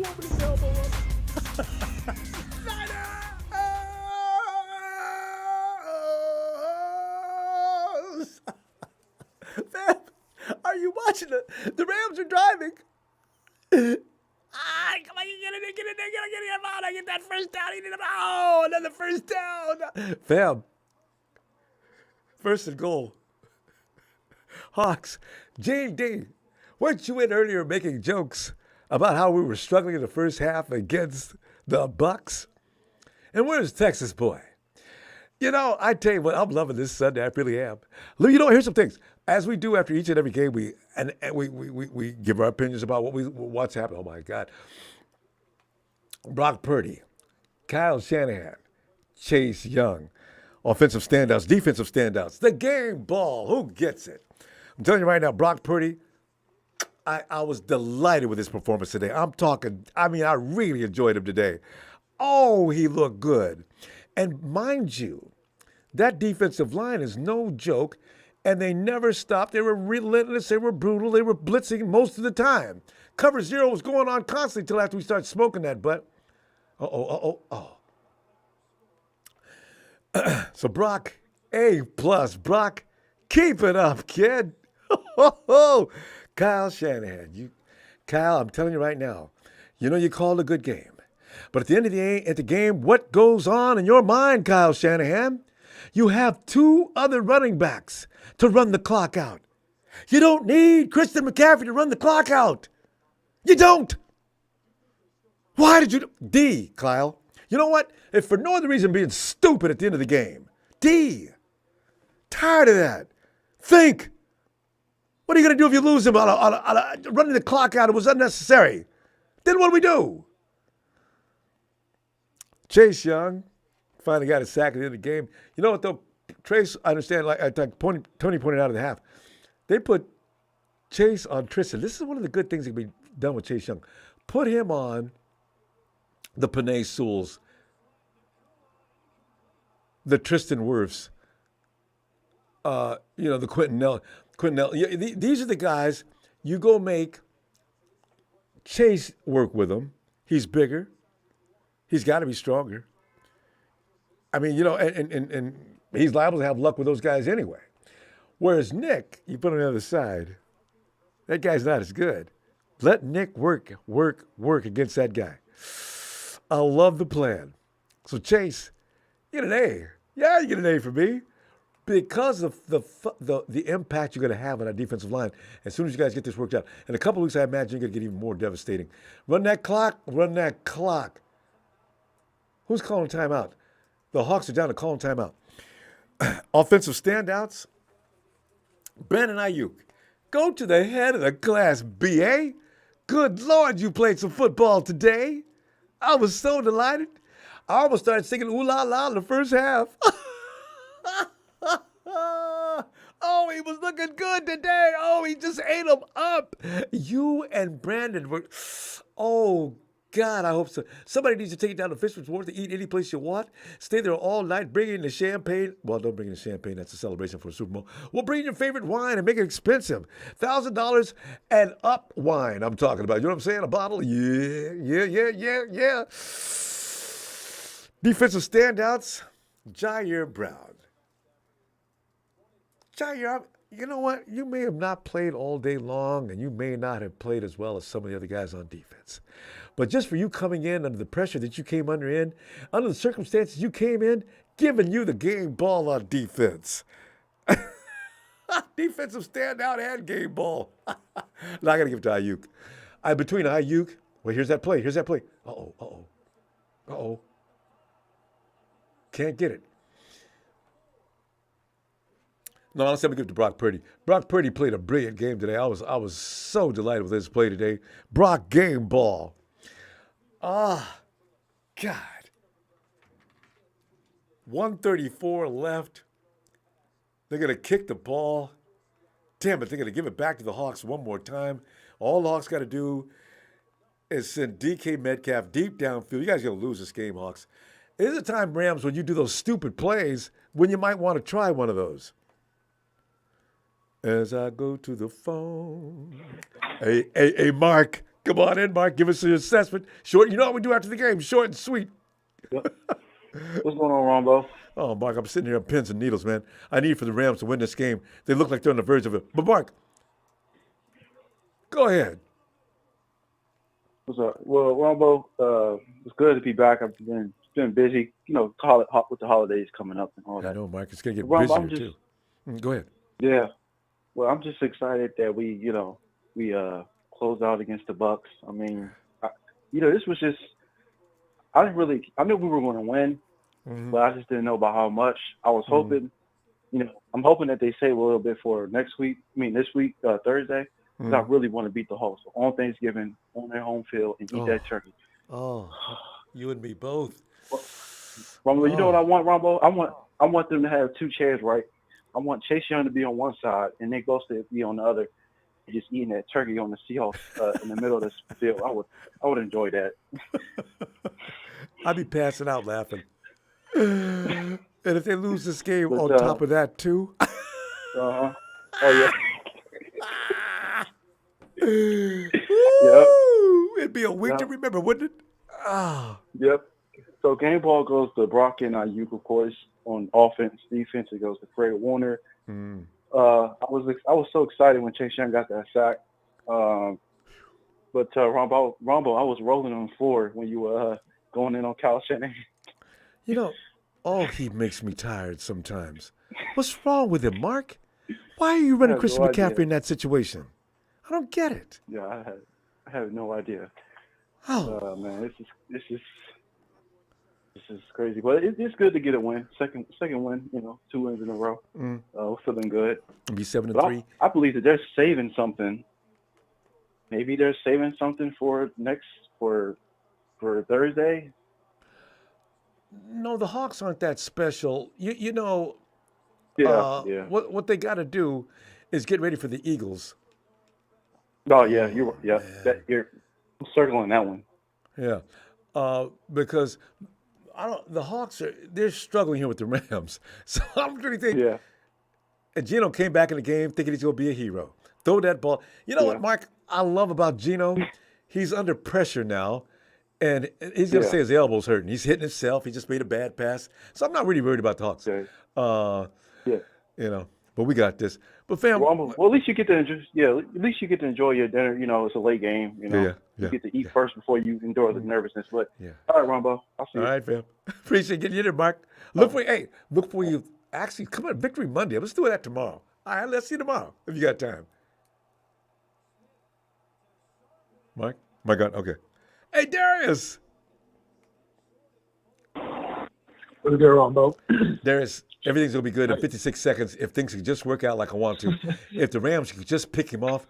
warming his elbow up. Man, are you watching it? The Rams are driving. Come on, get in there, get him out. I get that first down. Oh, another first down. Fam, first and goal. Hawks, JD, weren't you in earlier making jokes about how we were struggling in the first half against the Bucks? And where's Texas boy? You know, I tell you what, I'm loving this Sunday. I really am. You know, here's some things. As we do after each and every game, we give our opinions about what's happened. Oh my God. Brock Purdy, Kyle Shanahan, Chase Young, offensive standouts, defensive standouts, the game ball. Who gets it? I'm telling you right now, Brock Purdy, I was delighted with his performance today. I really enjoyed him today. Oh, he looked good. And mind you, that defensive line is no joke, and they never stopped. They were relentless. They were brutal. They were blitzing most of the time. Cover zero was going on constantly until after we started smoking that butt. So Brock, A+. Brock, keep it up, kid. Kyle Shanahan. Kyle, I'm telling you right now, you know you called a good game. But at the end of the game, what goes on in your mind, Kyle Shanahan? You have two other running backs to run the clock out. You don't need Christian McCaffrey to run the clock out. You don't. Why did you? D, Kyle. You know what? If for no other reason being stupid at the end of the game. D. Tired of that. Think. What are you going to do if you lose him on running the clock out? It was unnecessary. Then what do we do? Chase Young finally got a sack at the end of the game. You know what, though? Trace, I understand, like Tony pointed out at the half, they put Chase on Tristan. This is one of the good things that can be done with Chase Young. Put him on the Panay Sewells, the Tristan Wirfs, the Quentin Nell. These are the guys you go make Chase work with them. He's bigger. He's got to be stronger. I mean, and he's liable to have luck with those guys anyway. Whereas Nick, you put on the other side, that guy's not as good. Let Nick work against that guy. I love the plan. So Chase, you get an A. Yeah, you get an A for me. Because of the impact you're going to have on that defensive line as soon as you guys get this worked out. In a couple of weeks, I imagine you're going to get even more devastating. Run that clock. Who's calling timeout? The Hawks are down to calling timeout. Offensive standouts. Brandon Ayuk. Go to the head of the class, B.A. Good Lord, you played some football today. I was so delighted. I almost started singing ooh la la in the first half. Oh, he was looking good today. Oh, he just ate them up. You and Brandon were, oh, God, I hope so. Somebody needs to take you down to Fisherman's Wharf to eat any place you want. Stay there all night. Bring in the champagne. Well, don't bring in the champagne. That's a celebration for a Super Bowl. Well, bring your favorite wine and make it expensive. $1,000 and up wine I'm talking about. You know what I'm saying? A bottle? Yeah. Defensive standouts, Jair Brown. Jair, you know what? You may have not played all day long, and you may not have played as well as some of the other guys on defense. But just for you coming in under the pressure that you came under the circumstances you came in, giving you the game ball on defense. Defensive standout and game ball. Now I got to give it to Ayuk. Between Ayuk, well, here's that play. Uh-oh. Can't get it. No, let's give it to Brock Purdy. Brock Purdy played a brilliant game today. I was so delighted with his play today. Brock game ball. God. 134 left. They're going to kick the ball. Damn it, they're going to give it back to the Hawks one more time. All the Hawks got to do is send DK Metcalf deep downfield. You guys are going to lose this game, Hawks. There's a time, Rams, when you do those stupid plays when you might want to try one of those. As I go to the phone. Hey, Mark, Come on in, Mark. Give us your assessment. Short. You know what we do after the game? Short and sweet. Yep. What's going on, Ronbo? Oh, Mark, I'm sitting here on pins and needles, man. I need for the Rams to win this game. They look like they're on the verge of it. But Mark, go ahead. What's up? Well, Ronbo, it's good to be back. I've been busy, with the holidays coming up and all I that. know, Mark. It's gonna get Ronbo, busier too. Go ahead. yeah. Well, I'm just excited that we closed out against the Bucks. I mean, this was just I knew we were going to win, but I just didn't know about how much. I was hoping, I'm hoping that they save a little bit for next week. I mean, this week, Thursday, because I really want to beat the Hawks on Thanksgiving on their home field and eat that turkey. Oh, you and me both. Rombo, you know what I want, Rombo? I want them to have two chairs, right? I want Chase Young to be on one side and Nick Bosa to be on the other, just eating that turkey on the Seahawks in the middle of this field. I would enjoy that. I'd be passing out laughing. And if they lose this game But, on top of that too, oh yeah, yep, it'd be a week to remember, wouldn't it? Yep. So game ball goes to Brock and Ayuk, of course, on offense. Defense, it goes to Fred Warner. I was so excited when Chase Young got that sack. But Ronbo, I was rolling on the floor when you were going in on Kyle Shanahan. He makes me tired sometimes. What's wrong with him, Mark? Why are you running Christian McCaffrey in that situation? I don't get it. Yeah, I have no idea. Oh man, this is crazy. But it's good to get a win. Second win, 2 wins in a row. We're feeling good. Be 7-3. I believe that they're saving something. Maybe they're saving something for Thursday. No, the Hawks aren't that special. Yeah. What they got to do is get ready for the Eagles. Oh yeah, you're circling that one. Yeah, because the Hawks they're struggling here with the Rams. So I'm really thinking. Yeah. And Geno came back in the game thinking he's going to be a hero. Throw that ball. You know what, Mark? I love about Geno. He's under pressure now, and he's going to say his elbow's hurting. He's hitting himself. He just made a bad pass. So I'm not really worried about the Hawks. But we got this. But fam, well, at least you get to enjoy your dinner. It's a late game. You get to eat first before you endure the nervousness. But all right, Ronbo, I'll see you. All right, fam. Appreciate getting you there, Mark. Look for you. Actually, come on, Victory Monday. Let's do that tomorrow. All right, let's see you tomorrow if you got time. Mike? My God, okay. Hey, Darius. What's good, Ronbo? Darius, everything's going to be good in 56 seconds if things can just work out like I want to. If the Rams could just pick him off.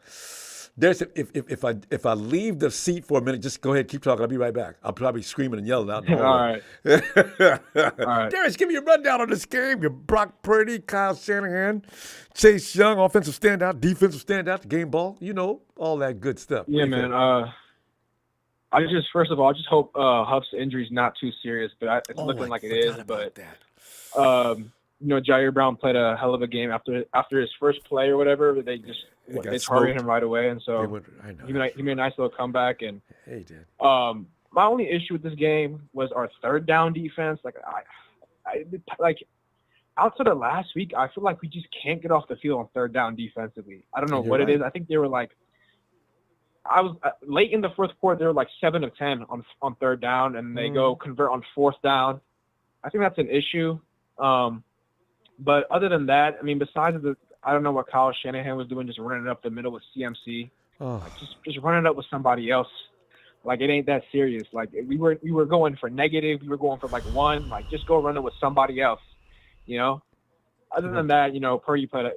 Darius, if I leave the seat for a minute, just go ahead, keep talking. I'll be right back. I'll probably screaming and yelling out in the hallway. All right. Darius, give me a rundown on this game. Your Brock Purdy, Kyle Shanahan, Chase Young, offensive standout, defensive standout, the game ball. All that good stuff. Yeah, man. First of all, I just hope Huff's injury is not too serious, but it's looking like it is. But Jair Brown played a hell of a game after his first play or whatever. They targeted him right away, and so he made a nice little comeback. And he did. My only issue with this game was our third down defense. Outside of last week, I feel like we just can't get off the field on third down defensively. I don't know what it is. I think they were I was late in the fourth quarter. They were 7 of 10 on third down, and they go convert on fourth down. I think that's an issue. But other than that, I mean, besides I don't know what Kyle Shanahan was doing, just running it up the middle with CMC. Just running it up with somebody else. It ain't that serious. We were going for negative. We were going for 1. Just go run it with somebody else. Other than that, Purdy played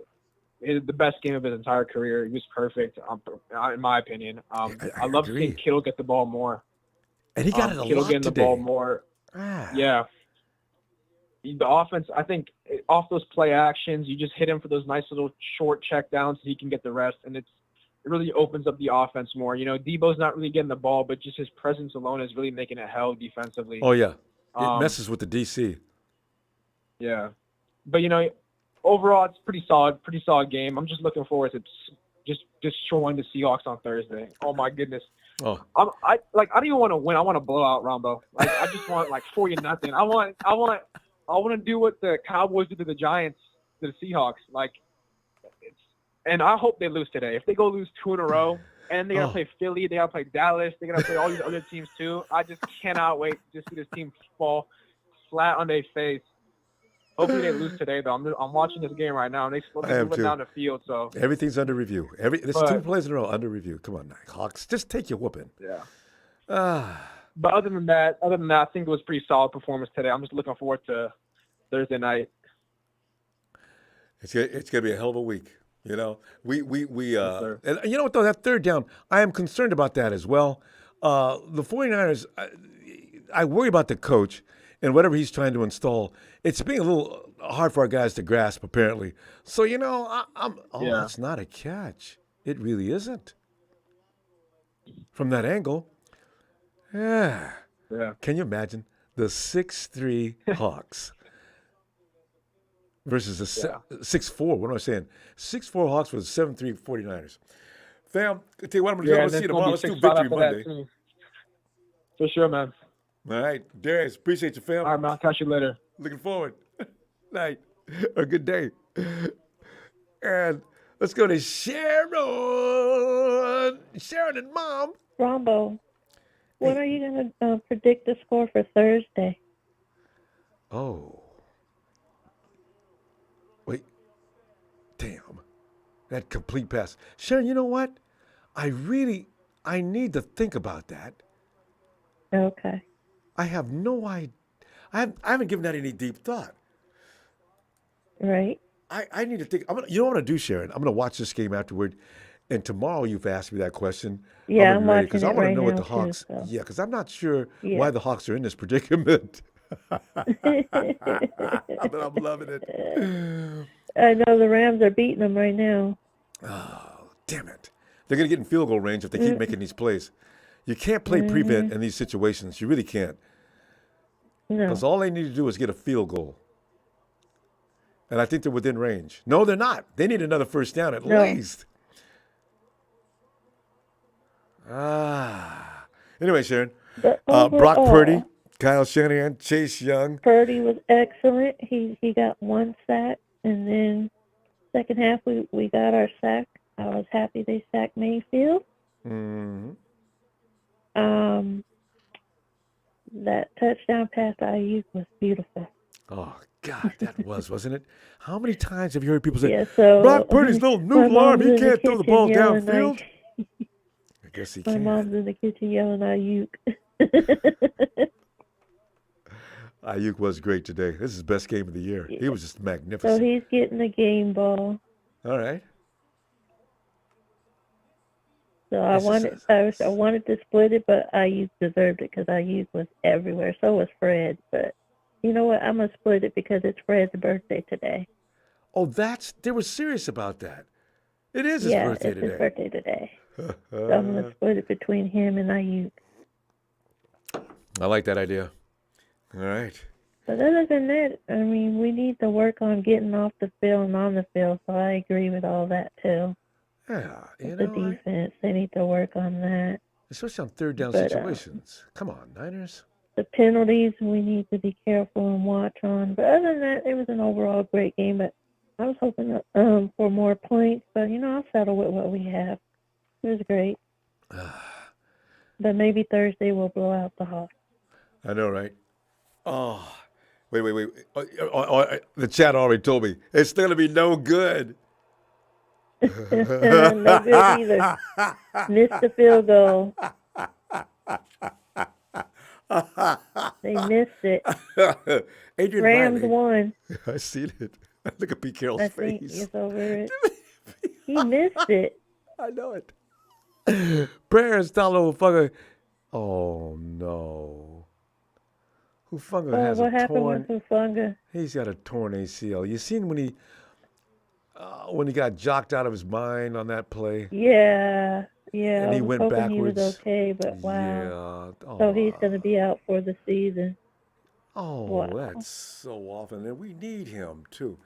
the best game of his entire career. He was perfect, in my opinion. I love seeing Kittle get the ball more. And he got it a Kittle lot getting today. The ball more. Yeah. The offense, I think, off those play actions, you just hit him for those nice little short check downs so he can get the rest, and it really opens up the offense more. Debo's not really getting the ball, but just his presence alone is really making it hell defensively. Oh, yeah. It messes with the DC. Yeah. But, overall, it's pretty solid game. I'm just looking forward to just destroying the Seahawks on Thursday. Oh my goodness. Oh, I don't even want to win. I want to blow out Ronbo. Like I just want like 40-0. I want to do what the Cowboys did to the Giants, to the Seahawks. Like and I hope they lose today. If they go lose 2 in a row, and they're gonna play Philly, they gotta play Dallas, they're gonna play all these other teams too. I just cannot wait to see this team fall flat on their face. Hopefully they lose today, though. I'm watching this game right now, and they're moving down the field. So everything's under review. There's 2 plays in a row under review. Come on, Hawks, just take your whooping. Yeah. But other than that, I think it was a pretty solid performance today. I'm just looking forward to Thursday night. It's gonna be a hell of a week. You know, we Yes, and you know what though, that third down, I am concerned about that as well. The 49ers, I worry about the coach and whatever he's trying to install. It's being a little hard for our guys to grasp, apparently. So you know, that's not a catch. It really isn't. From that angle, yeah. Can you imagine the 6'3" Hawks? Versus the 6'4". What am I saying? 6'4" Hawks versus 7'3" 49ers. Fam, I tell you what, I'm going to go see you tomorrow. Let's do Victory Monday. For sure, man. All right. Darius, appreciate you, fam. All right, man. I'll catch you later. Looking forward. Night. A good day. And let's go to Sharon. Sharon and Mom. Ronbo, when are you going to predict the score for Thursday? Oh. Wait. Damn. That complete pass. Sharon, you know what? I need to think about that. Okay. I have no idea. I haven't given that any deep thought. Right. I need to think. You know what I'm going to do, Sharon? I'm going to watch this game afterward. And tomorrow you've asked me that question. Yeah, I'm watching because it I want right to know now what the Hawks. too, so. Yeah, because I'm not sure why the Hawks are in this predicament. But I'm loving it. I know the Rams are beating them right now. Oh, damn it! They're going to get in field goal range if they keep making these plays. You can't play prevent in these situations. You really can't. No. Because all they need to do is get a field goal. And I think they're within range. No, they're not. They need another first down at least. Anyway, Sharon. Brock Purdy, Kyle Shanahan, Chase Young. Purdy was excellent. He got 1 sack, and then second half we got our sack. I was happy they sacked Mayfield. Mm-hmm. That touchdown pass to Ayuk was beautiful. Oh, God, that wasn't it? How many times have you heard people say, Yeah, so Brock Purdy's little noodle arm, he can't throw the ball downfield? I guess he My can. mom's in the kitchen yelling Ayuk. Ayuk was great today. This is his best game of the year. He was just magnificent. So he's getting the game ball. All right. So I wanted to split it, but Ayuk deserved it because Ayuk was everywhere. So was Fred. But you know what? I'm going to split it because it's Fred's birthday today. Oh, they were serious about that. It is his birthday today. His birthday today. So I'm going to split it between him and Ayuk. I like that idea. All right. But other than that, I mean, we need to work on getting off the field and on the field. So I agree with all that too. Yeah, The defense, they need to work on that. Especially on third down situations. Come on, Niners. The penalties we need to be careful and watch on. But other than that, it was an overall great game. But I was hoping for more points. But, I'll settle with what we have. It was great. But maybe Thursday we'll blow out the Hawks. I know, right? Oh, wait. The chat already told me. It's going to be no good. No good either. Missed the field goal. They missed it. Adrian Rams Riley. won. I seen it. Look at Pete Carroll's I face. think it's over it. He missed it. I know it. Prayers, Talo Funga. Oh, no. Hufunga has what a happened torn. with Hufunga? He's got a torn ACL. You seen when he got jocked out of his mind on that play? Yeah. And he went backwards. He was okay, but wow. Yeah. Oh, So he's going to be out for the season. Oh, Wow. that's so often. And we need him, too.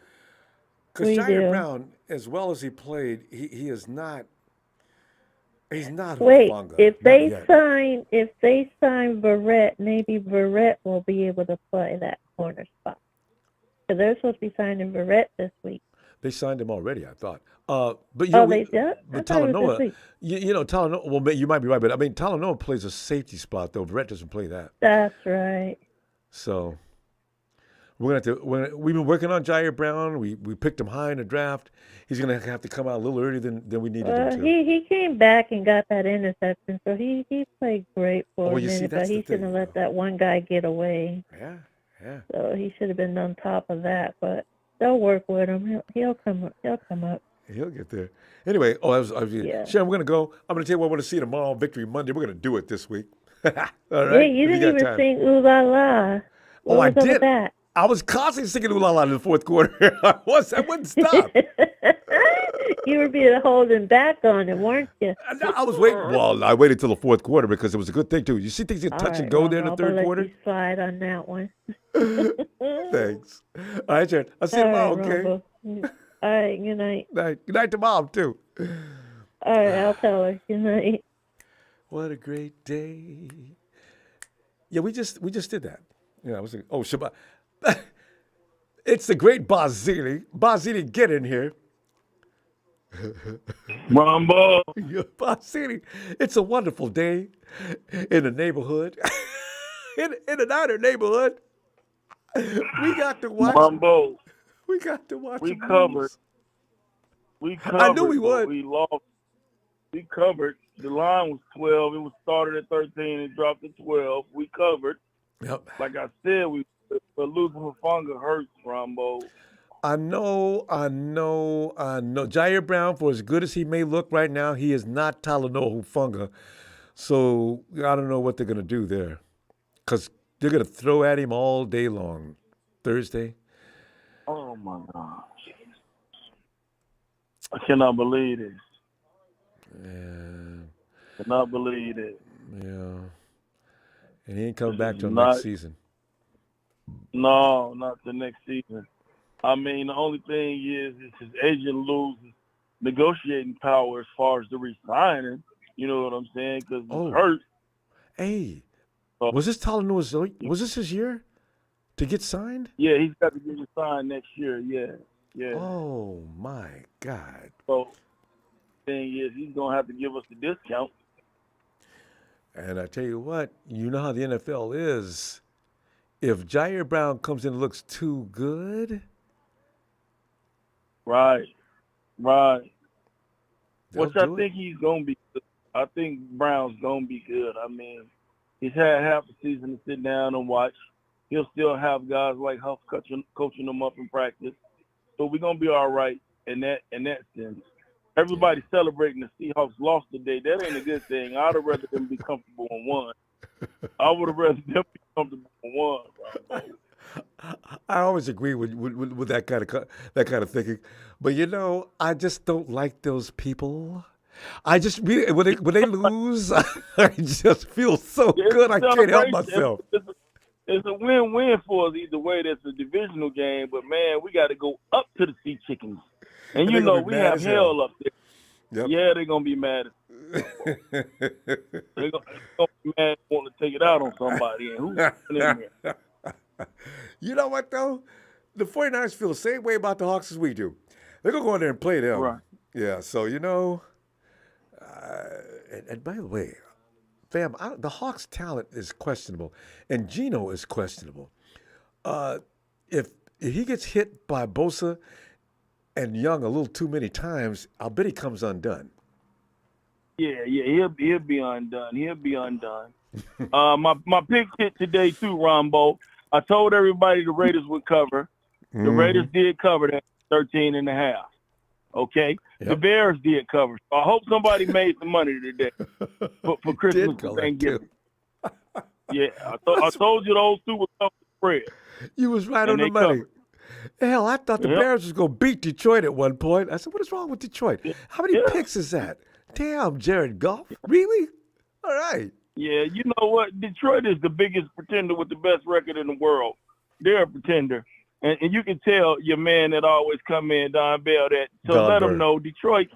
Because We Jair do. Brown, as well as he played, he is not. He's not Wait, Hufanga. if Not they yet. sign Verrett, maybe Verrett will be able to play that corner spot. Because they're supposed to be signing Verrett this week. They signed him already, I thought. But They did? I but thought it was this Talanoa, week. Talanoa. Well, you might be right, but I mean, Talanoa plays a safety spot though. Brett doesn't play that. That's right. So we're gonna have to. We've been working on Jair Brown. We picked him high in the draft. He's gonna have to come out a little earlier than we needed him to. He came back and got that interception, so he played great for a you see, minute, that's but he the thing, shouldn't have let that one guy get away. Yeah. So he should have been on top of that, but they'll work with him. He'll come up. He'll get there. Anyway, Yeah. Sharon, we're gonna go. I'm gonna tell you what I want to see tomorrow, Victory Monday. We're gonna do it this week. All right. Yeah, you didn't even sing "Ooh La La." What I was up with did. that? I was constantly singing "Ooh La La" in the fourth quarter. I wouldn't stop. You were being holding back on it, weren't you? I was waiting. Well, I waited till the fourth quarter because it was a good thing too. You see things get touch and go there in the third I'll quarter. let you slide on that one. Thanks. All right, Sharon. I'll see you tomorrow. Okay. Ronbo. All right. Good night. Good night to Mom too. All right. I'll tell her. Good night. What a great day. Yeah, we just did that. Yeah, I was like, oh, Shabbat. It's the great Barzini. Barzini, get in here. Ronbo. Barzini, it's a wonderful day in the neighborhood. in the Niner neighborhood. We got to watch. Ronbo. We got to watch. We the covered. movies. We covered. I knew we but would. We lost. We covered. The line was 12. It was started at 13 and dropped to 12. We covered. Yep. Like I said, but losing Hufanga hurts, Ronbo. I know. Jair Brown, for as good as he may look right now, he is not Talanoa Hufanga. So I don't know what they're going to do there. Because they're going to throw at him all day long. Thursday. Oh, my gosh. I cannot believe this. Yeah. Cannot believe it. Yeah. And he ain't coming back till Not- next season. No, not the next season. I mean, the only thing is his agent loses negotiating power as far as the re-signing. You know what I'm saying? Because he's hurt. Hey, So- was this Talanoa's? Was this his year to get signed? Yeah, he's got to get re-signed next year. Yeah. Oh my God! So the thing is, he's gonna have to give us the discount. And I tell you what, you know how the NFL is. If Jair Brown comes in and looks too good, Right. they'll Which I do it. think he's gonna be good. I think Brown's gonna be good. I mean, he's had half a season to sit down and watch. He'll still have guys like Huff coaching him up in practice. So we're gonna be all right in that sense. Everybody celebrating the Seahawks lost today. That ain't a good thing. I'd have rather them be comfortable in one. I would have rather them be comfortable in one. Bro. I always agree with that kind of thinking, but I just don't like those people. I just really, when they lose, I just feel so good. I can't help myself. It's a win-win for us either way. That's a divisional game, but man, we got to go up to the Sea Chickens, and they're gonna be we mad have as hell. hell up there. Yep. Yeah, they're gonna be mad. They're gonna be mad, want to take it out on somebody. And who's in there? You know what, though? The 49ers feel the same way about the Hawks as we do. They're going to go in there and play them. Right. Yeah, so, and by the way, fam, the Hawks' talent is questionable, and Geno is questionable. If he gets hit by Bosa and Young a little too many times, I'll bet he comes undone. Yeah, he'll be undone. He'll be undone. My pick hit today too, Ronbo. I told everybody the Raiders would cover. The Raiders did cover that 13.5. Okay? Yep. The Bears did cover. So I hope somebody made some money today for Christmas and Thanksgiving. Yeah, I told you those two would cover the spread. You was right And on the they money. covered. Hell, I thought the Yep. Bears was going to beat Detroit at one point. I said, what is wrong with Detroit? How many Yeah. picks is that? Damn, Jared Goff. Really? All right. Yeah, you know what? Detroit is the biggest pretender with the best record in the world. They're a pretender. And you can tell your man that always come in, Don Bell, that. So Don let Bird. him know Detroit,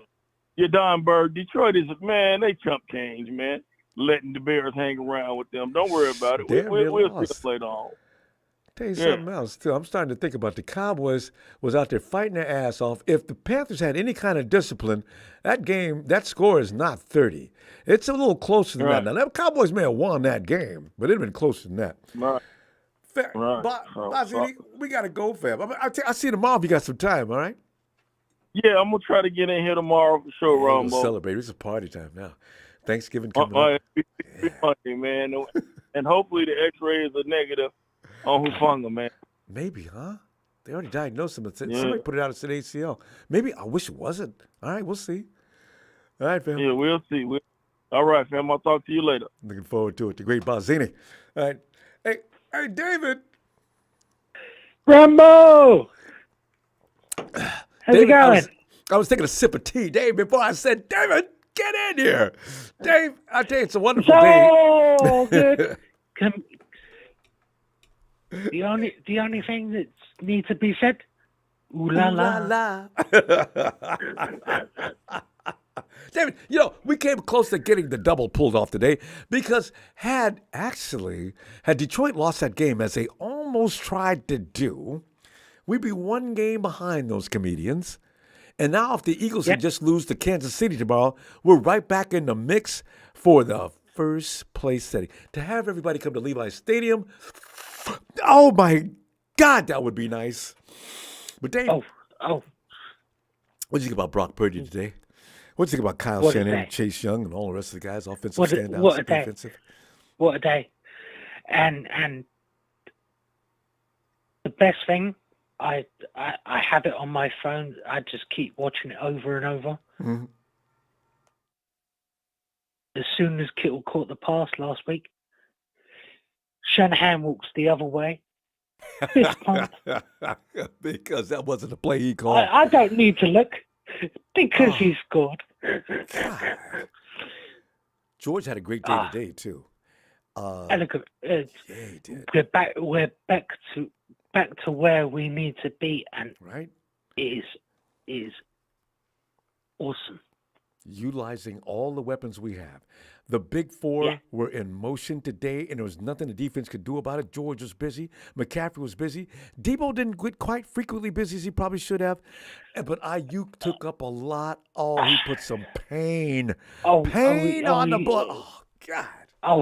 your Don Bird, Detroit is, man, they chump change, man. Letting the Bears hang around with them. Don't worry about it. Damn near We'll see lost. them later on. Tell you Yeah. something else, too. I'm starting to think about the Cowboys was out there fighting their ass off. If the Panthers had any kind of discipline, that score is not 30. It's a little closer than Right. that. Now, the Cowboys may have won that game, but it'd have been closer than that. Right. Right. Bozzini, we got to go, fam. I'll see you tomorrow if you got some time, all right? Yeah, I'm going to try to get in here tomorrow for sure, We'll Ronbo. celebrate. It's a party time now. Thanksgiving coming up. It's funny, man. And hopefully the x-rays are negative on Hufanga, man. Maybe, huh? They already diagnosed him. Somebody put it out as an ACL. Maybe. I wish it wasn't. All right, we'll see. All right, fam. Yeah, we'll see. All right, fam. I'll talk to you later. Looking forward to it. The great Bozzini. All right. Hey, David. Ronbo! How's David, it going? I was taking a sip of tea, Dave, before I said, David, get in here. Dave, I tell you, it's a wonderful day. So good. The only thing that needs to be said, ooh la la. David, we came close to getting the double pulled off today because had Detroit lost that game as they almost tried to do, we'd be one game behind those comedians. And now if the Eagles can just lose to Kansas City tomorrow, we're right back in the mix for the first place setting. To have everybody come to Levi's Stadium, oh my God, that would be nice. But Dave, what do you think about Brock Purdy today? What do you think about Kyle Shanahan, Chase Young, and all the rest of the guys, offensive standouts, what a day. defensive? What a day. And the best thing, I have it on my phone. I just keep watching it over and over. Mm-hmm. As soon as Kittle caught the pass last week, Shanahan walks the other way. Fist pump. Because that wasn't a play he called. I don't need to look because he scored. God. George had a great day today too. And look, Yeah, he did. we're back to where we need to be, and Right? it is awesome. Utilizing all the weapons we have. The big four were in motion today, and there was nothing the defense could do about it. George was busy. McCaffrey was busy. Debo didn't get quite frequently busy as he probably should have. But Ayuk took up a lot. Oh, he put some pain. Pain on the ball. Oh, God.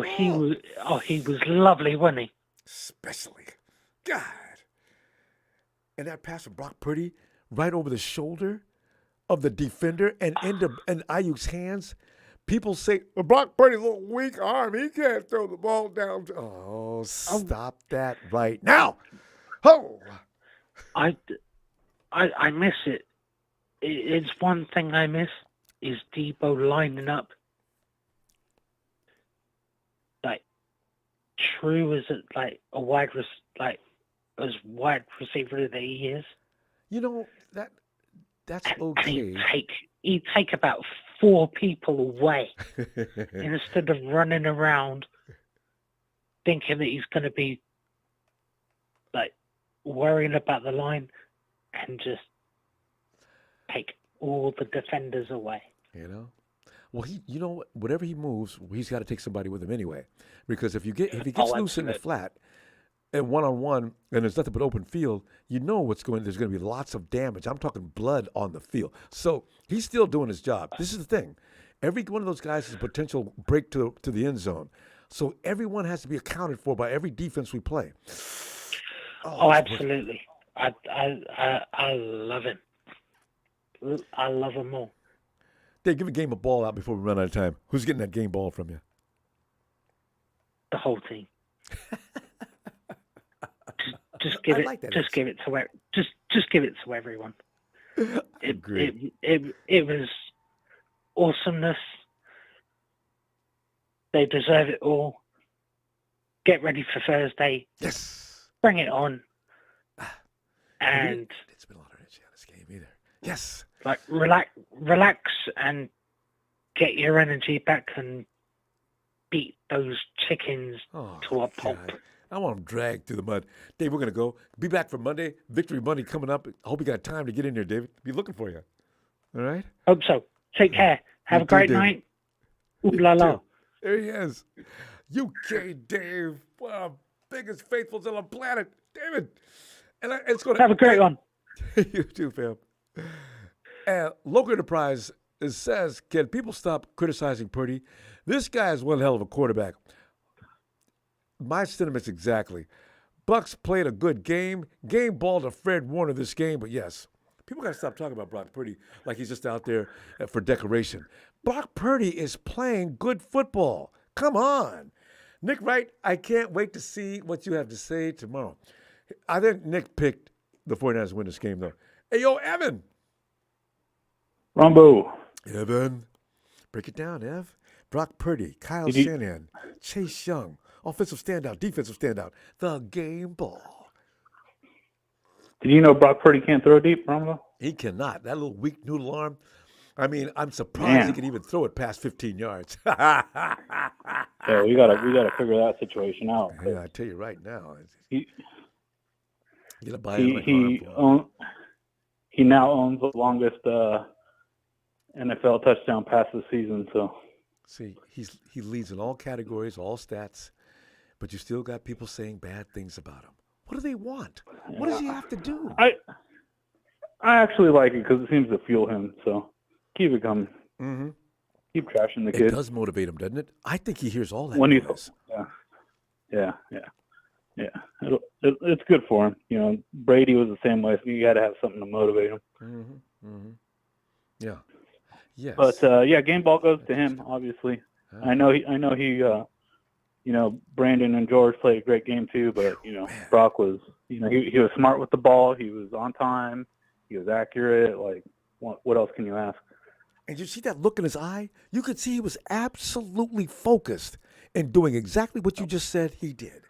He was lovely, wasn't he? Especially. God. And that pass from Brock Purdy right over the shoulder of the defender and into Ayuk's hands. People say, well, Brock Purdy's a little weak arm. He can't throw the ball down. Oh, stop that right now. Oh. I miss it. It's one thing I miss is Debo lining up like true as a wide receiver that he is. That's okay. He'd take about 4 people away instead of running around thinking that he's going to be worrying about the line and just take all the defenders away. Well, whatever he moves, he's got to take somebody with him anyway. Because if he gets loose in the flat and one-on-one and there's nothing but open field, there's going to be lots of damage. I'm talking blood on the field. So he's still doing his job. This is the thing. Every one of those guys has a potential break to the end zone. So everyone has to be accounted for by every defense we play. Oh, absolutely. I love him. I love him all. Dave, give a game of ball out before we run out of time. Who's getting that game ball from you? The whole team. Just give it to everyone. It was awesomeness. They deserve it all. Get ready for Thursday. Yes. Bring it on. And it's been a lot of energy on this game either. Yes. Relax and get your energy back and beat those chickens to a pulp. I want them dragged through the mud. Dave, we're going to go. Be back for Monday. Victory Monday coming up. I hope you got time to get in there, David. Be looking for you. All right? Hope so. Take care. Have You a great too, David. night. Ooh la la. Too. There he is. UK Dave. One of the biggest faithfuls on the planet. David. And it's going to Have a great one. You too, fam. And Local Enterprise says, can people stop criticizing Purdy? This guy is one hell of a quarterback. My sentiments exactly. Bucks played a good game. Game ball to Fred Warner this game, but yes, people got to stop talking about Brock Purdy like he's just out there for decoration. Brock Purdy is playing good football. Come on. Nick Wright, I can't wait to see what you have to say tomorrow. I think Nick picked the 49ers to win this game, though. Hey, yo, Evan. Ronbo. Evan. Break it down, Ev. Brock Purdy, Kyle Shanahan, Chase Young, offensive standout, defensive standout, the game ball. Did you know Brock Purdy can't throw deep, Ronbo? He cannot. That little weak noodle arm. I mean, I'm surprised he can even throw it past 15 yards. Yeah, we gotta figure that situation out. Yeah, I tell you right now. He now owns the longest NFL touchdown pass this season. So see, he leads in all categories, all stats, but you still got people saying bad things about him. What do they want? What does he have to do? I actually like it because it seems to fuel him. So keep it coming. Mm-hmm. Keep trashing the It kid. does motivate him, doesn't it? I think he hears all that. When he's noise. yeah. It's good for him. You know, Brady was the same way. So you got to have something to motivate him. Mm-hmm. Mm-hmm. Yeah. Yes. But game ball goes to him. Obviously, I know he. Brandon and George played a great game too. But Brock was. He was smart with the ball. He was on time. He was accurate. Like, what else can you ask? And you see that look in his eye? You could see he was absolutely focused in doing exactly what you just said he did.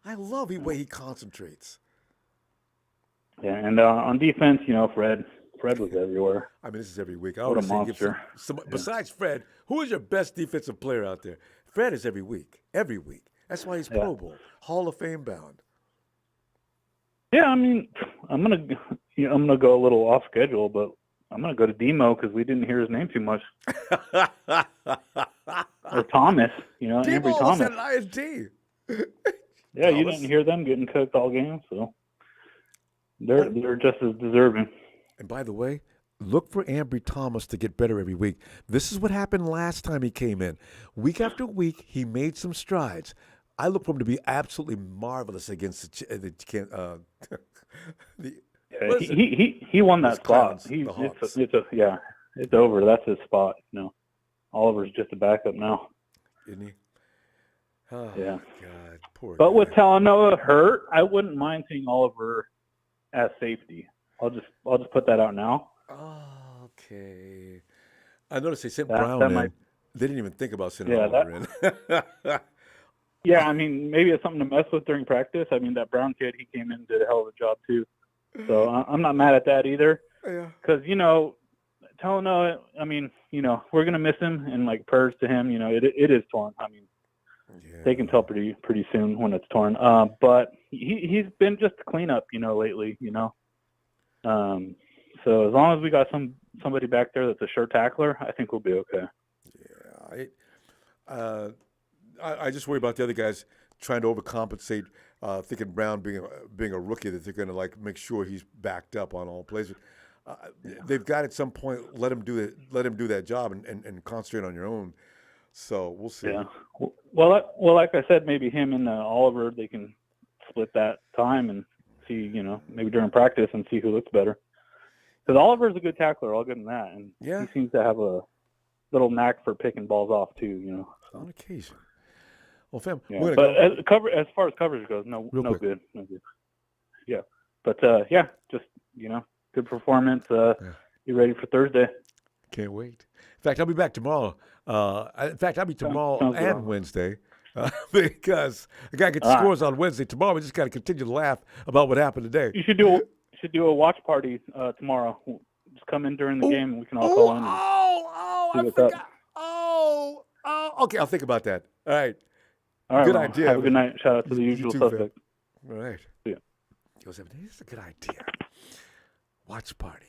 I love the way he concentrates. Yeah, and on defense, Fred was everywhere. I mean, this is every week. I What a always say monster. Besides Fred, who is your best defensive player out there? Fred is every week. Every week. That's why he's Pro Bowl, Hall of Fame bound. Yeah, I mean, I'm gonna go a little off schedule, but I'm gonna go to Demo because we didn't hear his name too much. Or Thomas, Ambry Thomas. An INT. Yeah, you didn't hear them getting cooked all game, so they're just as deserving. And by the way, look for Ambry Thomas to get better every week. This is what happened last time he came in. Week after week, he made some strides. I look for him to be absolutely marvelous against He won that spot. Hawks. It's over. That's his spot. Oliver's just a backup now. Isn't he? Oh, yeah. God, poor But guy. with Talanoa hurt, I wouldn't mind seeing Oliver as safety. I'll just put that out now. Oh, okay. I noticed they sent That Brown in. might- They didn't even think about sending Yeah, Oliver in. Yeah, I mean, maybe it's something to mess with during practice. I mean, that Brown kid, he came in and did a hell of a job too. So I'm not mad at that either. Yeah. Because, Talanoa, I mean, we're going to miss him and, like, purrs to him. It is torn. I mean, they can tell pretty soon when it's torn. But he's been just a cleanup, lately, So as long as we got somebody back there that's a sure tackler, I think we'll be okay. Yeah. I just worry about the other guys trying to overcompensate, thinking Brown being a rookie that they're going to make sure he's backed up on all plays. They've got at some point let him do that job and concentrate on your own. So we'll see. Yeah. Well, like I said, maybe him and Oliver, they can split that time and see, maybe during practice and see who looks better. Because Oliver's a good tackler, I'll give him that, and he seems to have a little knack for picking balls off too. On occasion. Well, fam, Yeah, we're but gonna go. as far as coverage goes, no quick. good. Yeah, but just good performance. You ready for Thursday? Can't wait. In fact, I'll be back tomorrow. I'll be tomorrow Sounds and good. Wednesday because I got to get the scores on Wednesday. Tomorrow, we just got to continue to laugh about what happened today. You should do a watch party tomorrow. Just come in during the game, and we can all call in. I what's forgot. up. Okay, I'll think about that. All right. All right, Good Ron. idea. Have a good night. Shout out to the You usual too, fam. suspect. All right. Yeah. Joseph, this is a good idea. Watch party.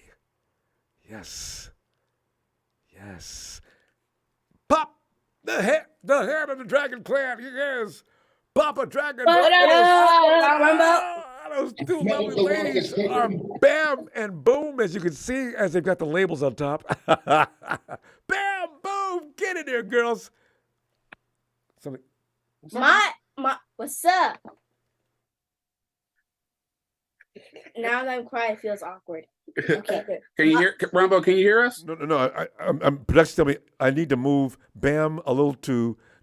Yes. Yes. Pop the head of the Dragon Clan. Yes. Papa Dragon. What up, Ronbo? Those two lovely ladies are Bam and Boom, as you can see, as they've got the labels on top. Bam, Boom, get in there, girls. Somebody. My, what's up? Now that I'm quiet, it feels awkward. Okay, good. Can you hear Ronbo? Can you hear us? No. I'm production tell me I need to move Bam a little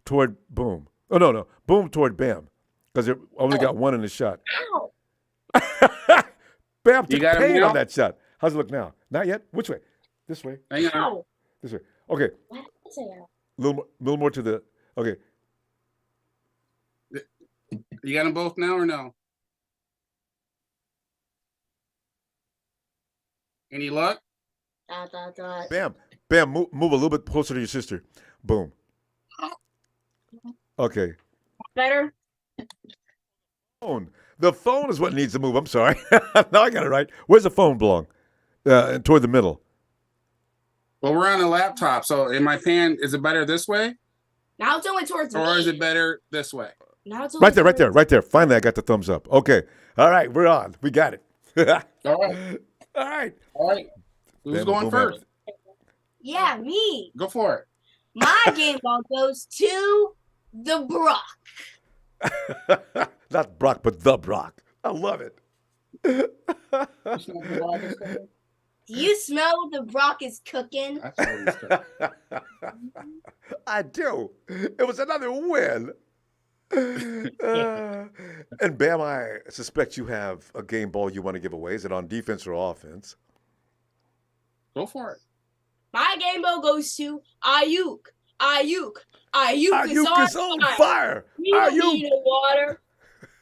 toward Boom. Oh no, Boom toward Bam, because I only got one in the shot. Ow. Bam You took got him pain now? on that shot. How's it look now? Not yet. Which way? This way. Hang on. Ow. This way. Okay. What is it? Little more to the. Okay. You got them both now or no? Any luck? Bam. Move a little bit closer to your sister. Boom. Okay. Better? Phone. The phone is what needs to move. I'm sorry. Now I got it right. Where's the phone belong? Toward the middle. Well, we're on a laptop, so in my pan, is it better this way, Now it's only towards me. or is it better this way? Now it's only Right there. Finally, I got the thumbs up. Okay. All right, we're on. We got it. All right. All right. All right. Who's Bam, going boom, first? Yeah, me. Go for it. My game ball goes to the Brock. Not Brock, but the Brock. I love it. Do you smell what the Brock is cooking? I do. It was another win. And Bam, I suspect you have a game ball you want to give away. Is it on defense or offense? Go for it. My game ball goes to Ayuk. Ayuk Ayuk is on fire. We don't Ayuk. need no water.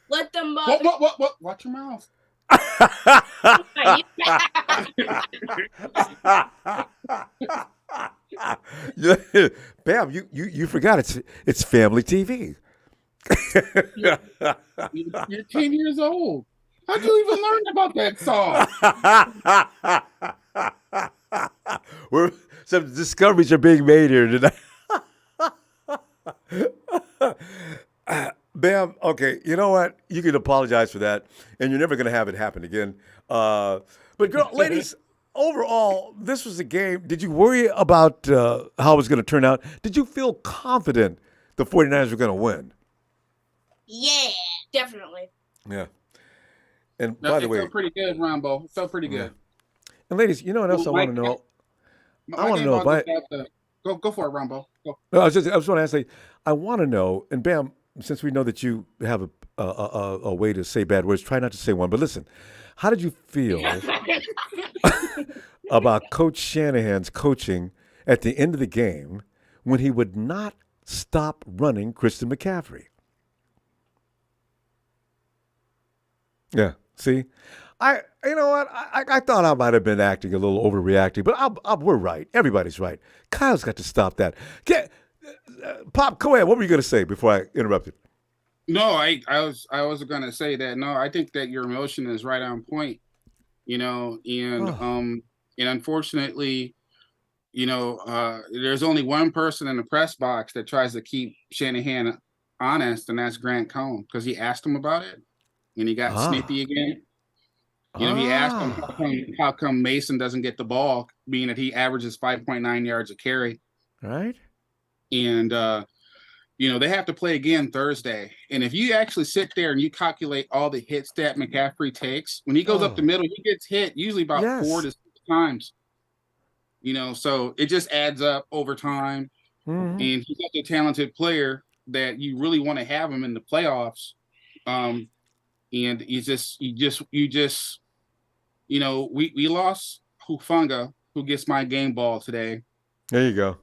Let them What? Watch your mouth. Bam, you forgot it's family TV. You're 10 years old. How'd you even learn about that song? Some discoveries are being made here tonight. Bam, okay, you know what? You can apologize for that, and you're never going to have it happen again. But, ladies, overall, this was a game. Did you worry about how it was going to turn out? Did you feel confident the 49ers were going to win? Yeah, definitely. Yeah. And No, by the it way, felt pretty good, Ronbo. It felt pretty good. Yeah. And ladies, you know what else I want to know? I want to know if Go for it, Ronbo. Go. No, I just want to ask. I want to know, and Bam, since we know that you have a way to say bad words, try not to say one. But listen, how did you feel about Coach Shanahan's coaching at the end of the game when he would not stop running Christian McCaffrey? Yeah. See, you know what? I thought I might have been acting a little overreacting, but we're right. Everybody's right. Kyle's got to stop that. Pop, go ahead. What were you going to say before I interrupted? No, I was going to say that. No, I think that your emotion is right on point. And unfortunately, there's only one person in the press box that tries to keep Shanahan honest, and that's Grant Cohn, because he asked him about it, and he got snippy again. He asked him how come Mason doesn't get the ball, being that he averages 5.9 yards a carry. Right. And, they have to play again Thursday. And if you actually sit there and you calculate all the hits that McCaffrey takes, when he goes up the middle, he gets hit usually about 4 to 6 times. So it just adds up over time. Mm-hmm. And he's such a talented player that you really want to have him in the playoffs. And we lost Hufanga, who gets my game ball today. There you go.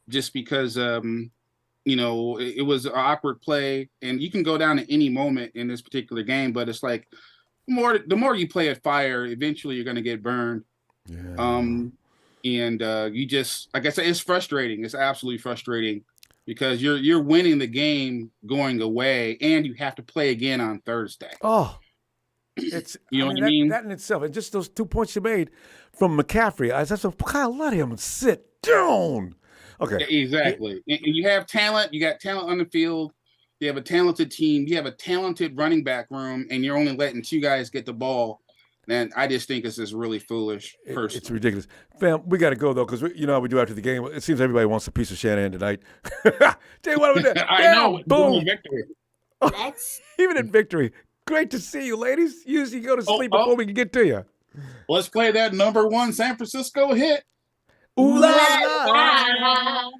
Just because, it was an awkward play, and you can go down at any moment in this particular game, but it's like the more you play at fire, eventually you're going to get burned. Yeah. You just, like I said, it's frustrating. It's absolutely frustrating. because you're winning the game going away, and you have to play again on Thursday. Oh, it's you know what I mean? That in itself, and just those 2 points you made from McCaffrey. I said, Kyle, let him sit down. Okay, exactly. And you have talent. You got talent on the field. You have a talented team. You have a talented running back room, and you're only letting 2 guys get the ball. And I just think this is really foolish. It's ridiculous. Fam, we got to go, though, because you know how we do after the game. It seems everybody wants a piece of Shanahan tonight. Tell you what, we did. I know. Boom. Victory. Even in victory. Great to see you, ladies. Usually go to sleep before we can get to you. Let's play that number 1 San Francisco hit. Ooh la la.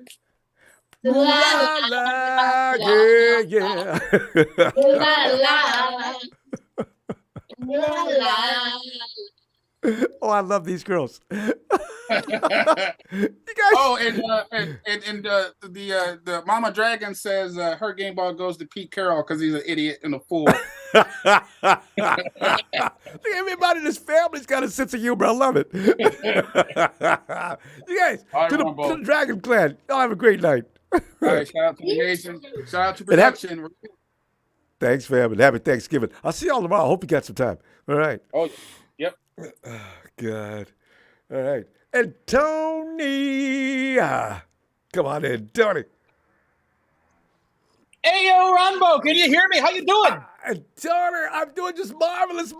Ooh la la. Yeah, yeah. Ooh la la. La, la. Oh, I love these girls. You guys. Oh, and the Mama Dragon says her game ball goes to Pete Carroll because he's an idiot and a fool. Look, everybody in this family's got a sense of humor. I love it. You guys, to the Dragon Clan. Y'all have a great night. All right, shout out to the nation. Shout out to production. Thanks, fam, and happy Thanksgiving. I'll see y'all tomorrow. I hope you got some time. All right. Oh, yep. Oh, God. All right. And Tony. Come on in, Tony. Hey, yo, Ronbo, can you hear me? How you doing? Tony, I'm doing just marvelous.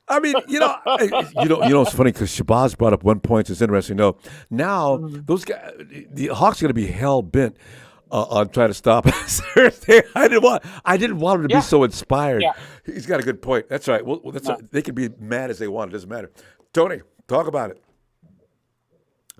I mean, you know, it's funny because Shabazz brought up 1 point. It's interesting. No, now those guys, the Hawks are going to be hell bent on trying to stop us Thursday. I didn't want him to be so inspired. Yeah. He's got a good point. That's right. Well, they can be mad as they want. It doesn't matter. Tony, talk about it.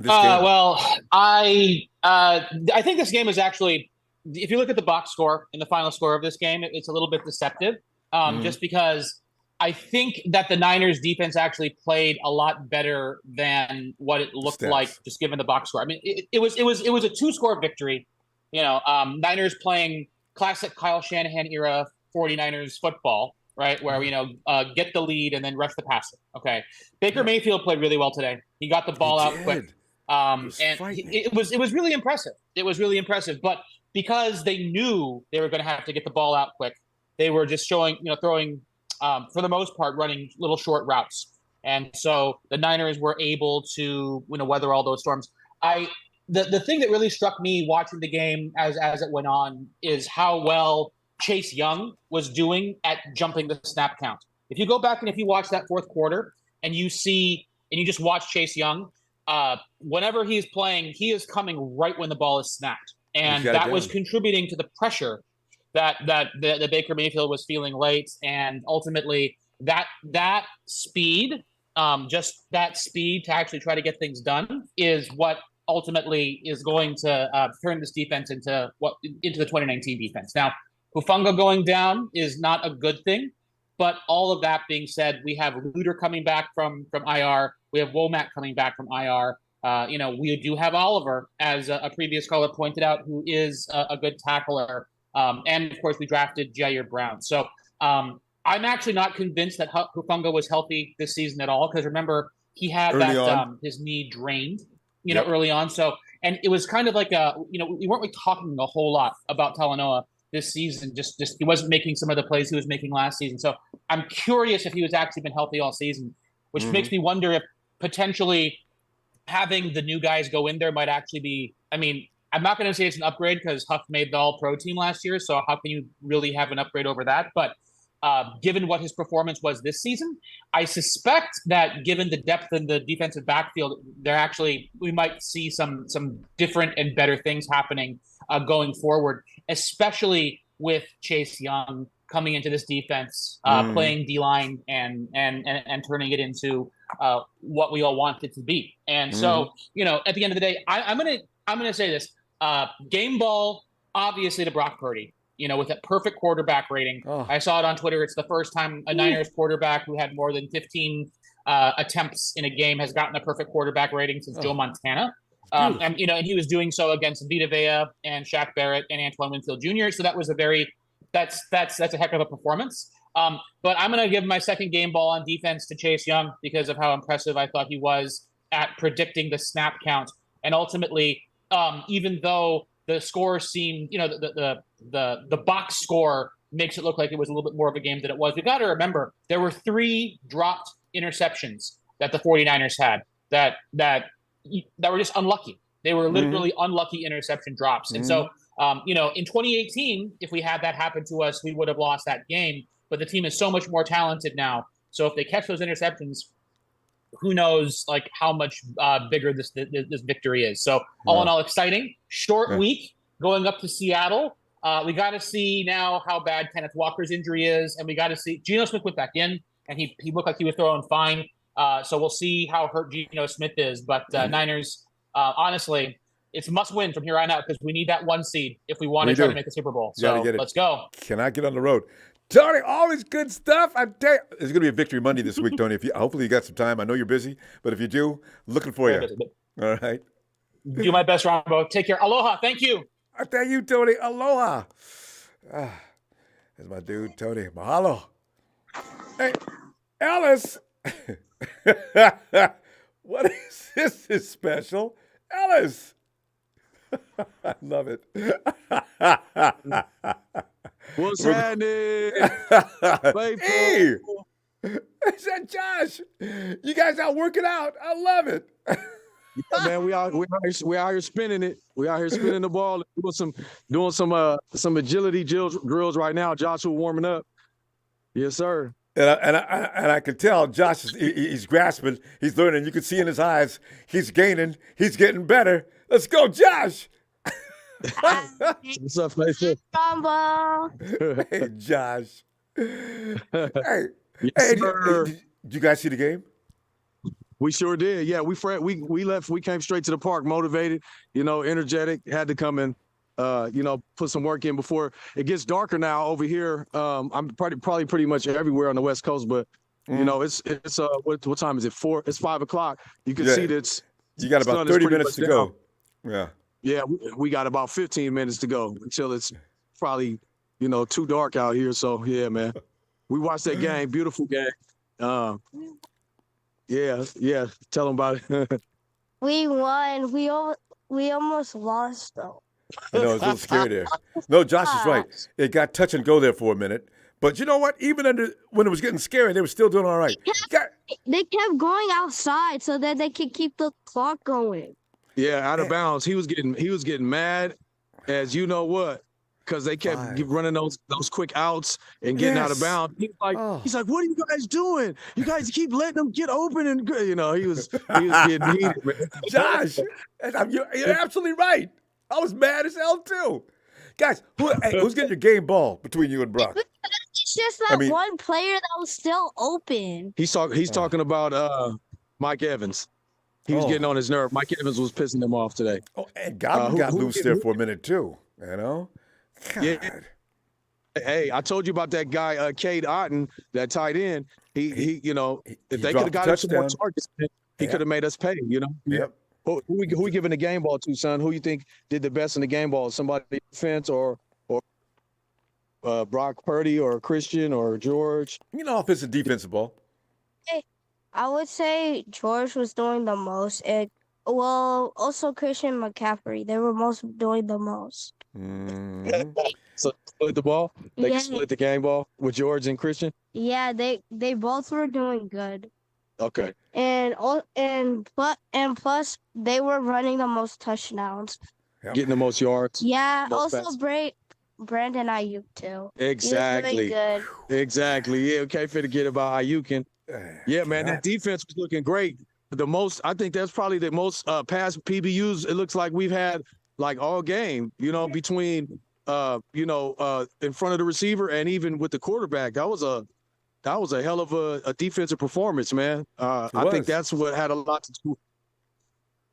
Well, I think this game is actually, if you look at the box score and the final score of this game, it's a little bit deceptive. Just because I think that the Niners defense actually played a lot better than what it looked like, just given the box score. I mean, it was a 2-score victory. You know, Niners playing classic Kyle Shanahan era 49ers football, right? Where, get the lead and then rush the passer. Okay. Baker Mayfield played really well today. He got the ball out quick. And it was really impressive. It was really impressive. But because they knew they were going to have to get the ball out quick, they were just throwing, for the most part, running little short routes. And so the Niners were able to, weather all those storms. The thing that really struck me watching the game as it went on is how well Chase Young was doing at jumping the snap count. If you go back and if you watch that fourth quarter and you just watch Chase Young, whenever he's playing, he is coming right when the ball is snapped. And that was contributing to the pressure that the Baker Mayfield was feeling late. And ultimately that speed, just that speed to actually try to get things done is what ultimately is going to turn this defense into the 2019 defense. Now, Hufanga going down is not a good thing, but all of that being said, we have Luter coming back from IR. We have Womack coming back from IR. We do have Oliver, as a previous caller pointed out, who is a good tackler. And of course, we drafted Jair Brown. So I'm actually not convinced that Hufanga was healthy this season at all, because remember, he had his knee drained, early on. So, and it was kind of like we weren't really talking a whole lot about Talanoa this season. Just he wasn't making some of the plays he was making last season. So I'm curious if he was actually been healthy all season, which makes me wonder if potentially having the new guys go in there might actually be, I'm not going to say it's an upgrade because Huff made the All-Pro team last year, so how can you really have an upgrade over that? But given what his performance was this season, I suspect that given the depth in the defensive backfield, we might see some different and better things happening going forward, especially with Chase Young coming into this defense, playing D-line and turning it into what we all want it to be. And so, at the end of the day, I'm gonna say this: game ball, obviously, to Brock Purdy. With that perfect quarterback rating. I saw it on Twitter. It's the first time a Niners quarterback who had more than 15 attempts in a game has gotten a perfect quarterback rating since Joe Montana. And he was doing so against Vita Vea and Shaq Barrett and Antoine Winfield Jr. So that was that's a heck of a performance. But I'm going to give my second game ball on defense to Chase Young because of how impressive I thought he was at predicting the snap count and ultimately even though the score seemed, the box score makes it look like it was a little bit more of a game than it was. We got to remember there were 3 dropped interceptions that the 49ers had that were just unlucky. They were literally unlucky interception drops. And so, in 2018, if we had that happen to us, we would have lost that game. But the team is so much more talented now. So if they catch those interceptions, who knows like how much bigger this victory is. So all in all, exciting. Short week going up to Seattle. We got to see now how bad Kenneth Walker's injury is, and we got to see Geno Smith went back in, and he looked like he was throwing fine. So we'll see how hurt Geno Smith is. But Niners, honestly, it's must win from here on out because we need that 1 seed if we want to try to make the Super Bowl. So let's go. Cannot get on the road. Tony, always good stuff. I tell you, it's going to be a victory Monday this week, Tony. Hopefully you got some time. I know you're busy, but if you do, looking for you. All right. Do my best, Ronbo. Take care. Aloha. Thank you. Thank you, Tony. Aloha. That's my dude, Tony. Mahalo. Hey, Ellis. What is this? This is special. Ellis. I love it. What's happening? Hey, is that Josh? You guys out working out? I love it. Yeah, man, we out here spinning it. We out here spinning the ball, doing some agility drills right now. Joshua warming up. Yes, sir. And I can tell Josh he's grasping, he's learning. You can see in his eyes he's gaining, he's getting better. Let's go, Josh. What's up, Faisal? Ronbo. Hey, Josh. Hey, Yes, did you guys see the game? We sure did. Yeah, we left. We came straight to the park, motivated, energetic. Had to come in, put some work in before it gets darker now over here. I'm probably pretty much everywhere on the West Coast, but it's what time is it? 4? It's 5 o'clock. You can see that you got about 30 minutes to go. Yeah. Yeah, we got about 15 minutes to go until it's probably, too dark out here. So, yeah, man. We watched that game. Beautiful game. Yeah. Tell them about it. We won. We almost lost, though. I know, it's a little scary there. No, Josh is right. It got touch and go there for a minute. But you know what? Even when it was getting scary, they were still doing all right. They kept going outside so that they could keep the clock going. Yeah, out of bounds. He was getting mad, as you know what, because they kept running those quick outs and getting out of bounds. He's like, what are you guys doing? You guys keep letting them get open and he was getting heated, man. Josh, you're absolutely right. I was mad as hell too. Guys, who's getting your game ball between you and Brock? It's just that one player that was still open. He's talking about Mike Evans. He was getting on his nerve. Mike Evans was pissing him off today. Oh, and Godwin got loose there for a minute too. God. Yeah. Hey, I told you about that guy, Cade Otton, that tight end. He if they could have got him some more targets, he could have made us pay. Yep. Who we giving the game ball to, son? Who you think did the best in the game ball? Somebody defense or Brock Purdy or Christian or George? Offensive defensive ball. I would say George was doing the most. Also Christian McCaffrey. They were doing the most. Mm-hmm. So split the ball? They can split the game ball with George and Christian? Yeah, they both were doing good. Okay. And plus they were running the most touchdowns. Getting the most yards. Yeah, also Brandon Ayuk too. Exactly. He was doing good. Exactly. Yeah, okay, forget about Ayuk. Yeah, man, that defense was looking great. I think that's probably the most past PBUs it looks like we've had like all game, between in front of the receiver and even with the quarterback. That was a hell of a defensive performance, man. I think that's what had a lot to do.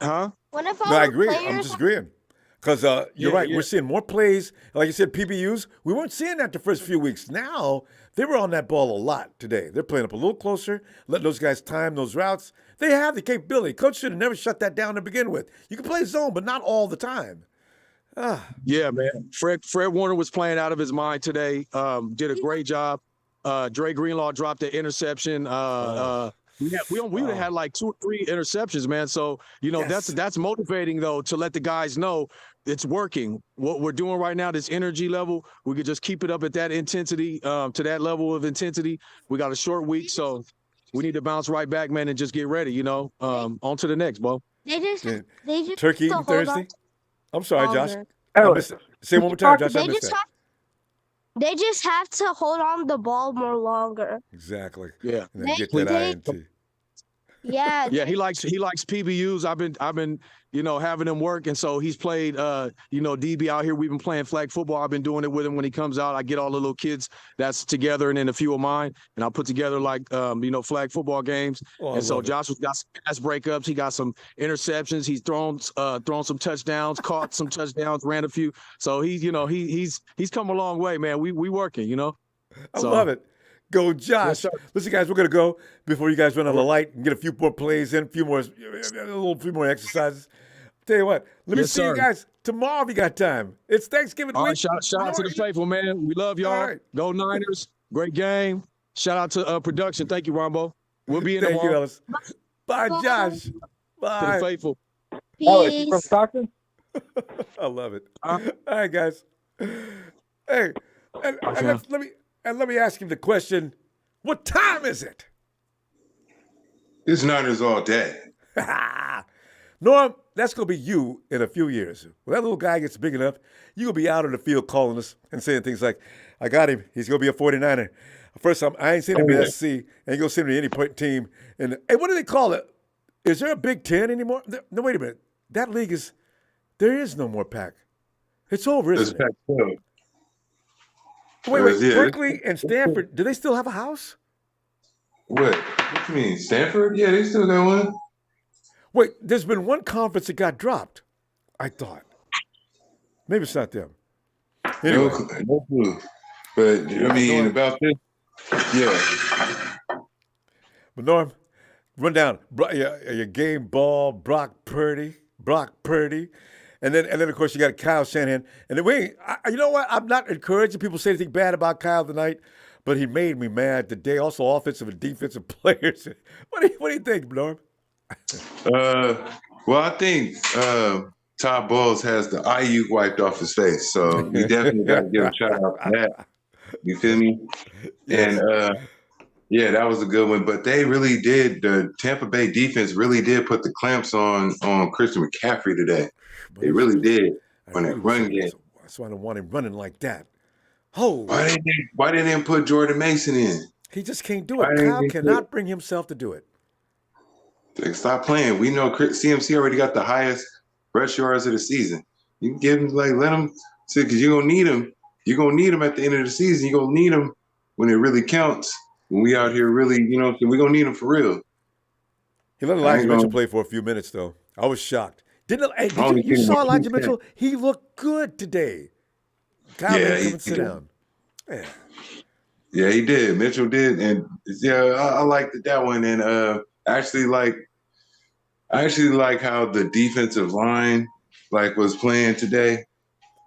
Huh? No, I agree. I'm just agreeing. Because you're right. Yeah. We're seeing more plays. Like you said, PBUs. We weren't seeing that the first few weeks. Now, they were on that ball a lot today. They're playing up a little closer, letting those guys time those routes. They have the capability. Coach should have never shut that down to begin with. You can play zone, but not all the time. Yeah, man. Fred Warner was playing out of his mind today. Did a great job. Dre Greenlaw dropped the interception. We would have had like 2 or 3 interceptions, man. So, that's motivating, though, to let the guys know it's working. What we're doing right now, this energy level, we could just keep it up at that intensity, to that level of intensity. We got a short week, so we need to bounce right back, man, and just get ready, on to the next, bro. They just Turkey have eating to hold on Thursday? I'm sorry, Josh. longer. I missed it. Say it one more time, Josh. I They missed just that. they just have to hold on the ball more longer. Exactly. Yeah. And then get that INT. Yeah. Yeah, he likes PBUs. I've been having him work, and so he's played DB out here. We've been playing flag football. I've been doing it with him when he comes out. I get all the little kids that's together, and then a few of mine, and I'll put together flag football games. And so Josh has got some pass breakups. He got some interceptions. He's thrown some touchdowns, caught some touchdowns, ran a few. So he's come a long way, man. We working, I love it. Go, Josh. Yes, Listen, guys, we're going to go before you guys run out of light and get a few more plays in, a few more exercises. Tell you what, let me see you guys tomorrow if you got time. It's Thanksgiving week. All right, shout out to the faithful, man. We love y'all. All right. Go Niners. Great game. Shout out to production. Thank you, Rombo. We'll be in tomorrow. Thank you, Ellis. Bye, Josh. Bye. To the faithful. Peace. From Stockton? I love it. All right, guys. Hey, let me ask him the question, what time is it? It's Niners all day. Norm, that's going to be you in a few years. When that little guy gets big enough, you're going to be out on the field calling us and saying things like, I got him. He's going to be a 49er. First time, I ain't seen him in SC. Ain't going to send him to any team. And hey, what do they call it? Is there a Big Ten anymore? No, wait a minute. That league there is no more Pac. It's over, isn't it? Pac-12. Wait, Berkeley and Stanford, do they still have a house? What you mean, Stanford? Yeah, they still got one. Wait, there's been one conference that got dropped, I thought. Maybe it's not them. Anyway. No clue. But, I mean, about this, yeah. But, Norm, run down your game ball, Brock Purdy. And then, of course, you got Kyle Shanahan. And then you know what? I'm not encouraging people to say anything bad about Kyle tonight, but he made me mad today. Also, offensive and defensive players. What do you think, Norm? Well, I think Todd Bowles has the IU wiped off his face, so we definitely got to give a shout out to that. You feel me? And yeah, that was a good one. But they really did. The Tampa Bay defense really did put the clamps on Christian McCaffrey today. They really did on that run game. That's why I don't want him running like that. Oh, why they didn't put Jordan Mason in? He just can't do it. Kyle cannot bring himself to do it. Stop playing. We know CMC already got the highest rush yards of the season. You can give him, let him see, because you're going to need him. You're going to need him at the end of the season. You're going to need him when it really counts. When we out here really, we're going to need him for real. He let Elijah Mitchell play for a few minutes, though. I was shocked. You saw Elijah Mitchell? He looked good today. Kyle didn't come sit down. Yeah, he did. Mitchell did. And, I liked that one. And I actually like how the defensive line was playing today.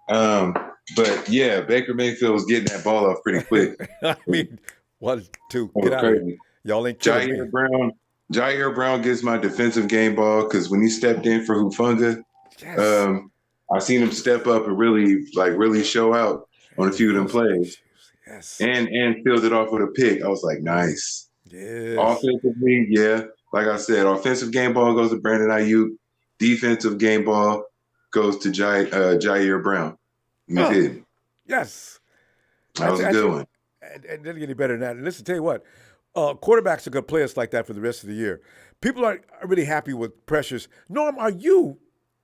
But yeah, Baker Mayfield was getting that ball off pretty quick. I mean, 1, 2, get out of here. Y'all ain't killing me. Jair Brown gets my defensive game ball because when he stepped in for Hufanga, I seen him step up and really show out on a few of them plays. Yes. And fielded off with a pick. I was like, nice. Yes. Offensively, yeah. Like I said, offensive game ball goes to Brandon Ayuk. Defensive game ball goes to Jair Brown. You did. Yes. That was a good one. And it didn't get any better than that. And listen, tell you what, quarterbacks are going to play us like that for the rest of the year. People aren't really happy with pressures. Norm, are you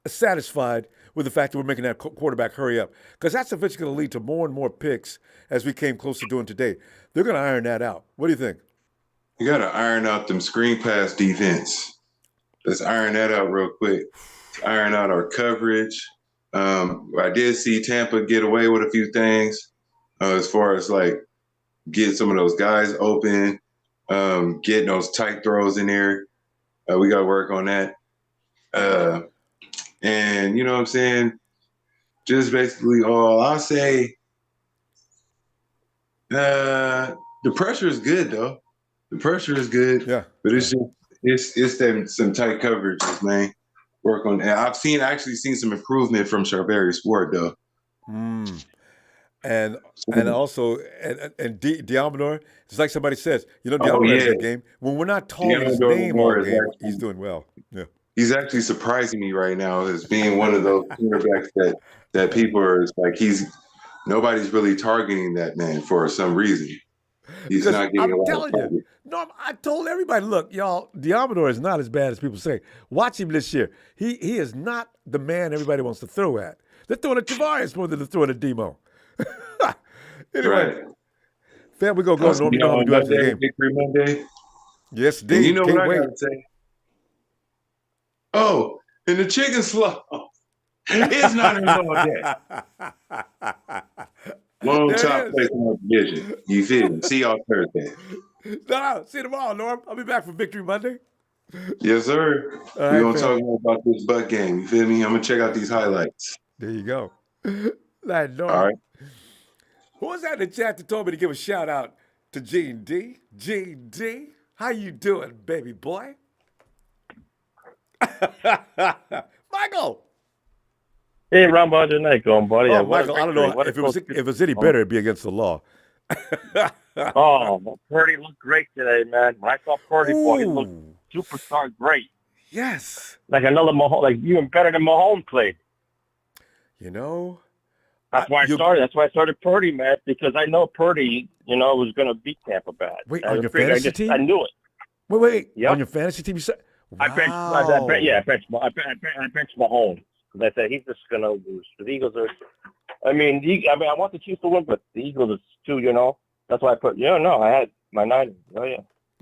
satisfied with the fact that we're making that quarterback hurry up? Because that's eventually going to lead to more and more picks as we came close to doing today. They're going to iron that out. What do you think? You got to iron out them screen pass defense. Let's iron that out real quick. Iron out our coverage. I did see Tampa get away with a few things as far as get some of those guys open, getting those tight throws in there. We got to work on that. And you know what I'm saying? Just basically I'll say the pressure is good though. The pressure is good. Yeah. But it's just it's them some tight coverages, man. Work on that. I've actually seen some improvement from Charvarius Ward though. And also Diamador, it's like somebody says, Oh, Diamador had a yeah. good game. When we're not calling his Diamador name all is game, actually- he's doing well. Yeah. He's actually surprising me right now as being one of those quarterbacks that people are like nobody's really targeting that man for some reason. He's not getting a I'm lot of telling you, target. Norm, I told everybody, look, y'all, Diamador is not as bad as people say. Watch him this year. He is not the man everybody wants to throw at. They're throwing at Tavares more than they're throwing at Demo. Anyway, Right. fam, we're going to go to Norm. You know how we do after the game. Victory Monday. Yes, And Dave. you know Can't what I wait. gotta say? Oh, and the chicken slow. It's not in all day. Long There top it place is. in our division. You feel me? See y'all Thursday. No, see you tomorrow, Norm. I'll be back for Victory Monday. Yes, sir. All We're right, gonna fam. talk more about this Buck game. You feel me? I'm gonna check out these highlights. There you go. Like, Norm. All right. Who was that in the chat that told me to give a shout out to Gene D? Gene D, how you doing, baby boy? Michael. Hey, Ronbo, how's your night going, buddy? Oh, Michael, I don't know What a if it was close- if it's any better, it'd be against the law. Oh, well, Purdy looked great today, man. When I saw Purdy, boy, he looked superstar great. Yes. Like another Mahomes, like even better than Mahomes played. You know, That's why I started. That's why I started Purdy, man, because I know Purdy, was going to beat Tampa bad. Wait, I on your figured- fantasy team? I knew it. Wait. Yep. On your fantasy team, you said? I benched Mahomes because I said he's just going to lose. The Eagles are. I want the Chiefs to win, but the Eagles are too. That's why I put. I had my Niners. Oh yeah.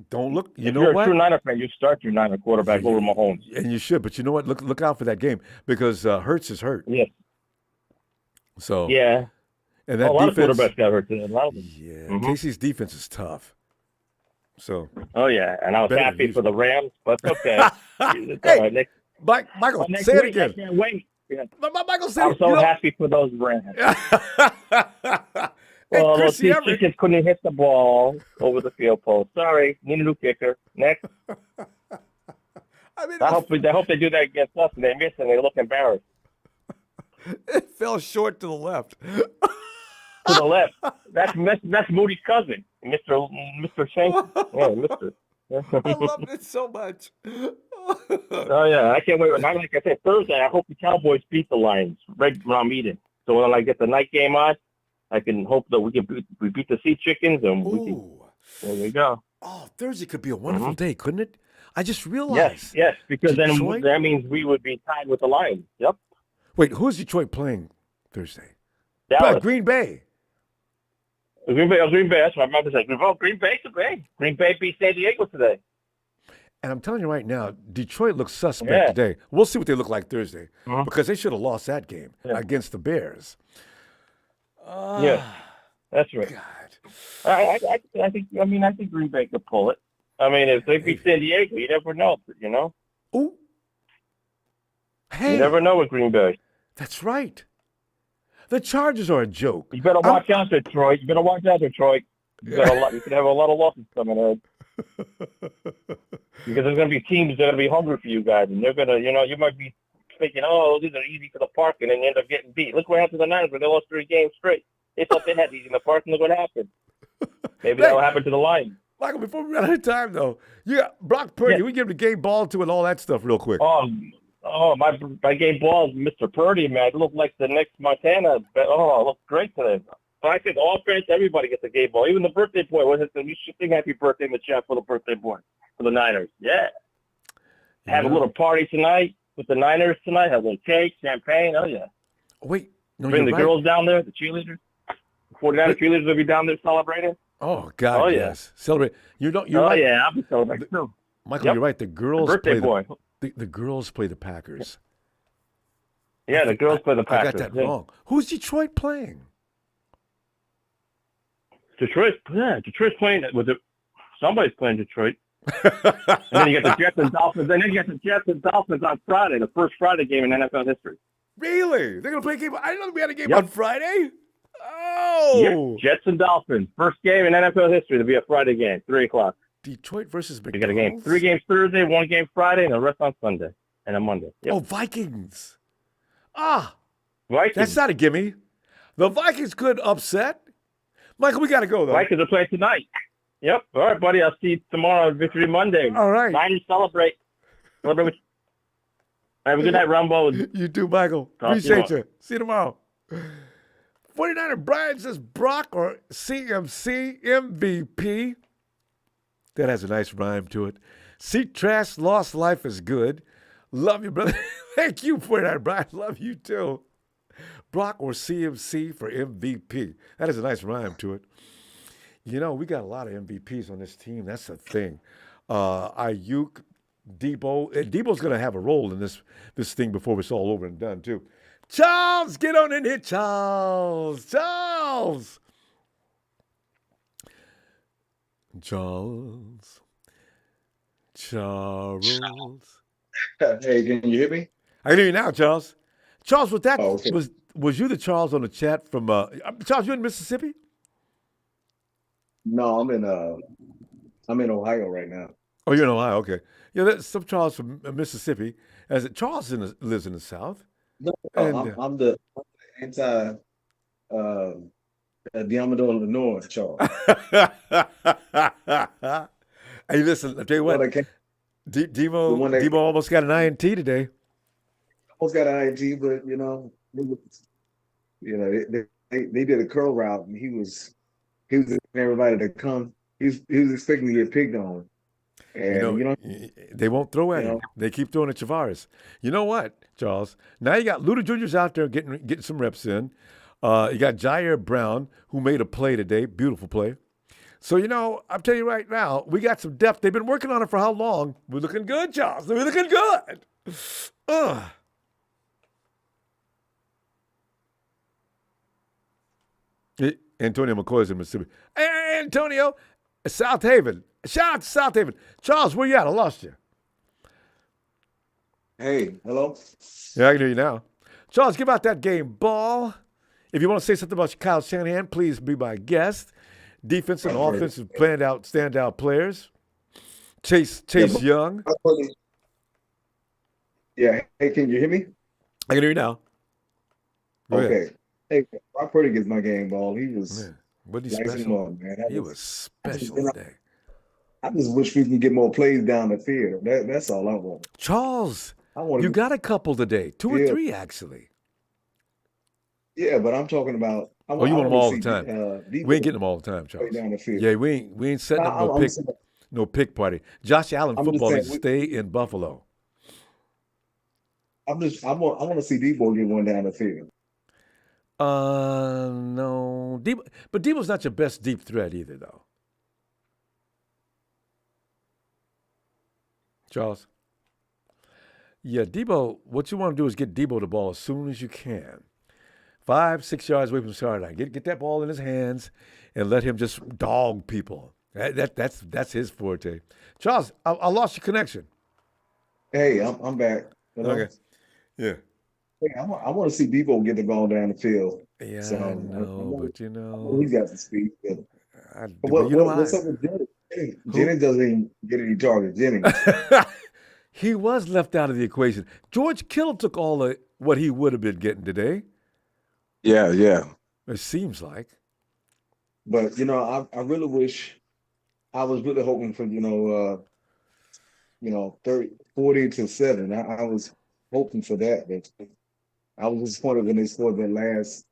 Don't look. If you're a true Niner fan, you start your Niner quarterback over Mahomes. And you should, but you know what? Look out for that game because Hurts is hurt. Yes. So yeah. And that a lot defense, of quarterbacks got hurt today. A lot of them. Yeah. Casey's defense is tough. So. Oh yeah, and I was better happy than for the Rams, but it's okay. It's Hey, all right, Nick. Michael, Next say it week, again. I can't wait. Yeah. Michael, say I'm it. so happy for those Rams. Well, those two chickens couldn't hit the ball over the field post. Sorry, need a new kicker. Next. I hope they do that against us and they miss and they look embarrassed. It fell short to the left. To the left. That's Moody's cousin, Mr. Shank. Yeah, Mr. I love it so much. Oh yeah, I can't wait. Like I said, Thursday, I hope the Cowboys beat the Lions right where I'm eating. So when I get the night game on, I can hope that we beat the Sea Chickens and there we go. Oh, Thursday could be a wonderful day, couldn't it? I just realized. Yes, because Detroit? then that means we would be tied with the Lions. Yep. Wait, who's Detroit playing Thursday? Dallas. Green Bay. Green Bay. That's what my mother said. Green Bay today. Green Bay beat San Diego today. And I'm telling you right now, Detroit looks suspect today. We'll see what they look like Thursday because they should have lost that game against the Bears. Yes, that's right. I think Green Bay could pull it. I mean, if they beat San Diego, you never know. Ooh. Hey. You never know with Green Bay. That's right. The Chargers are a joke. You better watch out, Detroit. You could have a lot of losses coming ahead. Because there's going to be teams that are going to be hungry for you guys, and they're going to, you might be thinking, oh, these are easy for the park, and then you end up getting beat. Look what happened to the Niners when they lost 3 games straight. They thought they had these in the park, and look what happened. Maybe that'll happen to the Lions. Michael, before we run out of time, though, you got Brock Purdy. We give him the game ball to and all that stuff real quick. Oh, my game ball is Mr. Purdy, man. It looked like the next Montana. Oh, it looked great today. But I think offense, everybody gets a game ball. Even the birthday boy. You should sing happy birthday in the chat for the birthday boy for the Niners. Yeah. Have a little party tonight with the Niners tonight. Have a little cake, champagne. Oh, yeah. Wait. No, bring the girls down there, the cheerleaders. 49 cheerleaders will be down there celebrating. Oh, God, oh, yes. Celebrate. You're right. I'll be celebrating too. Michael, you're right. The girls birthday play boy. The girls play the Packers. Yeah, the girls play the Packers. I got that wrong. Who's Detroit playing? Detroit's playing with it. Somebody's playing Detroit. And then you get the Jets and Dolphins. And then you get the Jets and Dolphins on Friday, the first Friday game in NFL history. Really? They're going to play a game? I didn't know we had a game on Friday. Oh. Yep. Jets and Dolphins. First game in NFL history to be a Friday game, 3 o'clock. Detroit versus We got a game. McDonald's? 3 games Thursday, 1 game Friday, and the rest on Sunday and a Monday. Yep. Oh, Vikings. Ah, Vikings. that's not a gimme. The Vikings could upset. Michael, we got to go, though. Vikings are playing tonight. Yep. All right, buddy. I'll see you tomorrow on Victory Monday. All right. Niners celebrate. Celebrate with you. Have a good night, Ronbo. You too, Michael. Appreciate you. See you tomorrow. 49er Brian says Brock or CMC MVP. That has a nice rhyme to it. Seat trash, lost life is good. Love you, brother. Thank you, 49er Brian. Love you too. Brock or CMC for MVP. That is a nice rhyme to it. You know, we got a lot of MVPs on this team. That's the thing. Ayuk, Debo. Debo's going to have a role in this thing before it's all over and done, too. Charles, get on in here, Charles. Charles. Charles. Hey, can you hear me? I can hear you now, Charles. Charles, was that okay. was you the Charles on the chat from Charles? You in Mississippi? No, I'm in Ohio right now. Oh, you're in Ohio. Okay. Yeah, that's some Charles from Mississippi. Charles lives in the South. No, And, I'm the anti Diamond of the North, Charles. Hey, listen, I'll tell you what. Debo almost got an INT today. Almost got an INT, but they did a curl route, and he was expecting everybody to come. He was expecting to get picked on. And they won't throw at him. They keep throwing at Tavares. You know what, Charles? Now you got Luda Jr.'s out there getting some reps in. You got Jair Brown, who made a play today. Beautiful play. So, I'm telling you right now, we got some depth. They've been working on it for how long? We're looking good, Charles. We're looking good. Antonio McCoy's in Mississippi. Hey, Antonio, South Haven. Shout out to South Haven. Charles, where you at? I lost you. Hey, hello? Yeah, I can hear you now. Charles, give out that game ball. If you want to say something about Kyle Shanahan, please be my guest. Defense and offensive standout players. Chase Young. Yeah. Hey, can you hear me? I can hear you now. Go okay. ahead. Hey, Brock Purdy gets my game ball. He was special. Man. He was special today. I just wish we could get more plays down the field. That's all I want. Charles, you got a couple today. 2 or 3, actually. Yeah, but I'm talking about. You want them all the time. We ain't getting them all the time, Charles. Down the field. Yeah, we ain't setting up no pick party. Josh Allen football needs to stay in Buffalo. I want to see Debo get one down the field. No. But Debo's not your best deep threat either, though. Charles? Yeah, Debo, what you want to do is get Debo the ball as soon as you can. 5-6 yards away from the sideline. Get that ball in his hands and let him just dog people. That's his forte. Charles, I lost your connection. Hey, I'm back. Okay. Yeah. Hey, I want to see Debo get the ball down the field. Yeah, so, I know, but he's got the speed. What's up with Jennings? Jennings doesn't even get any targets. Jennings. He was left out of the equation. George Kittle took all of what he would have been getting today. Yeah. It seems like. But, I really wish I was really hoping for, 40-7. I was hoping for that. But I was disappointed when they scored that last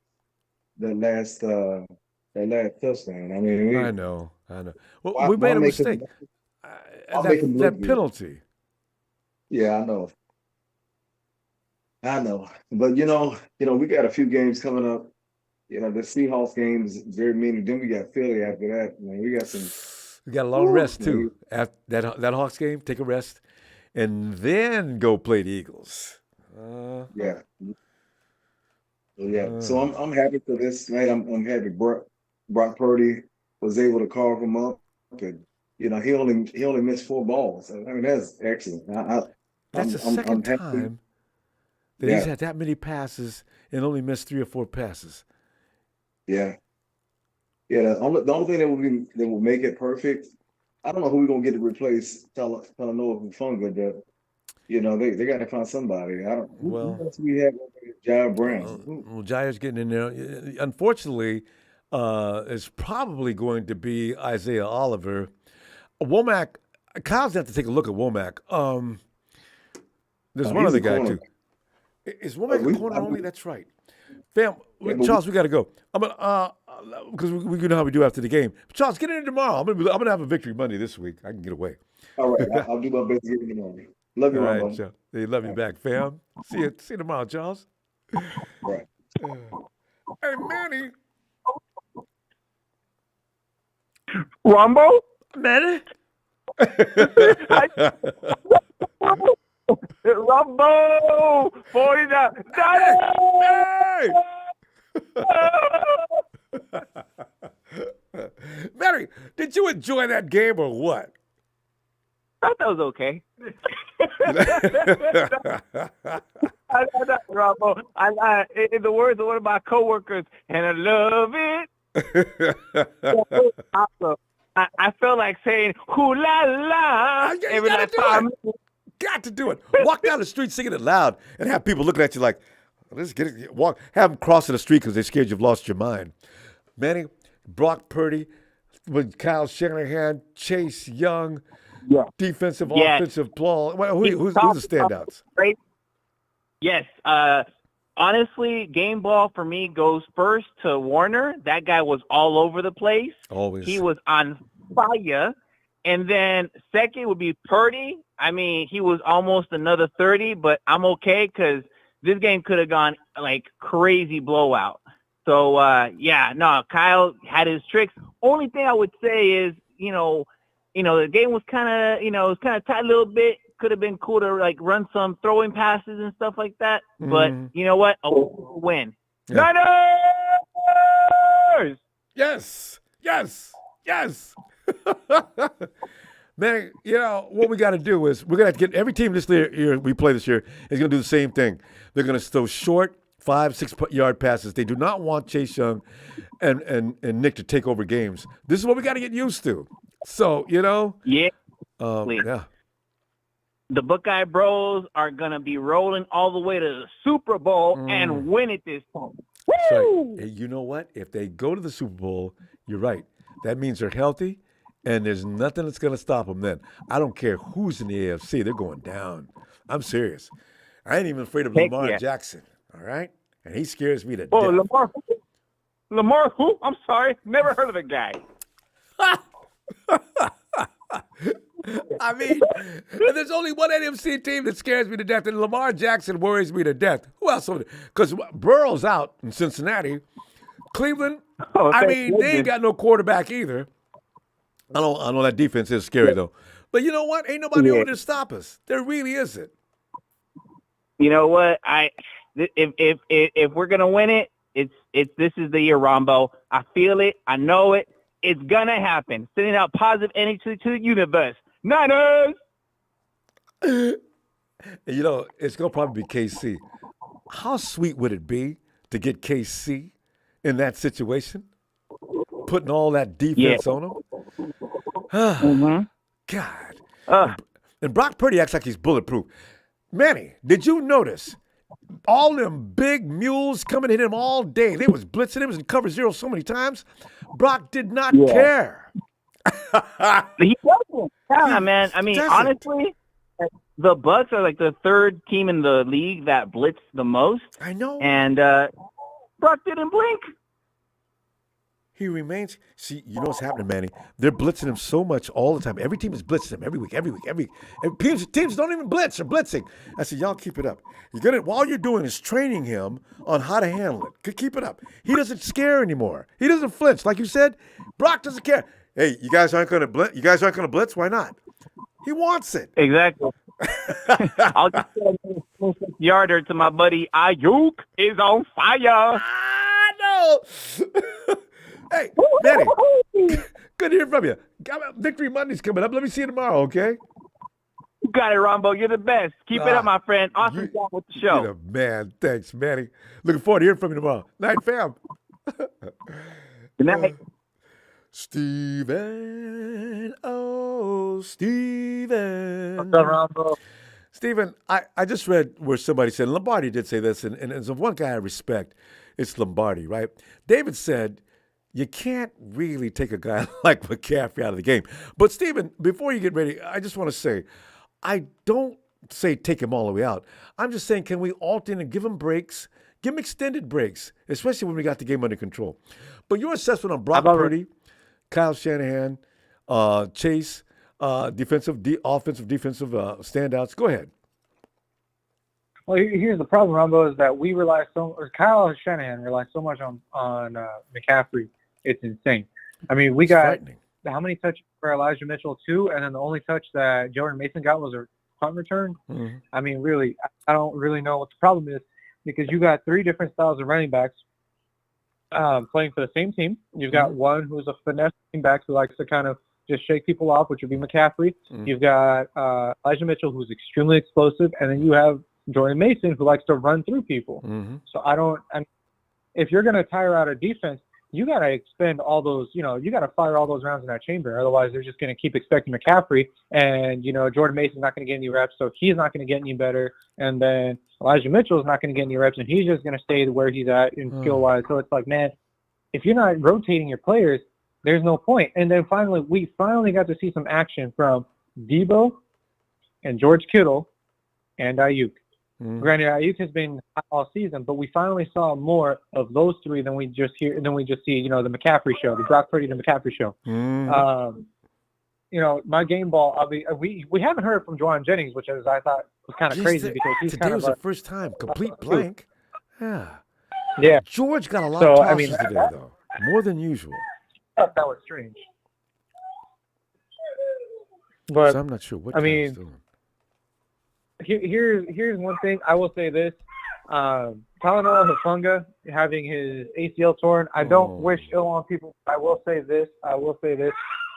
touchdown. I mean, I know. Well, we made a mistake. That penalty. Yeah, I know. But we got a few games coming up. The Seahawks game is very meaning. Then we got Philly after that. We got a long rest too. After that Hawks game, take a rest, and then go play the Eagles. Yeah. So I'm happy for this night. I'm happy Brock Purdy was able to carve him up, and he only missed 4 balls. I mean, that's excellent. That's the second time that he's had that many passes and only missed 3 or 4 passes. Yeah. The only thing that will make it perfect I don't know who we're gonna get to replace Talanoa and Funga, but they got to find somebody. I don't. Who else we have? John Brown. Well, Jair's getting in there. Unfortunately, it's probably going to be Isaiah Oliver. Womack, Kyle's going to have to take a look at Womack. There's one other guy, too. Is Womack a corner only? That's right. Fam, Charles, we got to go. I'm gonna because we know how we do after the game. Charles, get in there tomorrow. I'm gonna have a victory Monday this week. I can get away. All right, I'll do my best to get in the morning. Love you, All right, Ronbo. Charles. They love you back, fam. See you tomorrow, Charles. Right. Hey, Manny. Ronbo? Manny? Ronbo! 49. Manny, did you enjoy that game or what? I thought that was okay. Ronbo, in the words of one of my coworkers, and I love it. Awesome. I felt like saying "hoo la la" every time. Got to do it. Walk down the street singing it loud, and have people looking at you like, "Let's get it." Walk. Have them crossing the street because they're scared you've lost your mind. Manny, Brock Purdy, with Kyle Shanahan, Chase Young. Yeah. Defensive, offensive, Paul. Who's the standouts? Right? Yes. Honestly, game ball for me goes first to Warner. That guy was all over the place. Always. He was on fire. And then second would be Purdy. I mean, he was almost another 30, but I'm okay because this game could have gone like crazy blowout. So, Kyle had his tricks. Only thing I would say is, the game was kind of, tight a little bit. Could have been cool to like run some throwing passes and stuff like that. But you know what? A win. Yeah. Niners! Yes. Man, what we got to do is we're going to have to get every team this year we play this year is going to do the same thing. They're going to throw short 5-6 yard passes. They do not want Chase Young and Nick to take over games. This is what we got to get used to. So, Yeah. Yeah. The Buckeye Bros are going to be rolling all the way to the Super Bowl and win it this time. Woo! Right. You know what? If they go to the Super Bowl, you're right. That means they're healthy, and there's nothing that's going to stop them then. I don't care who's in the AFC. They're going down. I'm serious. I ain't even afraid of Lamar Jackson, all right? And he scares me to death. Lamar who? I'm sorry. Never heard of the guy. I mean, there's only one NFC team that scares me to death, and Lamar Jackson worries me to death. Who else? Because Burrow's out in Cincinnati. Cleveland, they ain't got no quarterback either. I know that defense is scary, though. But you know what? Ain't nobody over to stop us. There really isn't. You know what? If we're gonna win it, this is the year, Ronbo. I feel it. I know it. It's gonna happen. Sending out positive energy to the universe. Niners! It's gonna probably be KC. How sweet would it be to get KC in that situation? Putting all that defense on them? God. And Brock Purdy acts like he's bulletproof. Manny, did you notice all them big mules coming at him all day? They was blitzing him in cover zero so many times. Brock did not care. He doesn't. Yeah, man. I mean, honestly, the Bucs are like the third team in the league that blitz the most. I know. And Brock didn't blink. He remains. See, you know what's happening, Manny? They're blitzing him so much all the time. Every team is blitzing him every week. And teams don't even blitz. They're blitzing. I said, y'all keep it up. While you're doing is training him on how to handle it. Keep it up. He doesn't scare anymore. He doesn't flinch. Like you said, Brock doesn't care. Hey, you guys aren't going to blitz. You guys aren't going to blitz. Why not? He wants it. Exactly. I'll just say yarder to my buddy Ayuk is on fire. I know. Hey, Manny, good to hear from you. Victory Monday's coming up. Let me see you tomorrow, okay? You got it, Ronbo. You're the best. Keep it up, my friend. Awesome job with the show. You're the man. Thanks, Manny. Looking forward to hearing from you tomorrow. Night, fam. Good night. Steven. Oh, Steven. What's up, Ronbo? Steven, I just read where somebody said, Lombardi did say this, and there's one guy I respect, it's Lombardi, right? David said, you can't really take a guy like McCaffrey out of the game. But, Steven, before you get ready, I just want to say, I don't say take him all the way out. I'm just saying, can we alternate and give him breaks? Give him extended breaks, especially when we got the game under control. But your assessment on Brock Purdy, Kyle Shanahan, Chase, offensive, defensive standouts. Go ahead. Well, here's the problem, Ronbo, is that we rely Kyle Shanahan relies so much on McCaffrey. It's insane. I mean, we got how many touches for Elijah Mitchell? 2, and then the only touch that Jordan Mason got was a punt return. Mm-hmm. I mean, really, I don't really know what the problem is because you got 3 different styles of running backs playing for the same team. You've got one who's a finesse running back who likes to kind of just shake people off, which would be McCaffrey. Mm-hmm. You've got Elijah Mitchell, who's extremely explosive, and then you have Jordan Mason, who likes to run through people. Mm-hmm. So if you're going to tire out a defense, you got to expend all those, you got to fire all those rounds in that chamber. Otherwise, they're just going to keep expecting McCaffrey. And, Jordan Mason's not going to get any reps, so he's not going to get any better. And then Elijah Mitchell's not going to get any reps, and he's just going to stay where he's at in skill-wise. So it's like, man, if you're not rotating your players, there's no point. And then we finally got to see some action from Debo and George Kittle and Ayuk. Mm-hmm. Granted, Ayuk has been hot all season, but we finally saw more of those 3 than we just see, the McCaffrey show, the Brock Purdy, the McCaffrey show. Mm-hmm. My game ball. We haven't heard from Juwan Jennings, which I thought was kind of crazy because he's today kind was of the first time complete blank. Yeah. George got a lot of tosses today, though, more than usual. That was strange. But so I'm not sure what he's doing. Here's one thing. I will say this. Talanoa Hufanga having his ACL torn. I don't wish ill on people. I will say this.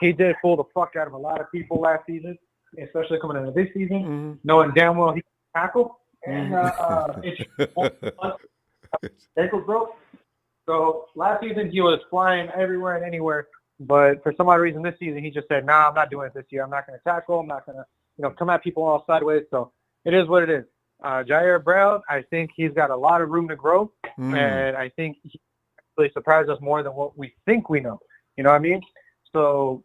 He did fool the fuck out of a lot of people last season, especially coming into this season, knowing damn well he can tackle. And ankle broke. So last season he was flying everywhere and anywhere. But for some odd reason this season he just said, nah, I'm not doing it this year. I'm not going to tackle. I'm not going to come at people all sideways. So it is what it is. Jair Brown, I think he's got a lot of room to grow, and I think he really surprised us more than what we think we know. You know what I mean? So,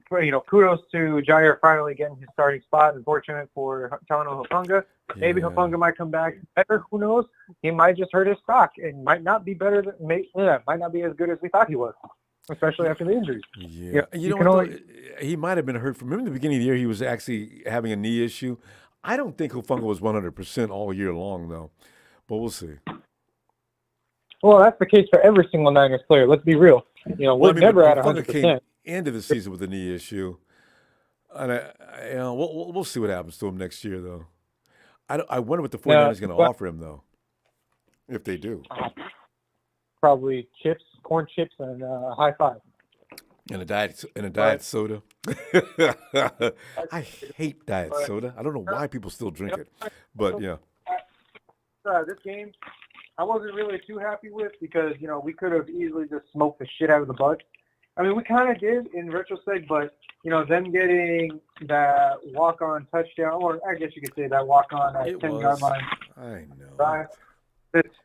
kudos to Jair finally getting his starting spot. Unfortunate for Talanoa Hufanga. Maybe Hufanga might come back better. Who knows? He might just hurt his stock and might not be better. Might not be as good as we thought he was, especially after the injuries. Yeah, he might have been hurt from. Remember the beginning of the year, he was actually having a knee issue. I don't think Hufanga was 100% all year long, though. But we'll see. Well, that's the case for every single Niners player. Let's be real. We're never at 100%. Came into the season with a knee issue, and we'll see what happens to him next year, though. I wonder what the 49ers are going to offer him, though, if they do. Probably corn chips, and a high five. And a diet soda. I hate diet soda. I don't know why people still drink it, but yeah. This game, I wasn't really too happy with because we could have easily just smoked the shit out of the Bucs. I mean, we kind of did in retrospect, but them getting that walk-on touchdown, or I guess you could say that walk-on at 10-yard line. I know. Right?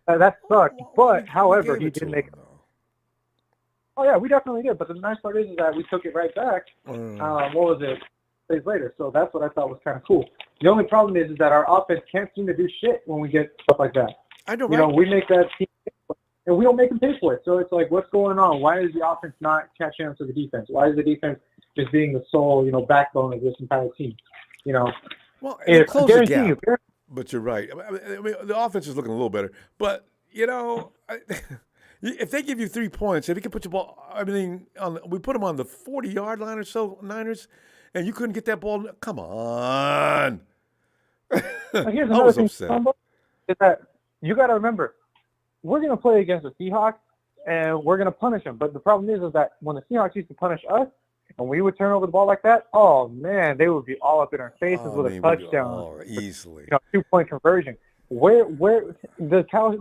That sucked. But however, he did make it. Oh, yeah, we definitely did. But the nice part is that we took it right back. What was it? Days later. So that's what I thought was kind of cool. The only problem is that our offense can't seem to do shit when we get stuff like that. I know, we make that team, and we don't make them pay for it. So it's like, what's going on? Why is the offense not catching up to the defense? Why is the defense just being the sole, backbone of this entire team? Well, it closed the gap. But you're right. I mean, the offense is looking a little better. But, if they give you 3 points, if you can put your ball, we put them on the 40-yard line or so, Niners, and you couldn't get that ball. Come on. Here's another thing, is that you got to remember, we're going to play against the Seahawks, and we're going to punish them. But the problem is that when the Seahawks used to punish us, and we would turn over the ball like that, oh, man, they would be all up in our faces with a touchdown. Easily. 2-point conversion. Where does Cal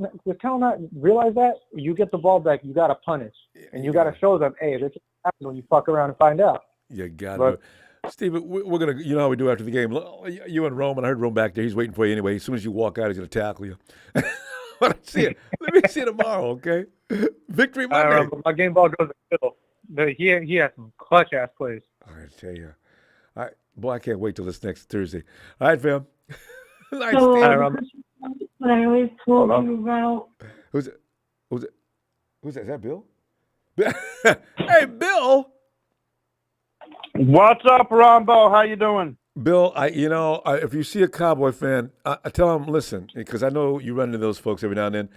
not realize that? You get the ball back, you got to punish, and you got to show them, hey, this happens when you fuck around and find out. You got to. Steve, we're gonna. You know how we do after the game. You and Rome, and I heard Rome back there. He's waiting for you anyway. As soon as you walk out, he's gonna tackle you. Let me see you tomorrow, okay? Victory Monday. My game ball goes to Phil. He has some clutch ass plays. I tell you. All right, boy, I can't wait till this next Thursday. All right, fam. Nice. So, Steve. I always told you about. Who's it? Who's that? Is that Bill? Hey, Bill. What's up, Ronbo? How you doing? Bill, if you see a Cowboy fan, I tell them, listen, because I know you run into those folks every now and then.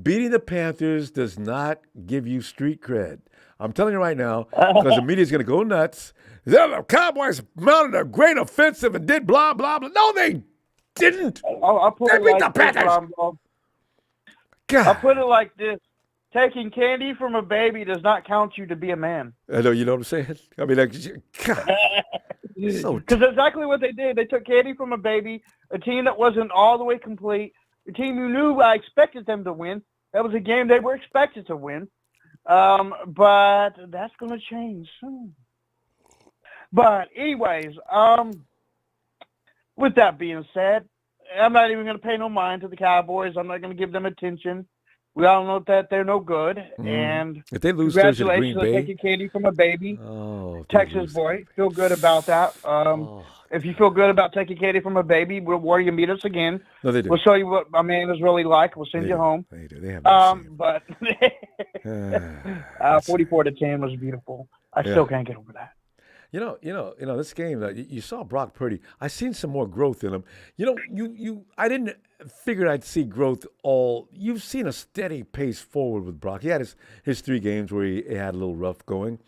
Beating the Panthers does not give you street cred. I'm telling you right now, because the media's going to go nuts. The Cowboys mounted a great offensive and did blah, blah, blah. No, they didn't. They beat the Panthers. I'll put it like this. Taking candy from a baby does not count you to be a man. I know, you know what I'm saying? I mean, like, God. Because exactly what they did. They took candy from a baby, a team that wasn't all the way complete, a team you knew I expected them to win. That was a game they were expected to win. But that's going to change soon. But anyways, with that being said, I'm not even going to pay no mind to the Cowboys. I'm not going to give them attention. We all know that they're no good, and if they lose Thursday to congratulations Green on Bay, taking candy from a baby. Oh, Texas boy, feel good about that. If you feel good about taking candy from a baby, we'll you meet us again. No, they do. We'll show you what my man is really like. We'll send you home. They do. They have but 44-10 was beautiful. I still can't get over that. You know, this game. You saw Brock Purdy. I seen some more growth in him. I didn't figure I'd see growth all. You've seen a steady pace forward with Brock. He had his 3 games where he had a little rough going,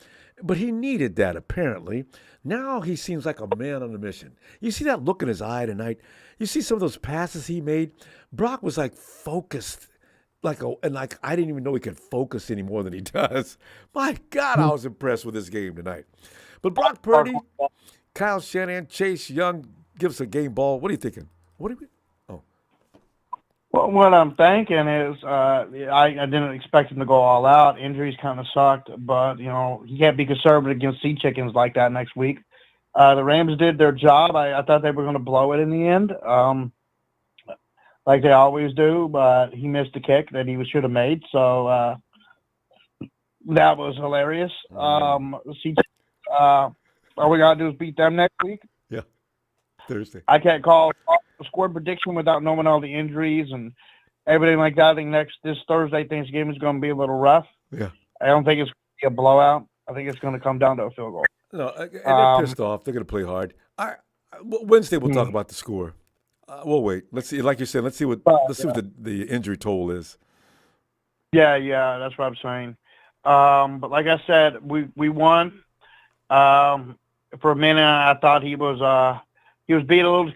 but he needed that apparently. Now he seems like a man on a mission. You see that look in his eye tonight. You see some of those passes he made. Brock was like focused. I didn't even know he could focus any more than he does. My God, I was impressed with this game tonight. But Brock Purdy, Kyle Shanahan, Chase Young, give us a game ball. What are you thinking? What do you? Well, what I'm thinking is I didn't expect him to go all out. Injuries kind of sucked, but, he can't be conservative against sea chickens like that next week. The Rams did their job. I thought they were going to blow it in the end, like they always do, but he missed a kick that he should have made, so that was hilarious. All we got to do is beat them next week. Yeah, Thursday. I can't call a score prediction without knowing all the injuries and everything like that. I think this Thursday Thanksgiving is going to be a little rough. Yeah. I don't think it's going to be a blowout. I think it's going to come down to a field goal. No, and they're pissed off. They're going to play hard. Wednesday we'll talk about the score. We'll wait. Let's see. Like you said, let's see what the injury toll is. Yeah, that's what I'm saying. But like I said, we won. For a minute, I thought he was being a little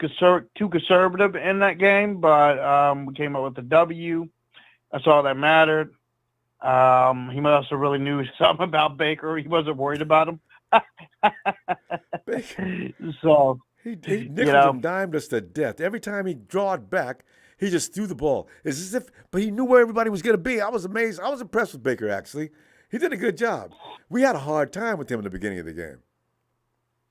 too conservative in that game, but we came up with the W. That's all that mattered. He must have really knew something about Baker. He wasn't worried about him. Baker. So he nickeled and dimed us to death. Every time he drawed back, he just threw the ball. It's as if, but he knew where everybody was going to be. I was amazed. I was impressed with Baker, actually. He did a good job. We had a hard time with him in the beginning of the game.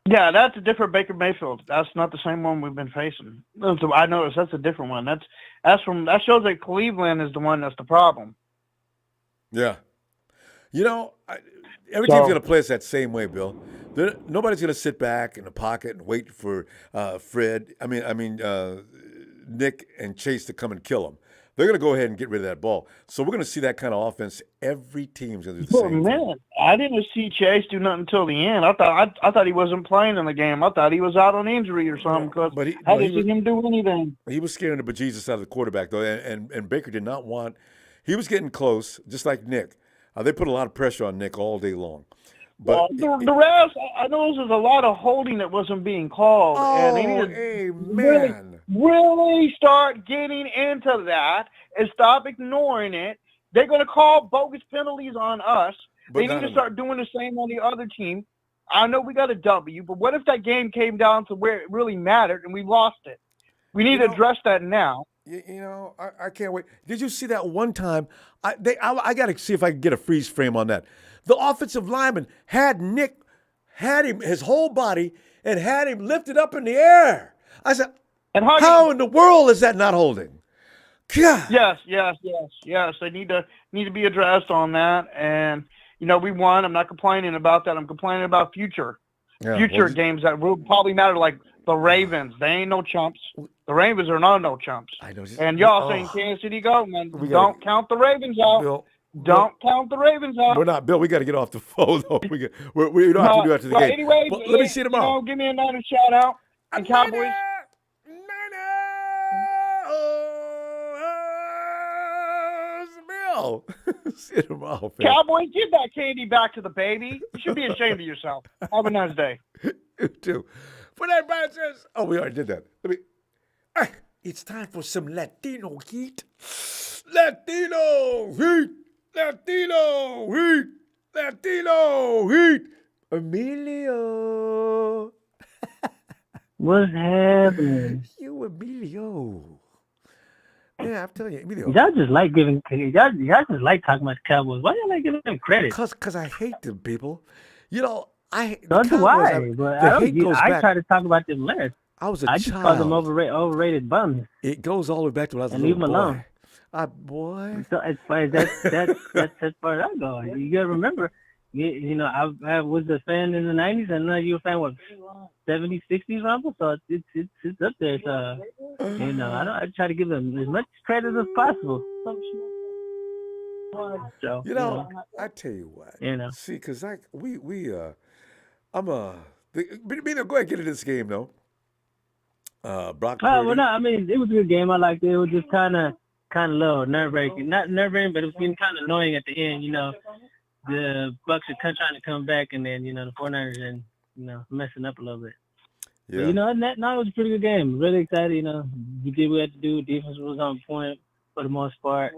Yeah, that's a different Baker Mayfield. That's not the same one we've been facing. I noticed that's a different one. That shows that Cleveland is the one that's the problem. Yeah. Every team's going to play us that same way, Bill. Nobody's going to sit back in the pocket and wait for Nick and Chase to come and kill them. They're going to go ahead and get rid of that ball. So we're going to see that kind of offense. Every team's going to do the same thing. I didn't see Chase do nothing until the end. I thought he wasn't playing in the game. I thought he was out on injury or something. I didn't see him do anything. He was scaring the bejesus out of the quarterback, though, and Baker did not want – he was getting close, just like Nick. They put a lot of pressure on Nick all day long. But the refs, I noticed there's a lot of holding that wasn't being called. And they need to really start getting into that and stop ignoring it. They're going to call bogus penalties on us. They need to start doing the same on the other team. I know we got a W, but what if that game came down to where it really mattered and we lost it? We need to address that now. I can't wait. Did you see that one time? I got to see if I can get a freeze frame on that. The offensive lineman had him, his whole body, and had him lifted up in the air. I said, how in the world is that not holding? God. Yes. They need to be addressed on that. And we won. I'm not complaining about that. I'm complaining about future games that will probably matter, like the Ravens. They ain't no chumps. The Ravens are no chumps. I know. And y'all saying Kansas City go, man. Don't count the Ravens out. Don't count the Ravens out. We're not, Bill. We got to get off the phone. Though. We don't have to do after the game. Anyway, let me see you tomorrow. Give me another shout out. And Cowboys. Bill. See you tomorrow, man. Cowboys, give that candy back to the baby. You should be ashamed of yourself. Have a nice day. You too. For that, Brian says. Oh, we already did that. It's time for some Latino heat. Latino heat. Latino heat. Latino heat. Emilio. What's happening? You, Emilio. Yeah, I'm telling you, Emilio. Y'all just like y'all just like talking about the Cowboys. Why y'all like giving them credit? Because I hate them people. So do I. But I try to talk about them less. I was a I child. just call them overrated bums. It goes all the way back to when I was a little boy. Leave them alone. Boy. So as far as that's as far as I go. You gotta remember, I was a fan in the '90s, and now you're a fan of '70s, '60s Ronbo. So it's up there. So I try to give them as much credit as possible. So I tell you what. See, because Bino, go ahead and get into this game though. Brock Purdy. Well, no, I mean it was a good game. I liked it. It was just kind of low, nerve-wracking. Not nerve-wracking, but it was getting kind of annoying at the end. The Bucs are trying to come back, and then the 49ers and messing up a little bit. Yeah. But, it was a pretty good game. Really excited. We did what we had to do. Defense was on point for the most part.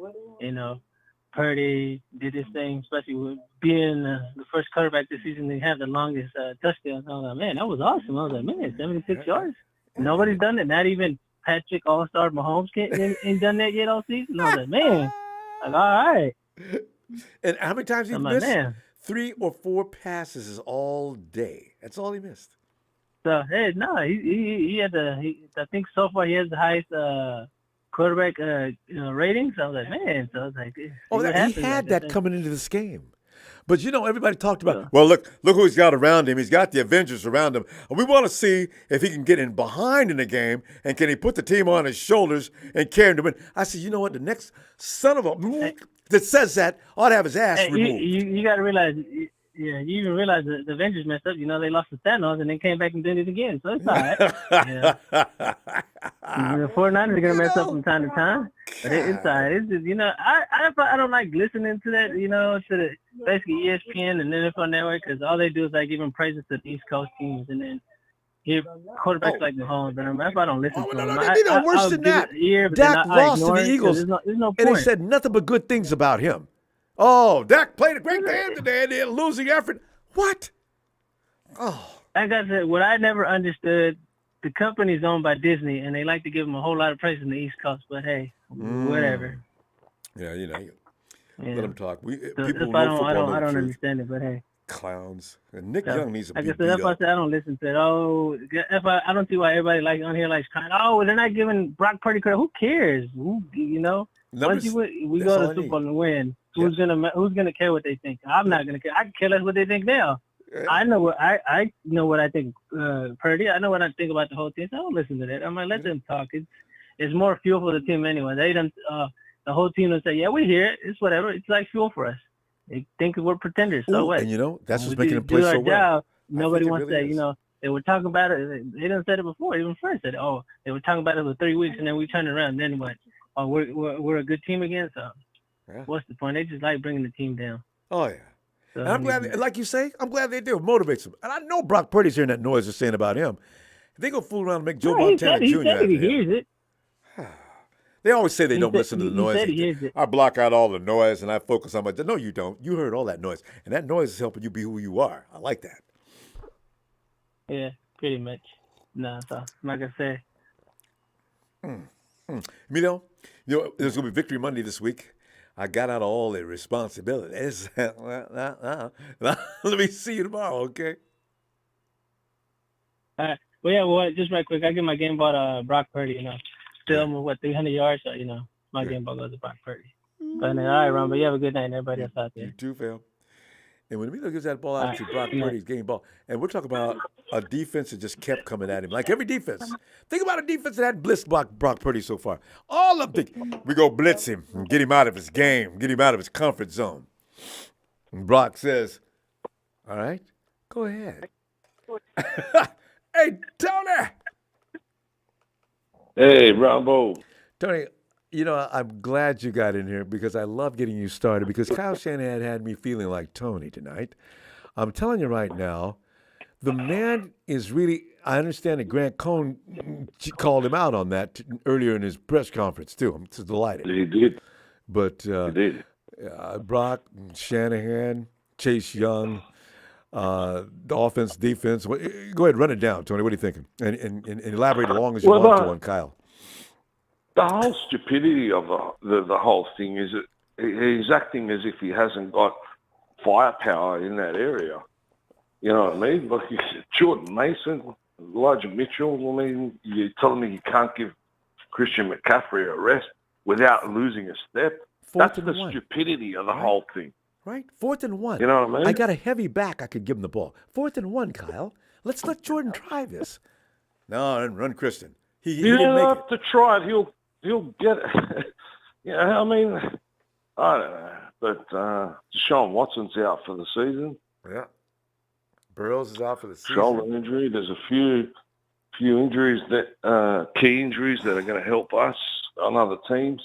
Purdy did his thing, especially with being the first quarterback this season to have the longest touchdown. I was like, man, that was awesome. I was like, man, 76 yards. Nobody's done it. Not even Patrick All-Star Mahomes ain't done that yet all season. I was like, man, all right. And how many times he missed? Man. 3 or 4 passes all day. That's all he missed. So hey, no, he had I think so far he has the highest quarterback rating. So I was like, man. So I was like, he had that coming into this game. But everybody talked about, well, look who he's got around him. He's got the Avengers around him. And we want to see if he can get in behind in the game and can he put the team on his shoulders and carry him to win. I said, you know what? The next son of a that says that ought to have his ass removed. You got to realize, you even realize that the Avengers messed up. They lost to Thanos and then came back and did it again. So it's all right. The 49ers are going to mess up from time to time. But it's all right. It's just, I don't like listening to that, to basically ESPN and NFL Network, because all they do is like giving praises to the East Coast teams and then give quarterbacks like Mahomes. And that's why I don't listen to them. No, worse than that. Dak lost to the Eagles, no point. and they said nothing but good things about him. Oh, Dak played a great game today, and they're losing effort. What? Oh. Like I said, what I never understood, the company's owned by Disney, and they like to give them a whole lot of praise in the East Coast, but hey, whatever. Yeah, let them talk. People I don't understand it, but hey. Clowns. And Nick Young needs to be beat up. That's why I said I don't listen to it. I don't see why everybody on here likes crying. Oh, they're not giving Brock Purdy credit. Who cares? Once we go to the Super Bowl and win, who's gonna care what they think? I'm not gonna care. I can care less what they think now. I know what I think Purdy. I know what I think about the whole team. So I don't listen to that. I'm like, let them talk. It's more fuel for the team anyway. They don't. The whole team will say, yeah, we hear it. It's whatever. It's like fuel for us. They think we're pretenders. So what? And that's what's making them play so well. Nobody wants to say, they were talking about it. They didn't said it before. Even first said, they were talking about it for 3 weeks, and then we turned around. Then what? Oh, we're a good team again. So what's the point? They just like bringing the team down. Oh yeah. So, and I'm glad, like you say, I'm glad they do. It motivates them. And I know Brock Purdy's hearing that noise they're saying about him. They go fool around and make Joe Montana Jr. He said he hears it. They always say they don't listen to the noise. I block out all the noise and I focus on my. No, you don't. You heard all that noise, and that noise is helping you be who you are. I like that. Yeah, pretty much. No, so like I said. You know, there's going to be Victory Monday this week. I got out all the responsibilities. Let me see you tomorrow, okay? All right. Well, yeah. Well, just right quick, I get my game ball Brock Purdy. Still 300 yards. So my game ball goes to Brock Purdy. But all right, Ron. But you have a good night, and everybody else out there. You too, fam. And when Emilio gives that ball out All to right. Brock Purdy's game ball, and we're talking about a defense that just kept coming at him, like every defense. Think about a defense that had blitzed Brock Purdy so far. All of them think, we go blitz him and get him out of his game, get him out of his comfort zone. And Brock says, all right, go ahead. Hey, Tony! Hey, Ronbo. Tony, I'm glad you got in here because I love getting you started because Kyle Shanahan had me feeling like Tony tonight. I'm telling you right now, the man is really, I understand that Grant Cohn called him out on that earlier in his press conference, too. I'm just delighted. He did. But He did. Brock, Shanahan, Chase Young, the offense, defense. Go ahead, run it down, Tony. What are you thinking? And elaborate as long as you want to on Kyle. The whole stupidity of the whole thing is that he's acting as if he hasn't got firepower in that area. You know what I mean? Like Jordan Mason, Elijah Mitchell. I mean, you're telling me you can't give Christian McCaffrey a rest without losing a step? That's the stupidity of the whole thing. Right? 4th and 1. You know what I mean? I got a heavy back. I could give him the ball. 4th and 1, Kyle. Let's let Jordan try this. No, and run Christian. He didn't make have to try it. He'll get it. I mean, I don't know. But Deshaun Watson's out for the season. Yeah. Burrows is out for the season. Shoulder injury. There's a few injuries that key injuries that are going to help us on other teams.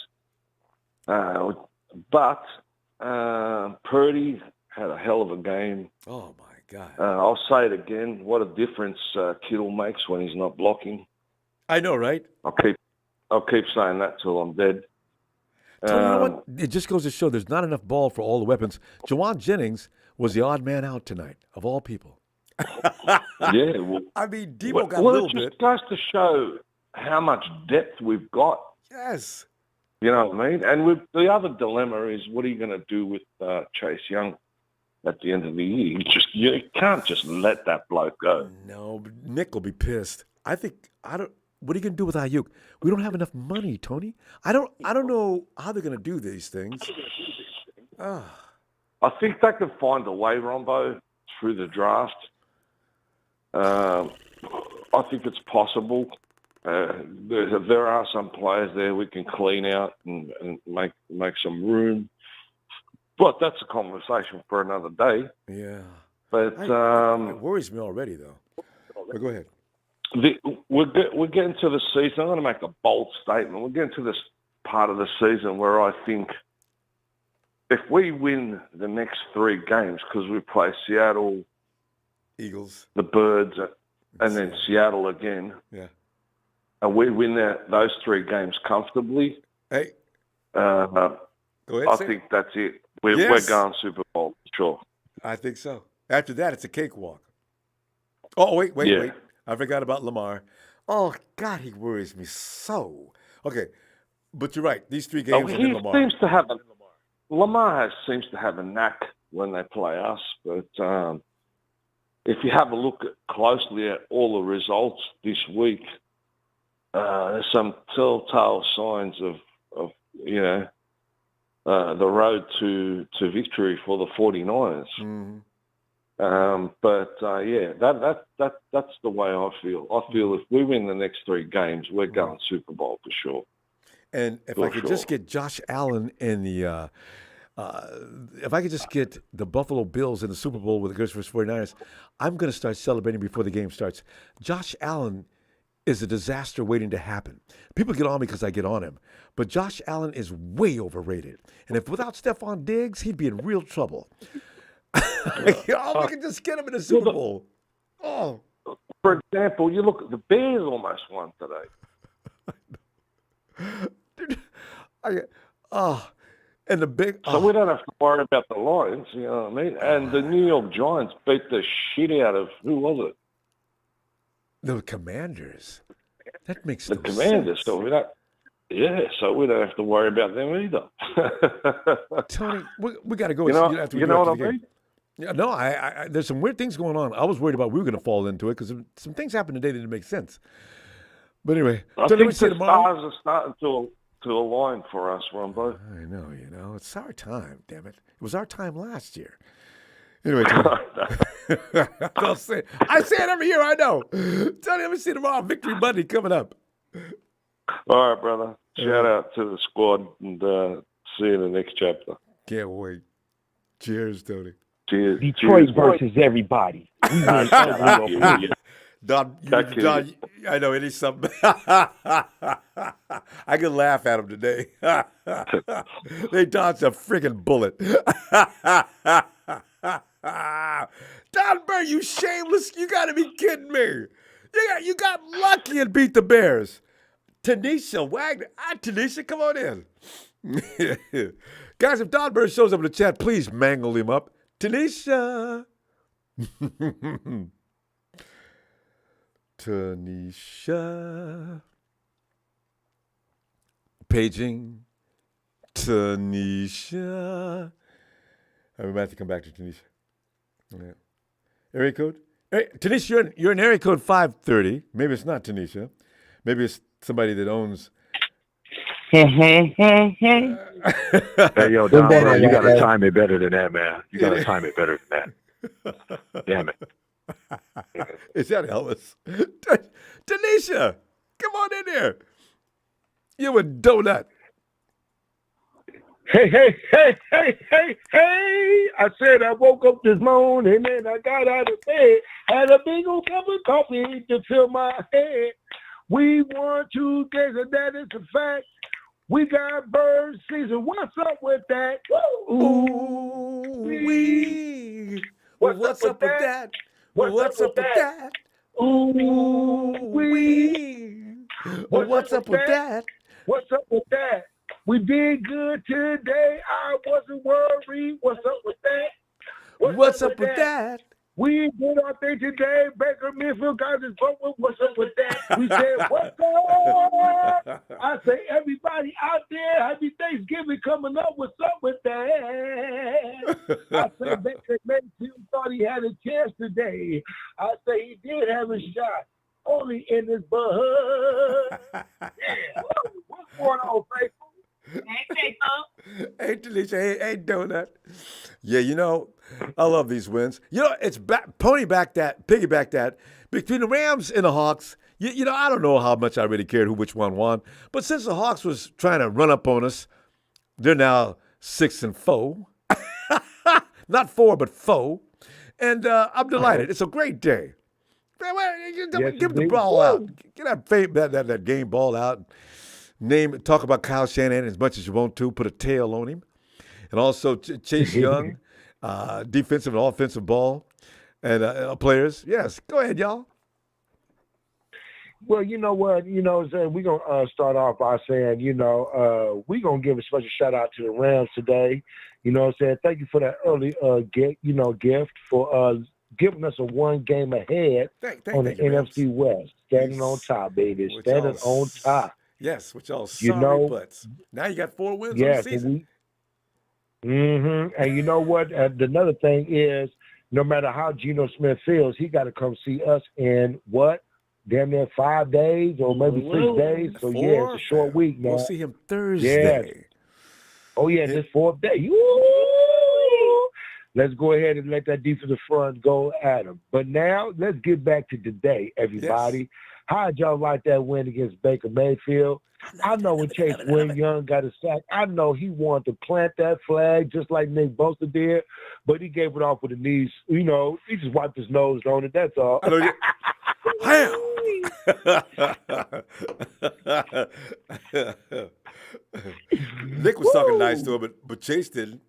But Purdy had a hell of a game. Oh my God! I'll say it again. What a difference Kittle makes when he's not blocking. I know, right? I'll keep saying that till I'm dead. Tony, you know what? It just goes to show there's not enough ball for all the weapons. Jawan Jennings was the odd man out tonight, of all people. Yeah. Well, I mean, Debo got a little bit. It just goes to show how much depth we've got. Yes. You know what I mean? And the other dilemma is, what are you going to do with Chase Young at the end of the year? You can't just let that bloke go. No, but Nick will be pissed. What are you going to do with Ayuk? We don't have enough money, Tony. I don't know how they're going to do these things. I think they can find a way, Ronbo, through the draft. I think it's possible. There are some players there we can clean out and make some room. But that's a conversation for another day. Yeah. But it worries me already, though. But go ahead. We're getting to the season. I'm going to make a bold statement. We're getting to this part of the season where I think if we win the next 3 games, because we play Seattle, Eagles, the Birds, and then Seattle again. Yeah. And we win those 3 games comfortably. Hey. Go ahead. I think that's it. We're going Super Bowl, for sure. I think so. After that, it's a cakewalk. Oh, wait. I forgot about Lamar. Oh, God, he worries me so. Okay, but you're right. These 3 games and then Lamar. Lamar seems to have a knack when they play us, but if you have a look closely at all the results this week, there's some telltale signs of the road to victory for the 49ers. Mm-hmm. That's the way I feel. I feel if we win the next 3 games, we're going Super Bowl for sure. And if I could just get Josh Allen in the if I could just get the Buffalo Bills in the Super Bowl with the Christmas 49ers, I'm going to start celebrating before the game starts. Josh Allen is a disaster waiting to happen. People get on me because I get on him. But Josh Allen is way overrated. And if without Stephon Diggs, he'd be in real trouble. We can just get him in the Super Bowl. Oh. For example, you look at the Bears almost won today. And the big. So we don't have to worry about the Lions, you know what I mean? And the New York Giants beat the shit out of, who was it? The Commanders. That makes the no Commanders. sense. So we don't. Yeah, so we don't have to worry about them either. Tony, we got to go. You know what I mean? Yeah, no, I there's some weird things going on. I was worried about we were going to fall into it because some things happened today that didn't make sense. But anyway, I so let me think see the tomorrow. stars are starting to align for us, Ronbo. I know, it's our time, damn it. It was our time last year. Anyway, Tony. I say it every year, I know. Tony, let me see tomorrow. Victory Monday coming up. All right, brother. Shout out to the squad and see you in the next chapter. Can't wait. Cheers, Tony. Cheers. Detroit versus everybody. We win ugly. Don, I know it is something. I could laugh at him today. They dodged a friggin' bullet. Don Burr, you shameless! You got to be kidding me! You got lucky and beat the Bears. Tanisha Wagner, Tanisha, come on in. Guys, if Don Burr shows up in the chat, please mangle him up. Tanisha. Tanisha. Paging. Tanisha. I'm about to come back to Tanisha. Yeah. Area code? Hey, Tanisha, you're in area code 530. Maybe it's not Tanisha. Maybe it's somebody that owns. Hey, yo, Don Burr, you got to time it better than that, man. You got to time it better than that. Damn it. Is that Elvis? Tanisha, come on in there. You a donut. Hey. I said I woke up this morning and I got out of bed. Had a big old cup of coffee to fill my head. We won 2 games and that is a fact. We got bird season. What's up with that? Ooh-wee. What's up with that? What's up with that? Ooh-wee. What's up with that? What's up with that? We did good today. I wasn't worried. What's up with that? What's up with that? We did our thing today. Baker Mayfield got his vote. What's up with that? We said, what's up? I say, everybody out there, happy Thanksgiving coming up. What's up with that? I say, Baker Mayfield thought he had a chance today. I say, he did have a shot. Only in his butt. Yeah. What's going on, faithful? Hey, Tanisha. Hey, Donut. Yeah, I love these wins. It's piggyback that. Between the Rams and the Hawks, I don't know how much I really cared which one won. But since the Hawks was trying to run up on us, they're now 6-4. Not 4, but 4. And I'm delighted. It's a great day. Give the ball out. Get that game ball out. Talk about Kyle Shanahan as much as you want to. Put a tail on him. And also Chase Young, defensive and offensive ball and players. Yes, go ahead, y'all. Well, you know what? We're going to start off by saying, we're going to give a special shout out to the Rams today. Thank you for that early gift for giving us a 1 game ahead on the NFC West. Standing on top, baby. Standing on top. Yes, with y'all sorry butts. Now you got 4 wins on the season. And you know what? Another thing is, no matter how Geno Smith feels, he got to come see us in what? Damn near 5 days or maybe 6 days. So, it's a short week now. We'll see him Thursday. Yes. Oh, yeah, this 4th day. Woo! Let's go ahead and let that defensive front go at him. But now, let's get back to today, everybody. Yes. How'd y'all like that win against Baker Mayfield? I know when Chase Young got a sack, I know he wanted to plant that flag just like Nick Bosa did, but he gave it off with the knees. He just wiped his nose on it. That's all. Nick was talking nice to him, but Chase didn't.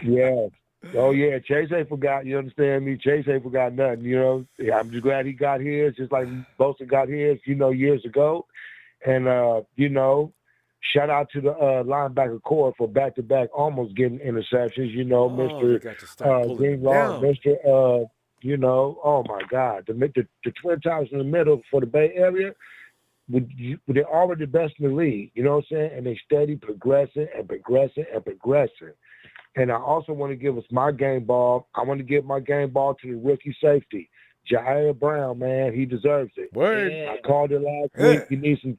Yeah. Oh, yeah, Chase ain't forgot. You understand me? Chase ain't forgot nothing, I'm just glad he got his, just like Bosa got his, years ago. And, shout out to the linebacker core for back-to-back almost getting interceptions. Mr. Greenlaw, Mr. Oh, my God. The Twin Towers in the middle for the Bay Area, they're already the best in the league. You know what I'm saying? And they steady progressing and progressing and progressing. And I also want to give us my game ball. I want to give my game ball to the rookie safety, Jair Brown. Man, he deserves it. Word. I called it last week. He needs some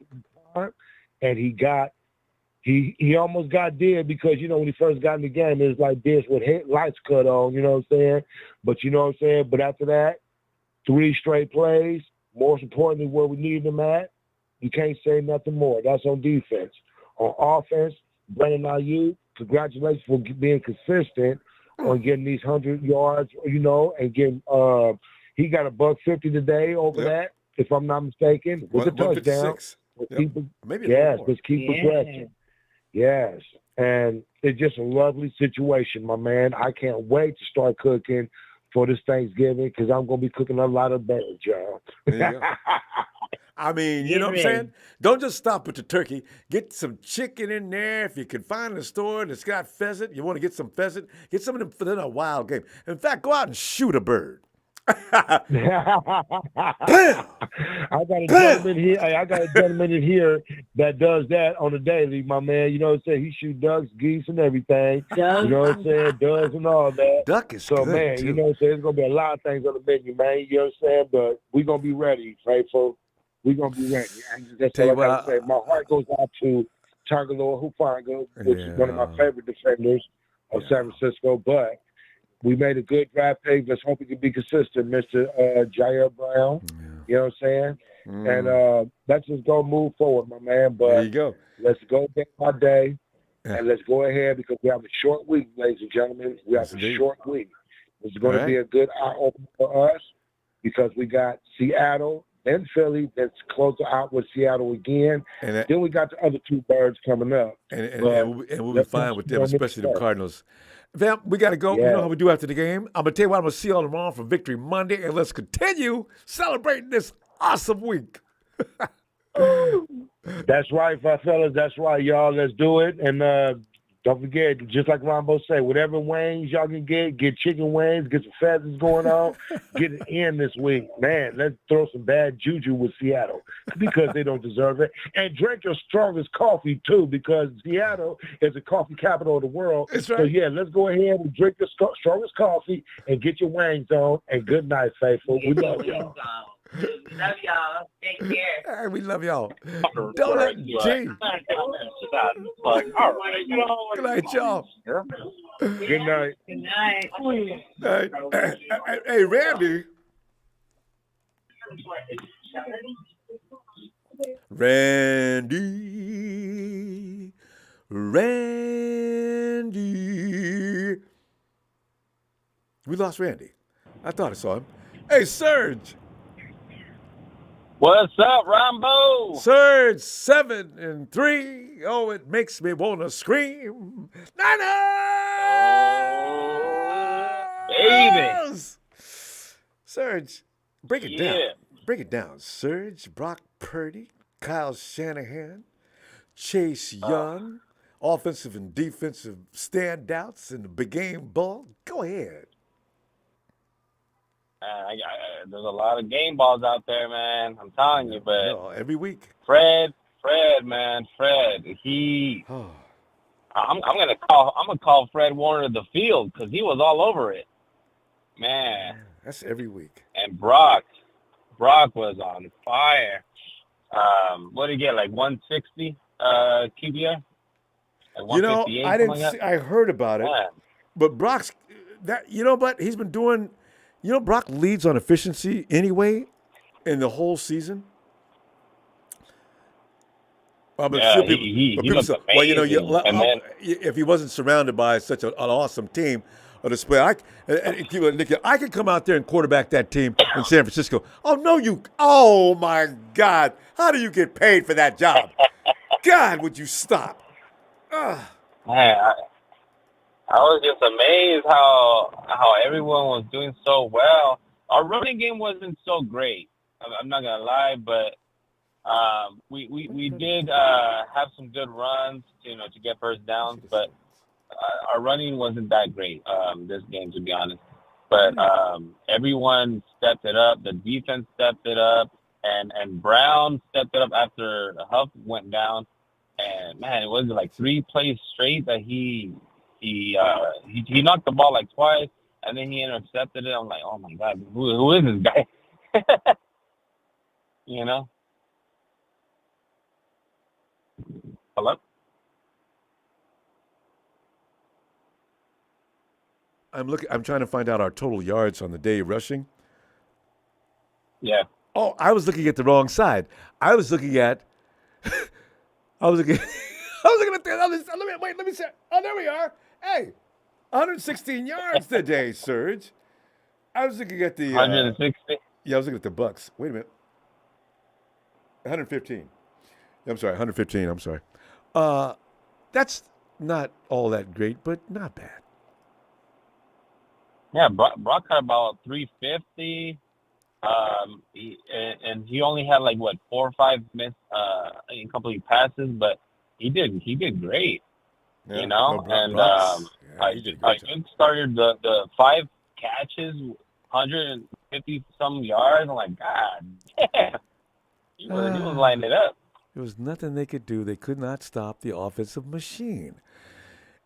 time, and he almost got dead because, you know, when he first got in the game, it was like this with lights cut on, you know what I'm saying? But you know what I'm saying? But after that, 3 straight plays, most importantly, where we need them at, you can't say nothing more. That's on defense. On offense, Brandon Ayuk, congratulations for being consistent on getting these 100 yards, you know, and getting he got $150 today over that, if I'm not mistaken, with a touchdown. Maybe yes, let's keep progressing. Yes, and it's just a lovely situation, my man. I can't wait to start cooking for this Thanksgiving because I'm going to be cooking a lot of birds, y'all. There you go. I mean, you know what I'm saying? Don't just stop with the turkey. Get some chicken in there. If you can find a store that's got pheasant, you want to get some pheasant, get some of them for a wild game. In fact, go out and shoot a bird. I got a gentleman here. I got a gentleman in here that does that on a daily, my man. You know what I'm saying? He shoots ducks, geese, and everything. You know what I'm saying? Does and all that. Duck is so, good, man, too. you know what I'm saying? There's gonna be a lot of things on the menu, man. You know what I'm saying? But we're gonna be ready, faithful. We're gonna be ready. That's all I gotta say. My heart goes out to Tagovailoa Hufanga, which is one of my favorite defenders of San Francisco, but we made a good draft pick. Let's hope he can be consistent, Mr. Jair Brown. You know what I'm saying? And let's just go move forward, my man. But there you go. Let's go day by day, and let's go ahead because we have a short week, ladies and gentlemen. We have a short week. It's going to be a good eye-opener for us because we got Seattle, then Philly, then close out with Seattle again. And then we got the other 2 birds coming up. And we'll be fine with them, especially the Cardinals. Fam, we got to go. You know how we do after the game? I'm going to tell you what I'm going to see y'all tomorrow for Victory Monday, and let's continue celebrating this awesome week. That's right, fellas. That's right, y'all. Let's do it. And don't forget, just like Ronbo say, whatever wings y'all can get chicken wings, get some pheasants going on, get it in this week. Man, let's throw some bad juju with Seattle because they don't deserve it. And drink your strongest coffee, too, because Seattle is the coffee capital of the world. That's right. So, yeah, let's go ahead and drink the strongest coffee and get your wings on. And good night, faithful. We love y'all. Love y'all. Take care. Hey, we love y'all. Don't let G. Good night, y'all. Good night. Good night. Hey, Randy. Randy. We lost Randy. I thought I saw him. Hey, Serge. What's up, Ronbo? Surge 7-3. Oh, it makes me want to scream. Niners! Baby. Surge, break it down. Break it down. Surge, Brock Purdy, Kyle Shanahan, Chase Young, offensive and defensive standouts in the big game ball. Go ahead. There's a lot of game balls out there, man. I'm telling you, but every week. Fred, man, Fred. I'm gonna call Fred Warner the field because he was all over it, man. That's every week. And Brock was on fire. What did he get? Like 160 QBR? Like you know, I didn't. I heard about it, but Brock's that. You know, but he's been doing. You know, Brock leads on efficiency anyway in the whole season. Well, but he looks amazing. Well, you know, if he wasn't surrounded by such an awesome team or display, I could come out there and quarterback that team in San Francisco. Oh, my God. How do you get paid for that job? God, would you stop? Man, I was just amazed how everyone was doing so well. Our running game wasn't so great. I'm not gonna lie, but we did have some good runs, to get first downs. But our running wasn't that great this game, to be honest. But everyone stepped it up. The defense stepped it up, and Brown stepped it up after Huff went down. And man, it was like 3 plays straight that he knocked the ball like twice, and then he intercepted it. I'm like, oh my God, who is this guy? You know? Hello? I'm trying to find out our total yards on the day rushing. Yeah. Oh, I was looking at the wrong side. I was looking at the other. Let me see. Oh, there we are. Hey, 116 yards today, Serge. I was looking at the 160. Yeah, I was looking at the Bucks. Wait a minute. 115. I'm sorry, 115. I'm sorry. That's not all that great, but not bad. Yeah, Brock had about 350. He only had like 4 or 5 missed incomplete passes, but he did great. Yeah, you know, I just started the 5 catches, 150 some yards. I'm like, God, damn, he was lining it up. There was nothing they could do. They could not stop the offensive machine.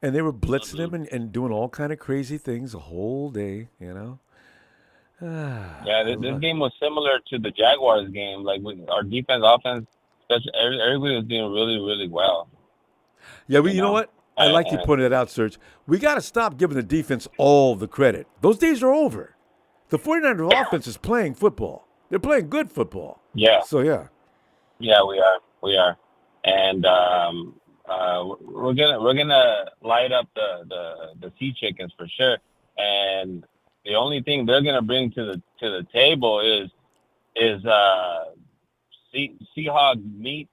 And they were blitzing him and doing all kind of crazy things the whole day, you know. Yeah, this game was similar to the Jaguars game. Like with our defense, offense, everybody was doing really, really well. Yeah, you know what? I like you pointing that out, Serge. We got to stop giving the defense all the credit. Those days are over. The 49ers offense is playing football. They're playing good football. Yeah. So, yeah. Yeah, we are. And we're gonna light up the sea chickens for sure. And the only thing they're gonna bring to the table is Seahawk meat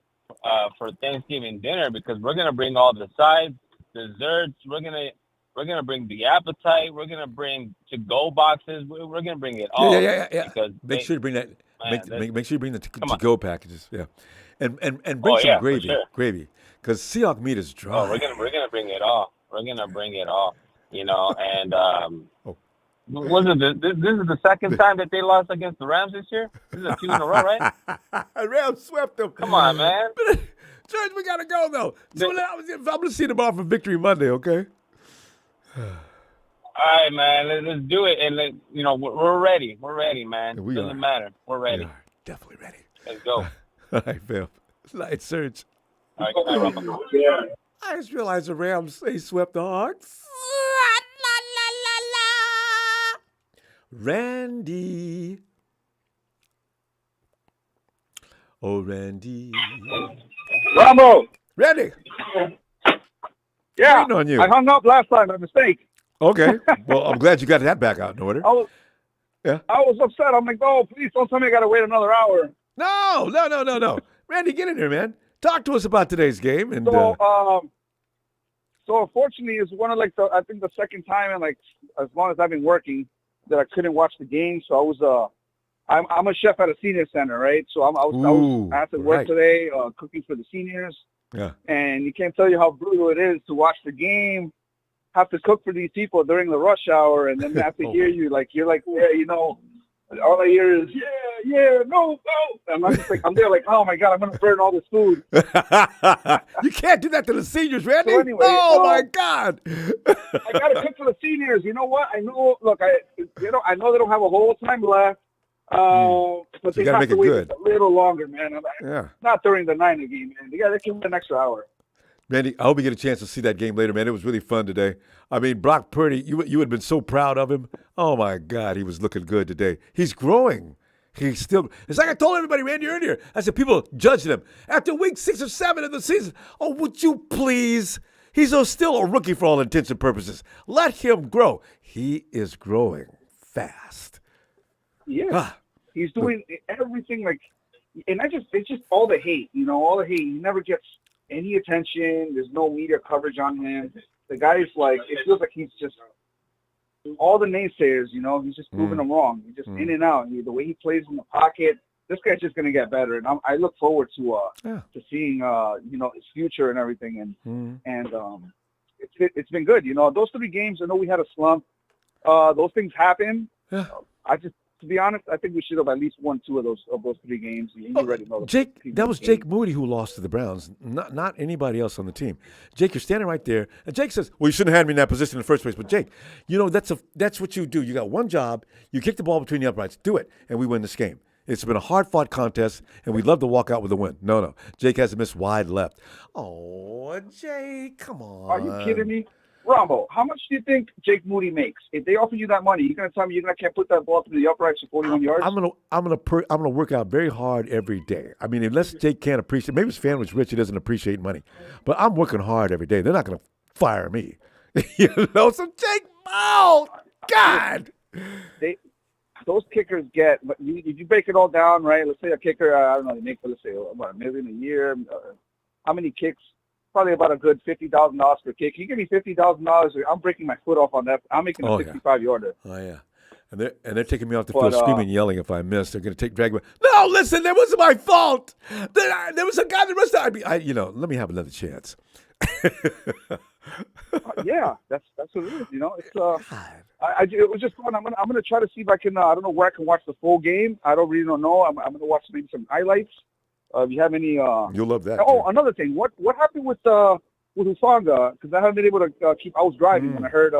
for Thanksgiving dinner, because we're gonna bring all the sides, desserts. We're gonna bring the appetite. We're gonna bring to-go boxes. We're gonna bring it all. Yeah. Because make sure you bring that. Man, make sure you bring the to-go packages. Yeah, and bring some gravy, because Seahawk meat is dry. Oh, we're gonna bring it all. We're gonna bring it all. You know, and wasn't this is the second time that they lost against the Rams this year? This is a 2 in a row, right? Rams swept them. Come on, man. George, we gotta go though. So I'm gonna see them off for Victory Monday, okay? All right, man. Let's do it, and we're ready. We're ready, man. Doesn't matter. We're ready. We are definitely ready. Let's go. All right, Phil. Light Surge. All right, I just realized the Rams, they swept the Hawks. Randy. Oh, Randy. Ronbo. Randy. Yeah, Waiting on you. I hung up last time by mistake. Okay. Well, I'm glad you got that back out in order. I Yeah. was upset. I'm like, oh, please don't tell me I got to wait another hour. No. Randy, get in here, man. Talk to us about today's game. And so unfortunately, it's one of I think the second time in as long as I've been working that I couldn't watch the game. So I was I'm a chef at a senior center, right? So I was at work today, cooking for the seniors. Yeah. And you can't tell you how brutal it is to watch the game, have to cook for these people during the rush hour, and then have to hear you all I hear is no. And I'm there like, oh my God, I'm gonna burn all this food. You can't do that to the seniors, Randy. So anyway, my God. I gotta cook for the seniors. You know what? I know. Look, I know they don't have a whole time left. But So they have to wait a little longer, man. Yeah. Not during the Niner game, man. They can wait an extra hour. Randy, I hope you get a chance to see that game later, man. It was really fun today. I mean, Brock Purdy, you would have been so proud of him. Oh, my God, he was looking good today. He's growing. He's still – it's like I told everybody, Randy, earlier. I said people judging him. After week 6 or 7 of the season, oh, would you please? He's still a rookie for all intents and purposes. Let him grow. He is growing fast. Yeah. He's doing everything and it's just all the hate, all the hate. He never gets any attention. There's no media coverage on him. The guy's it feels like he's just all the naysayers, he's just proving them wrong. He's just in and out. The way he plays in the pocket, this guy's just going to get better. And I look forward to seeing, his future and everything. And it's been good. Those 3 games, I know we had a slump. Those things happen. Yeah. to be honest, I think we should have at least won 2 of those 3 games. You already know Jake, that was Jake Moody who lost to the Browns, not anybody else on the team. Jake, you're standing right there, and Jake says, "Well, you shouldn't have had me in that position in the first place." But Jake, that's what you do. You got one job. You kick the ball between the uprights. Do it, and we win this game. It's been a hard-fought contest, and we'd love to walk out with a win. No. Jake has to miss wide left. Oh, Jake, come on. Are you kidding me? Ronbo, how much do you think Jake Moody makes? If they offer you that money, you're gonna tell me can't put that ball through the uprights for 41 yards? I'm gonna work out very hard every day. I mean, unless Jake can't appreciate, maybe his family's rich, he doesn't appreciate money, but I'm working hard every day. They're not gonna fire me, So Jake, oh God, those kickers get. But if you break it all down, right? Let's say a kicker, I don't know, they make, let's say about $1 million a year. How many kicks? Probably about a good $50,000 per kick. You give me $50,000, I'm breaking my foot off on that. I'm making a 65-yarder. Oh yeah, and they're taking me off the field screaming, yelling if I miss. They're going to drag me. No, listen, that wasn't my fault. There was a guy that must have. Let me have another chance. Yeah, that's what it is. It's it was just fun. I'm gonna try to see if I can. I don't know where I can watch the full game. I don't really don't know. I'm gonna watch maybe some highlights. If you have any, you'll love that. Oh, too. Another thing. What happened with Hufanga? Because I haven't been able to keep. I was driving when I heard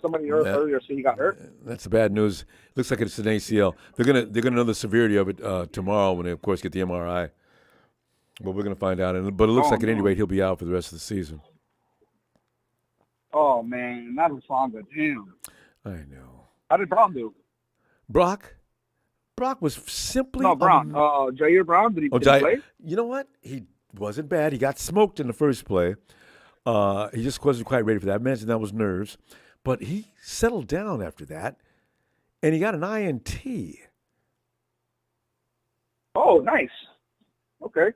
somebody earlier say he got hurt. That's the bad news. Looks like it's an ACL. They're gonna know the severity of it tomorrow when they of course get the MRI. But we're gonna find out. But it looks like at any rate he'll be out for the rest of the season. Oh man, not Hufanga. Damn. I know. How did Brown do? Brock was simply Brown. Jair Brown, did he play? You know what? He wasn't bad. He got smoked in the first play. He just wasn't quite ready for that. I imagine that was nerves. But he settled down after that, and he got an INT. Oh, nice. Okay.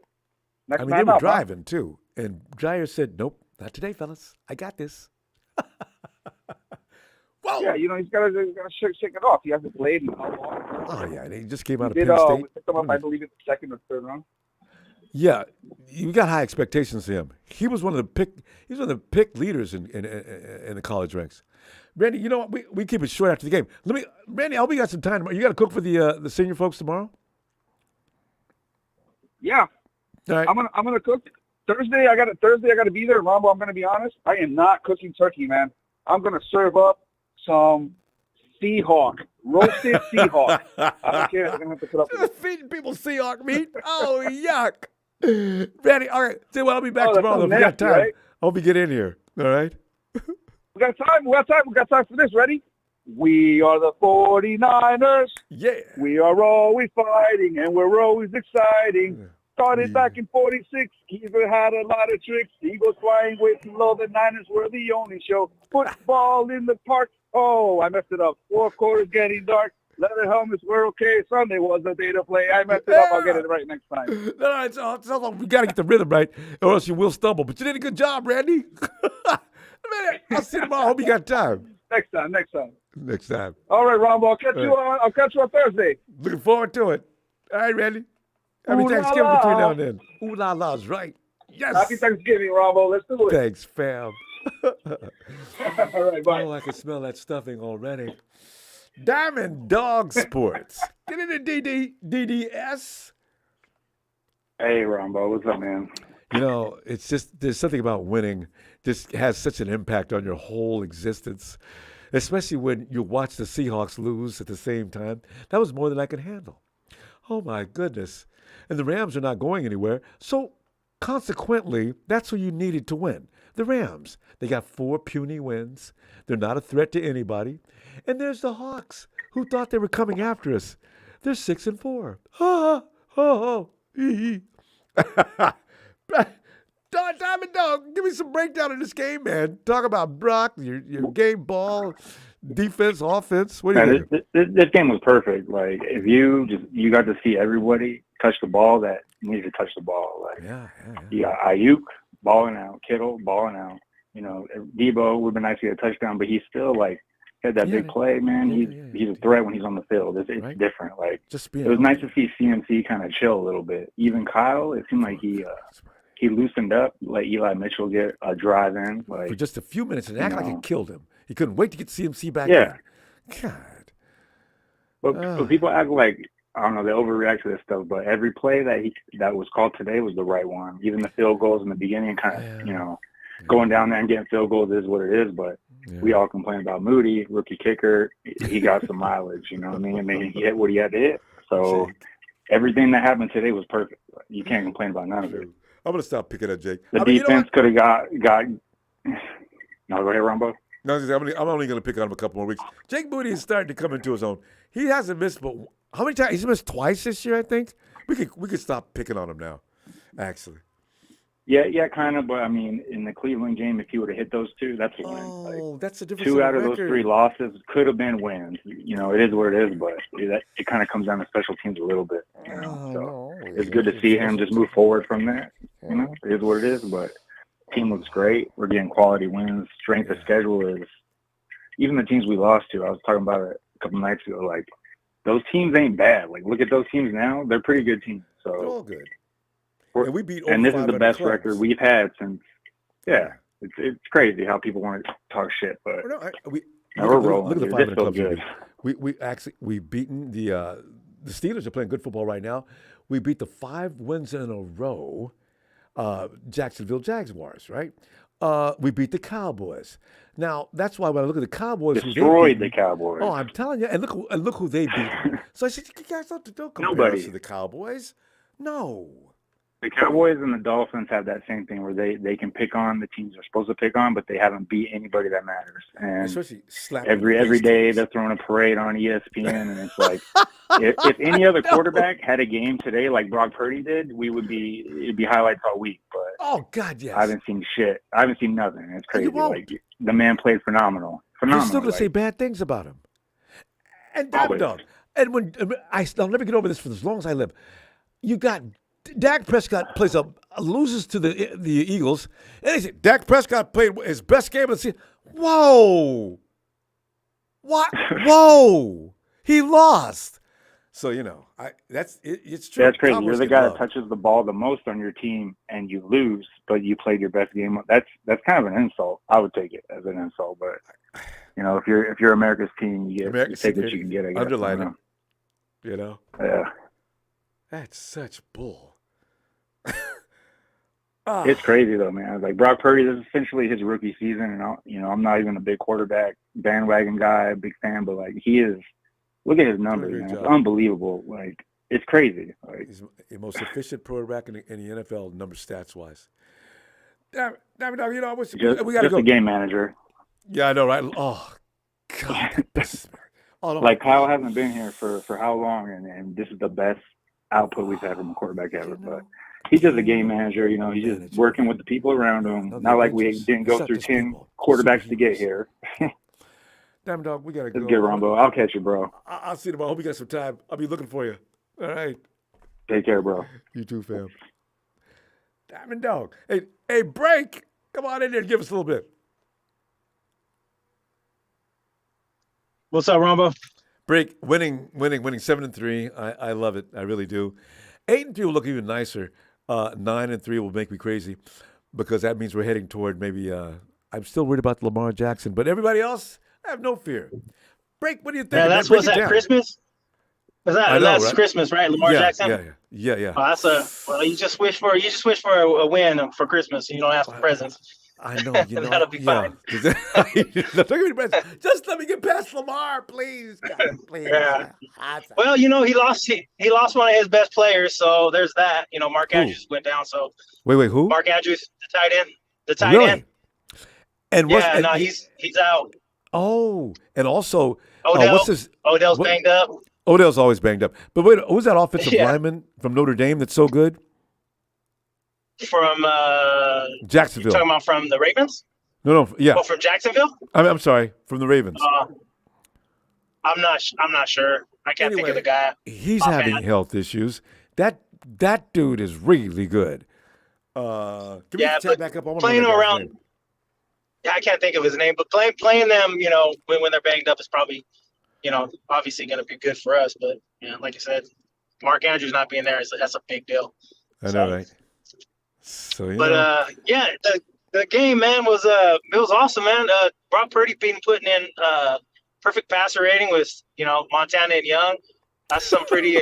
Next they were driving, too. And Jair said, "Nope, not today, fellas. I got this." Whoa. Yeah, he's got to shake it off. He hasn't played in how long? Oh, yeah. He just came out of Penn State. We picked him up, I believe, in the 2nd or 3rd round. Yeah, you got high expectations of him. He was one of the pick leaders in the college ranks. Randy, you know what? We keep it short after the game. Randy, I hope you got some time tomorrow. You got to cook for the senior folks tomorrow? Yeah. All right. I'm gonna cook. Thursday I got to be there. Ronbo, I'm gonna be honest. I am not cooking turkey, man. I'm gonna serve up some Seahawk, roasted Seahawk. I don't care. I'm gonna have to put up with it. Feeding people Seahawk meat. Oh yuck. Randy, all right. See what? I'll be back tomorrow if we got time. Right? I hope you get in here. All right. We got time. We got time for this. Ready? We are the 49ers. Yeah. We are always fighting, and we're always exciting. Started back in 46. Keeper had a lot of tricks. Eagles flying way too low. The Niners were the only show. Football in the park. Oh, I messed it up. 4th quarter's getting dark. Leather helmets were okay. Sunday was the day to play. I messed it up. I'll get it right next time. All right, so we got to get the rhythm right, or else you will stumble. But you did a good job, Randy. I'll see you tomorrow. I hope you got time. Next time. All right, Ronbo. I'll catch you on Thursday. Looking forward to it. All right, Randy. Happy Thanksgiving between now and then. Ooh la la's right. Yes. Happy Thanksgiving, Ronbo. Let's do it. Thanks, fam. All right, bye. Oh, I can smell that stuffing already. Diamond Dog Sports. Get into DDS. Hey, Ronbo. What's up, man? It's just there's something about winning just has such an impact on your whole existence, especially when you watch the Seahawks lose at the same time. That was more than I could handle. Oh, my goodness. And the Rams are not going anywhere. So, consequently, that's who you needed to win. The Rams. They got 4 puny wins. They're not a threat to anybody. And there's the Hawks, who thought they were coming after us. They're 6-4. Ha, ha, ha. Diamond Dog, give me some breakdown of this game, man. Talk about Brock, your game ball, defense, offense. What do you think? This game was perfect. Like, if you got to see everybody touch the ball that needed to touch the ball. Like, you got Ayuk balling out, Kittle balling out. Debo would have been nice to get a touchdown, but he's still had that big play, man. He's a threat when he's on the field. It's different. Like, it was nice to see CMC kind of chill a little bit. Even Kyle, it seemed like he loosened up, let Eli Mitchell get a drive in. For just a few minutes and act like it killed him. He couldn't wait to get CMC back in. God. But people act like, I don't know, they overreact to this stuff. But every play that was called today was the right one. Even the field goals in the beginning, kind of, going down there and getting field goals is what it is. But we all complain about Moody, rookie kicker. He got some mileage, you know what I mean? I mean, he hit what he had to hit. So everything that happened today was perfect. You can't complain about none of it. I'm gonna stop picking at Jake. The defense could have got. No, go ahead, Ronbo. No, I'm only going to pick on him a couple more weeks. Jake Moody is starting to come into his own. He hasn't missed, but how many times? He's missed twice this year, I think. We could stop picking on him now, actually. Yeah, kind of. But I mean, in the Cleveland game, if he would have hit those two, that's a win. That's a different. 2 out of those 3 losses could have been wins. You know, it is what it is. But it kind of comes down to special teams a little bit. You know? So it's good to see him just move forward from that. You know, it is what it is. But team looks great. We're getting quality wins. Strength of schedule is even the teams we lost to. I was talking about it a couple nights ago. Like those teams ain't bad. Like look at those teams now. They're pretty good teams. So they're all good. And we beat. And this is the best record we've had since. Yeah, it's crazy how people want to talk shit, but we're rolling. Look at the This 500 feels clubs. good. We've beaten the Steelers are playing good football right now. We beat the 5 wins in a row. Jacksonville Jaguars, right? We beat the Cowboys. Now that's why when I look at the Cowboys, destroyed the Cowboys. Oh, I'm telling you, and look who they beat. So I said, you guys don't compare Nobody. us to the Cowboys. No. The Cowboys and the Dolphins have that same thing where they can pick on the teams they're supposed to pick on, but they haven't beat anybody that matters. And especially every day they're throwing a parade on ESPN, and it's like if any other quarterback had a game today like Brock Purdy did, it'd be highlights all week. But oh God, yes, I haven't seen shit. I haven't seen nothing. It's crazy. Like the man played phenomenal. You're still gonna say bad things about him. And dog. And when I'll never get over this for as long as I live. You got Dak Prescott loses to the Eagles, and they say Dak Prescott played his best game of the season. Whoa! What? Whoa! He lost. So it's true. That's crazy. Cowboys You're the get guy love. that touches the ball the most on your team, and you lose, but you played your best game. That's kind of an insult. I would take it as an insult, but if you're America's team, you take what you can get. I guess. Underline it. Yeah. That's such bull. It's crazy though, man. Like Brock Purdy, this is essentially his rookie season, and I'm not even a big quarterback bandwagon guy, big fan, but like he is. Look at his numbers, man. It's unbelievable. Like it's crazy. Like, he's the most efficient quarterback in the NFL, number stats wise. Damn it, dog. We got to go. Just a game manager. Yeah, I know, right? Oh God. Like Kyle hasn't been here for how long, and this is the best output we've had from a quarterback ever. But he's just a game manager. He's just working with the people around him. Not like we didn't go through 10 quarterbacks to get here. Damn, dog, we got to go. Let's get Ronbo. I'll catch you, bro. I'll see you tomorrow. Hope you got some time. I'll be looking for you. All right. Take care, bro. You too, fam. Damn, dog. Hey, break. Come on in there and give us a little bit. What's up, Ronbo? Break, winning 7-3. I love it. I really do. 8-3 will look even nicer. 9-3 will make me crazy because that means we're heading toward maybe. I'm still worried about Lamar Jackson, but everybody else, I have no fear. Break. What do you think? Yeah, that's what's at Christmas. That's right? Christmas, right? Lamar Jackson. Yeah. Oh, you just wish for a win for Christmas. And you don't ask for presents. I know, that'll be fine. Just let me get past Lamar, please. God, please. Yeah. Well, he lost one of his best players, so there's that. Mark Andrews went down. So wait, who? Mark Andrews, the tight end. And he's out. Oh, and also Odell. What's his? Odell's banged up. Odell's always banged up. But wait, who's that offensive lineman from Notre Dame that's so good? From Jacksonville. You're talking about from the Ravens? No, yeah. Oh, from Jacksonville? I'm sorry, from the Ravens. I'm not sure. I can't think of the guy. He's having health issues. That dude is really good. Can we chat back up? Playing around. Yeah, I can't think of his name, but playing them, when they're banged up is probably, obviously going to be good for us. But like I said, Mark Andrews not being there that's a big deal. I know, right? So But the game, man, was it was awesome, man. Brock Purdy been putting in perfect passer rating with Montana and Young. That's some pretty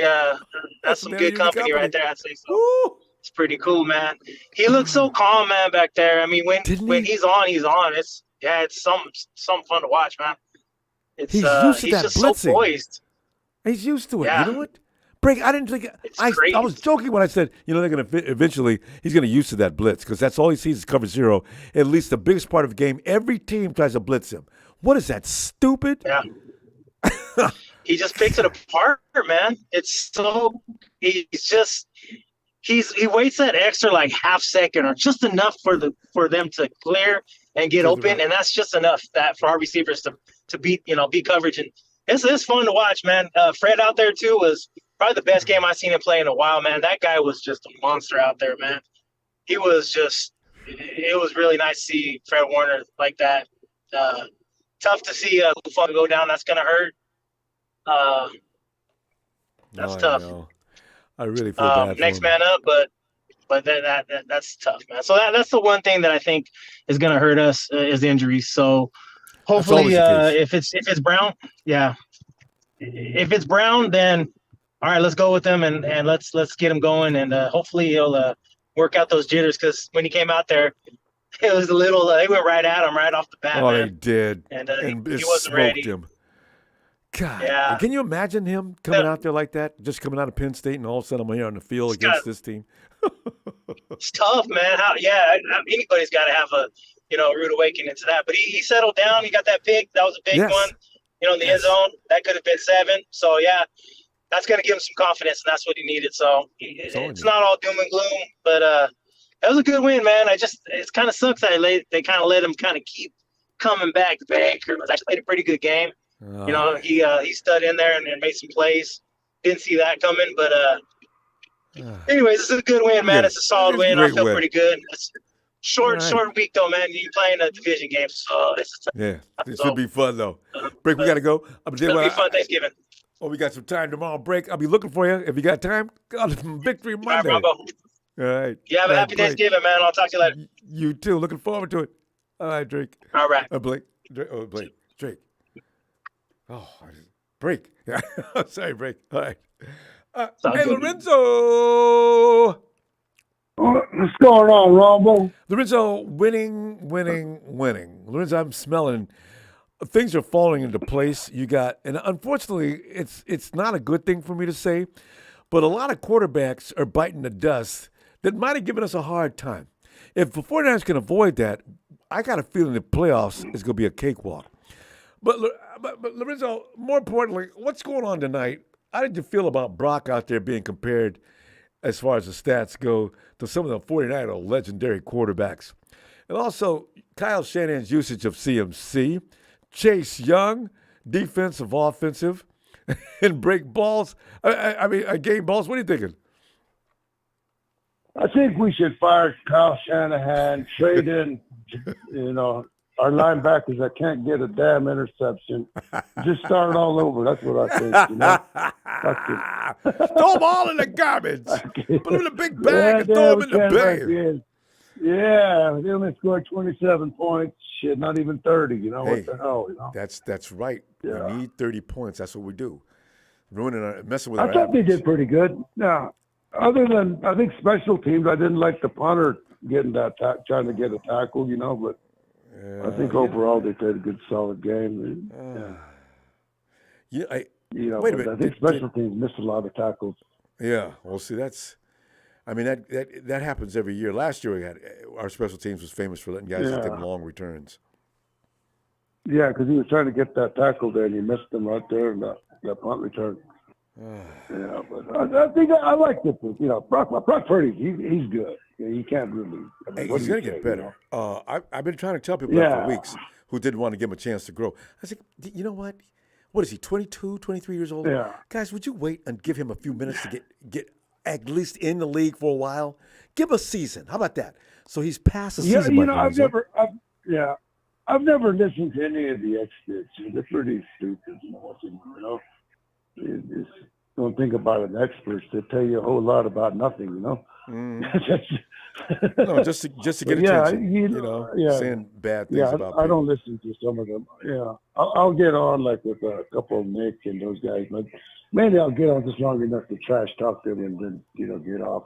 that's some good company right there. I'd say so. Woo! It's pretty cool, man. He looks so calm, man, back there. I mean, when he's on, he's on. It's some fun to watch, man. It's he's used to he's that just blitzing. so poised. He's used to it. Yeah. You know what? Break. I didn't think. I was joking when I said, they're going to eventually. He's going to use to that blitz because that's all he sees is cover zero. At least the biggest part of the game. Every team tries to blitz him. What is that? Stupid. Yeah. He just picks it apart, man. It's so he waits that extra like half second or just enough for them to clear and get open, and that's just enough that for our receivers to beat coverage. And it's fun to watch, man. Fred out there too was probably the best game I've seen him play in a while, man. That guy was just a monster out there, man. He was just it was really nice to see Fred Warner like that. Tough to see Buffalo go down. That's gonna hurt. That's tough. I really feel bad. Next man up, but that's tough, man. So that's the one thing that I think is gonna hurt us is injuries. So hopefully, if it's Brown, yeah. If it's Brown, then all right, let's go with him and let's get him going, and hopefully he'll work out those jitters because when he came out there, it was a little. They went right at him right off the bat. Oh, man. they did, and he wasn't ready. him. God, yeah. Can you imagine him coming out there like that, just coming out of Penn State, and all of a sudden I'm here on the field against this team? It's tough, man. Anybody's got to have a rude awakening to that. But he settled down. He got that pick. That was a big one. In the end zone. That could have been 7. So yeah, that's going to give him some confidence, and that's what he needed. So it's not all doom and gloom, but that was a good win, man. It kind of sucks that they kind of let him kind of keep coming back. Baker was actually played a pretty good game. He stood in there and made some plays. Didn't see that coming, but anyways, it's a good win, man. It's a solid win. I feel pretty good. It's short week though, man. You playing a division game, so it should be fun though. Break, we got to go. It'll be fun Thanksgiving. Oh, we got some time tomorrow. Break. I'll be looking for you if you got time. Victory Monday. All right, Ronbo. All right. You have a happy Thanksgiving, man. I'll talk to you later. You too. Looking forward to it. All right, Drake. All right. Blake. Drake. Oh, Break. Sorry, Break. All right. Hey, Lorenzo. What's going on, Ronbo? Lorenzo, winning. Lorenzo, I'm smelling things are falling into place. You got, and unfortunately, it's not a good thing for me to say, but a lot of quarterbacks are biting the dust that might have given us a hard time. If the 49ers can avoid that, I got a feeling the playoffs is going to be a cakewalk. But Lorenzo, more importantly, what's going on tonight? How did you feel about Brock out there being compared, as far as the stats go, to some of the 49er legendary quarterbacks? And also, Kyle Shanahan's usage of CMC, Chase Young, defensive, offensive, and break balls. I mean, game balls. What are you thinking? I think we should fire Kyle Shanahan, trade in, our linebackers that can't get a damn interception. Just start all over. That's what I think. Throw them all in the garbage. Put them in a big bag and throw them in the bag. Yeah, they only scored 27 points. Shit, not even 30. What the hell? That's right. Yeah. We need 30 points. That's what we do. Messing with I our thought they average. did pretty good. Now, other than I think special teams, I didn't like the punter getting that trying to get a tackle. But I think overall they played a good, solid game. Wait a minute. I think special teams missed a lot of tackles. Yeah, well, see, that happens every year. Last year, our special teams was famous for letting guys take long returns. Yeah, because he was trying to get that tackle there, and he missed him right there in that punt return. But I think I like it. Brock Purdy, he's good. He can't really. He's going to get better. I've been trying to tell people that for weeks who didn't want to give him a chance to grow. I said, you know what? What is he, 22, 23 years old? Yeah. Guys, would you wait and give him a few minutes to get at least in the league for a while? Give him a season. How about that? So he's past the season. I've never listened to any of the experts. They're pretty stupid. don't think about it. Experts that tell you a whole lot about nothing, you know. No, just to get attention. You know, saying bad things about people. I don't listen to some of them. Yeah, I'll get on like with a couple of Nick and those guys, but maybe I'll get on just long enough to trash talk them and then get off.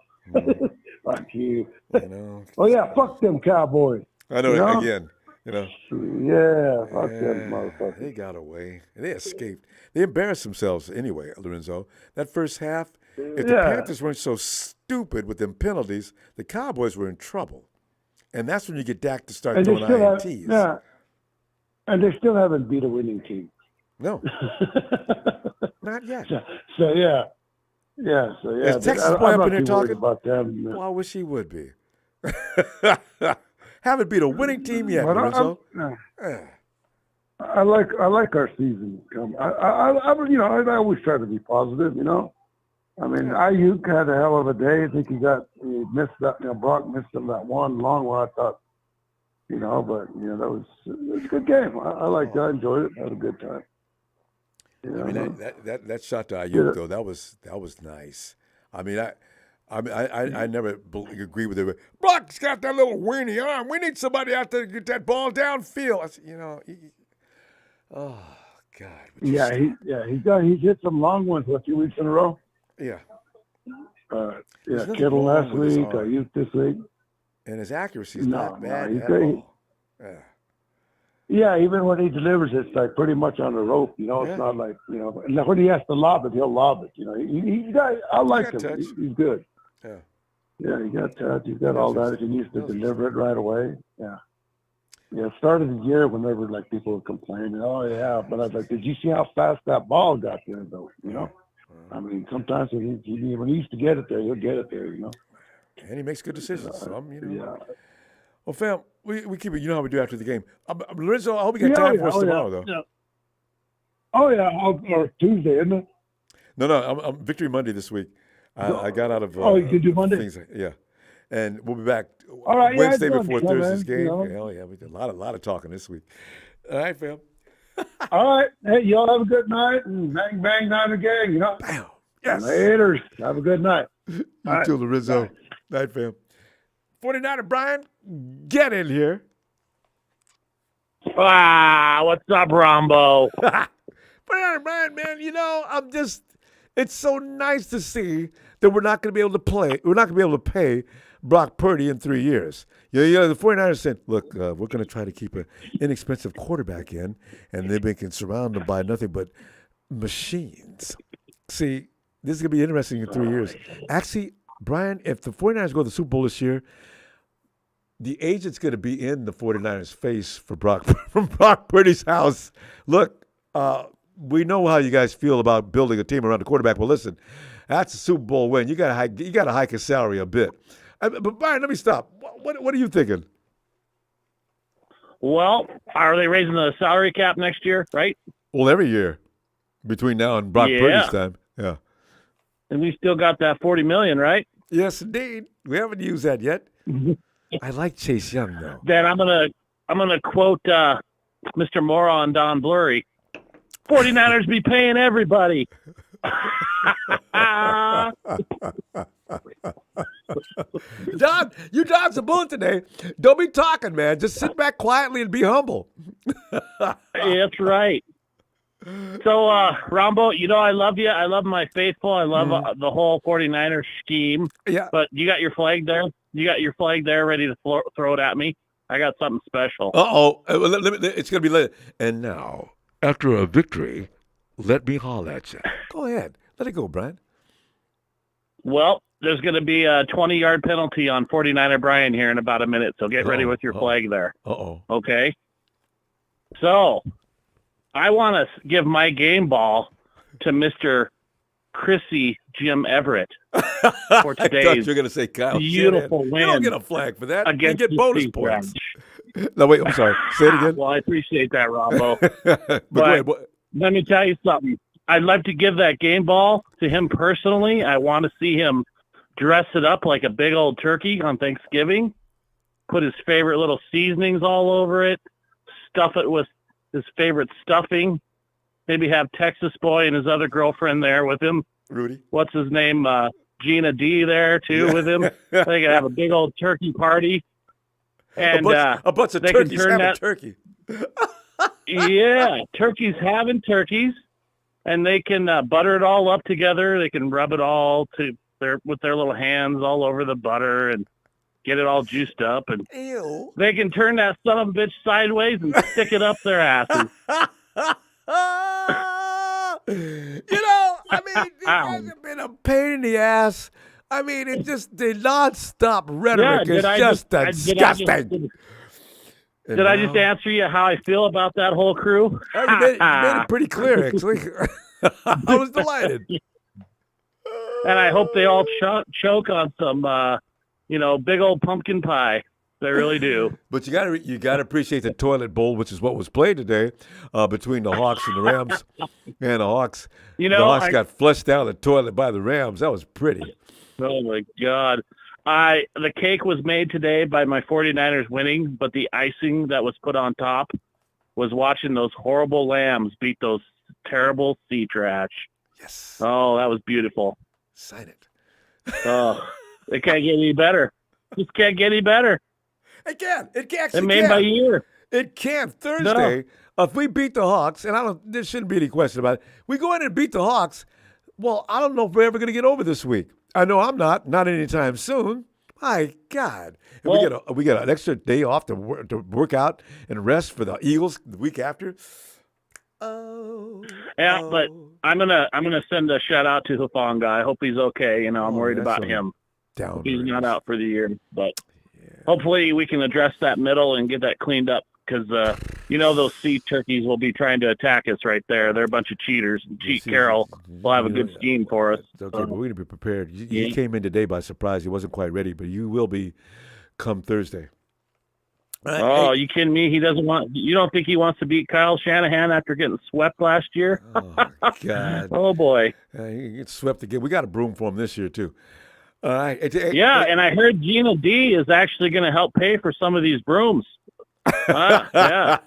Fuck you. Oh yeah, fuck them Cowboys. I know, again. Yeah, fuck them motherfuckers. They got away. They escaped. They embarrassed themselves anyway, Lorenzo. That first half, if the Panthers weren't so stupid with them penalties, the Cowboys were in trouble. And that's when you get Dak to start throwing INTs. And they still haven't beat a winning team. No. Not yet. So yeah. Is Texas boy up in there talking? About them. Well, I wish he would be. Haven't beat a winning team yet, Lorenzo. I like our season. I always try to be positive. I mean, Ayuk had a hell of a day. I think he missed that. Brock missed him that one long one. I thought, but that was a good game. I liked it. I enjoyed it. I had a good time. I mean, that shot to Ayuk though, that was nice. I mean, I never agree with it. Brock's got that little weenie arm. We need somebody out there to get that ball downfield. I said, oh God. He's hit some long ones a few weeks in a row. Yeah. Kittle last week, Ayuk this week. And his accuracy is not bad at all. Yeah, even when he delivers, it's like pretty much on the rope. It's not like And when he has to lob it, he'll lob it. I like him. He's good. Yeah, he got touch. He's got all that. If he needs to deliver it right away. Yeah. Start of the year, whenever like people were complaining, but I was like, did you see how fast that ball got there though? I mean, sometimes when he needs to get it there, he'll get it there. And he makes good decisions. Well, fam, we keep it. You know how we do after the game. Lorenzo, I hope you got time for us tomorrow, though. Yeah. Oh, yeah. Or Tuesday, isn't it? No, I'm Victory Monday this week. I got out of you can do Monday? Things, and we'll be back Wednesday before Thursday's game. Hell yeah, we did a lot of talking this week. All right, fam. All right. Hey, y'all have a good night, and bang, bang, Niner gang, Bam. Yes. Later. Have a good night. You too, Lorenzo. Night, fam. 49er Brian, get in here. What's up, Ronbo? 49er Brian, man, it's so nice to see that we're not going to be able to play. We're not going to be able to pay Brock Purdy in 3 years. The 49ers said, look, we're going to try to keep an inexpensive quarterback in, and they've been surrounded by nothing but machines. See, this is going to be interesting in 3 years. Actually, Brian, if the 49ers go to the Super Bowl this year, the agent's going to be in the 49ers' face from Brock Purdy's house. Look, we know how you guys feel about building a team around the quarterback. Well, listen, that's a Super Bowl win. You got to hike his salary a bit. But Brian, let me stop. What are you thinking? Well, are they raising the salary cap next year, right? Well, every year between now and Brock Purdy's time. Yeah. And we still got that $40 million, right? Yes, indeed. We haven't used that yet. I like Chase Young, though. Then I'm gonna quote Mr. Moron Don Blurry. 49ers be paying everybody. Don, you dodged the bullet today. Don't be talking, man. Just sit back quietly and be humble. That's right. So, Ronbo, I love you. I love my faithful. I love the whole 49ers scheme. Yeah. But you got your flag there? You got your flag there ready to throw it at me? I got something special. Uh-oh. It's going to be later. And now, after a victory, let me holler at you. Go ahead. Let it go, Brian. Well, there's going to be a 20-yard penalty on 49er Brian here in about a minute, so get ready with your flag there. Uh-oh. Okay? So, I want to give my game ball to Mr. Chrissy Jim Everett for today's I thought you were going to say Kyle beautiful Shanahan. win. You don't get a flag for that. You get the bonus Chiefs. points. No, wait, I'm sorry. Say it again. Well, I appreciate that, Rombo. but let me tell you something. I'd like to give that game ball to him personally. I want to see him dress it up like a big old turkey on Thanksgiving, put his favorite little seasonings all over it, stuff it with his favorite stuffing, maybe have Texas Boy and his other girlfriend there with him Rudy. What's his name? Gina D there too with him. They can have a big old turkey party. And a bunch of they turkeys can turn having that, turkey. Yeah, turkeys having turkeys, and they can butter it all up together. They can rub it all with their little hands all over the butter and get it all juiced up, and Ew. they can turn that son of a bitch sideways and stick it up their asses. I mean, these guys have been a pain in the ass. I mean, it's just the nonstop rhetoric is just disgusting. Did I just answer you how I feel about that whole crew? You made it pretty clear, actually. I was delighted. And I hope they all choke on some, big old pumpkin pie. They really do. But you gotta appreciate the toilet bowl, which is what was played today between the Hawks and the Rams. And the Hawks, the Hawks got flushed down the toilet by the Rams. That was pretty. Oh my God. The cake was made today by my 49ers winning, but the icing that was put on top was watching those horrible Lambs beat those terrible sea trash. Yes. Oh, that was beautiful. Sign it. Oh, it can't get any better. Just can't get any better. It can. It can. It made my year. It can. Thursday, if we beat the Hawks, and there shouldn't be any question about it, we go in and beat the Hawks. Well, I don't know if we're ever going to get over this week. I know I'm not anytime soon. My God. And we get an extra day off to work out and rest for the Eagles the week after. But I'm gonna send a shout out to Hufanga. I hope he's okay. I'm worried about him. He's not out for the year, but hopefully we can address that middle and get that cleaned up, because those sea turkeys will be trying to attack us right there. They're a bunch of cheaters. And Cheat Carroll will have a good scheme for us. It's okay, but we're going to be prepared. You came in today by surprise. He wasn't quite ready, but you will be come Thursday. Oh, you kidding me? You don't think he wants to beat Kyle Shanahan after getting swept last year? Oh, God. Oh, boy. He gets swept again. We got a broom for him this year, too. All right. And I heard Gina D is actually going to help pay for some of these brooms. Yeah.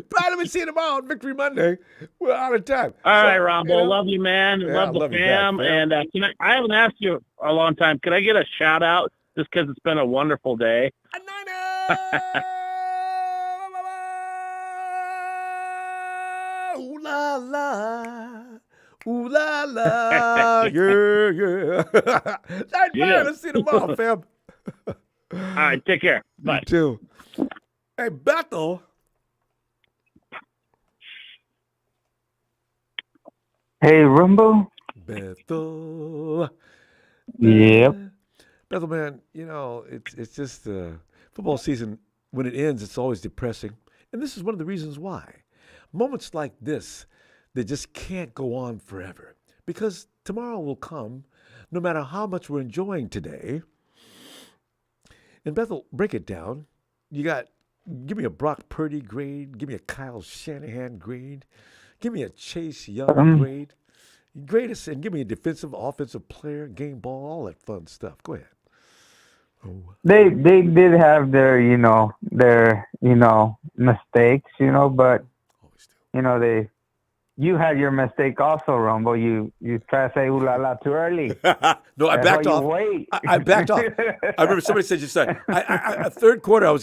Probably see you tomorrow on Victory Monday. We're out of time. All right, Ronbo. Love you, man. Love the fam. Back, and I haven't asked you a long time. Could I get a shout out just because it's been a wonderful day? Ooh la la. Ooh la la. Yeah. Let's see you tomorrow, fam. All right, take care. Bye. You too. Hey, Bethel. Hey, Ronbo. Bethel. Yep. Bethel, man, it's just football season. When it ends, it's always depressing. And this is one of the reasons why. Moments like this, they just can't go on forever. Because tomorrow will come, no matter how much we're enjoying today. And Bethel, break it down. Give me a Brock Purdy grade. Give me a Kyle Shanahan grade. Give me a Chase Young grade. Grade us and give me a defensive, offensive player, game ball, all that fun stuff. Go ahead. Oh. They did have their mistakes, but you had your mistake also, Ronbo. You try to say ooh la la too early. No, I backed off. I backed off. I remember somebody said, I third quarter, I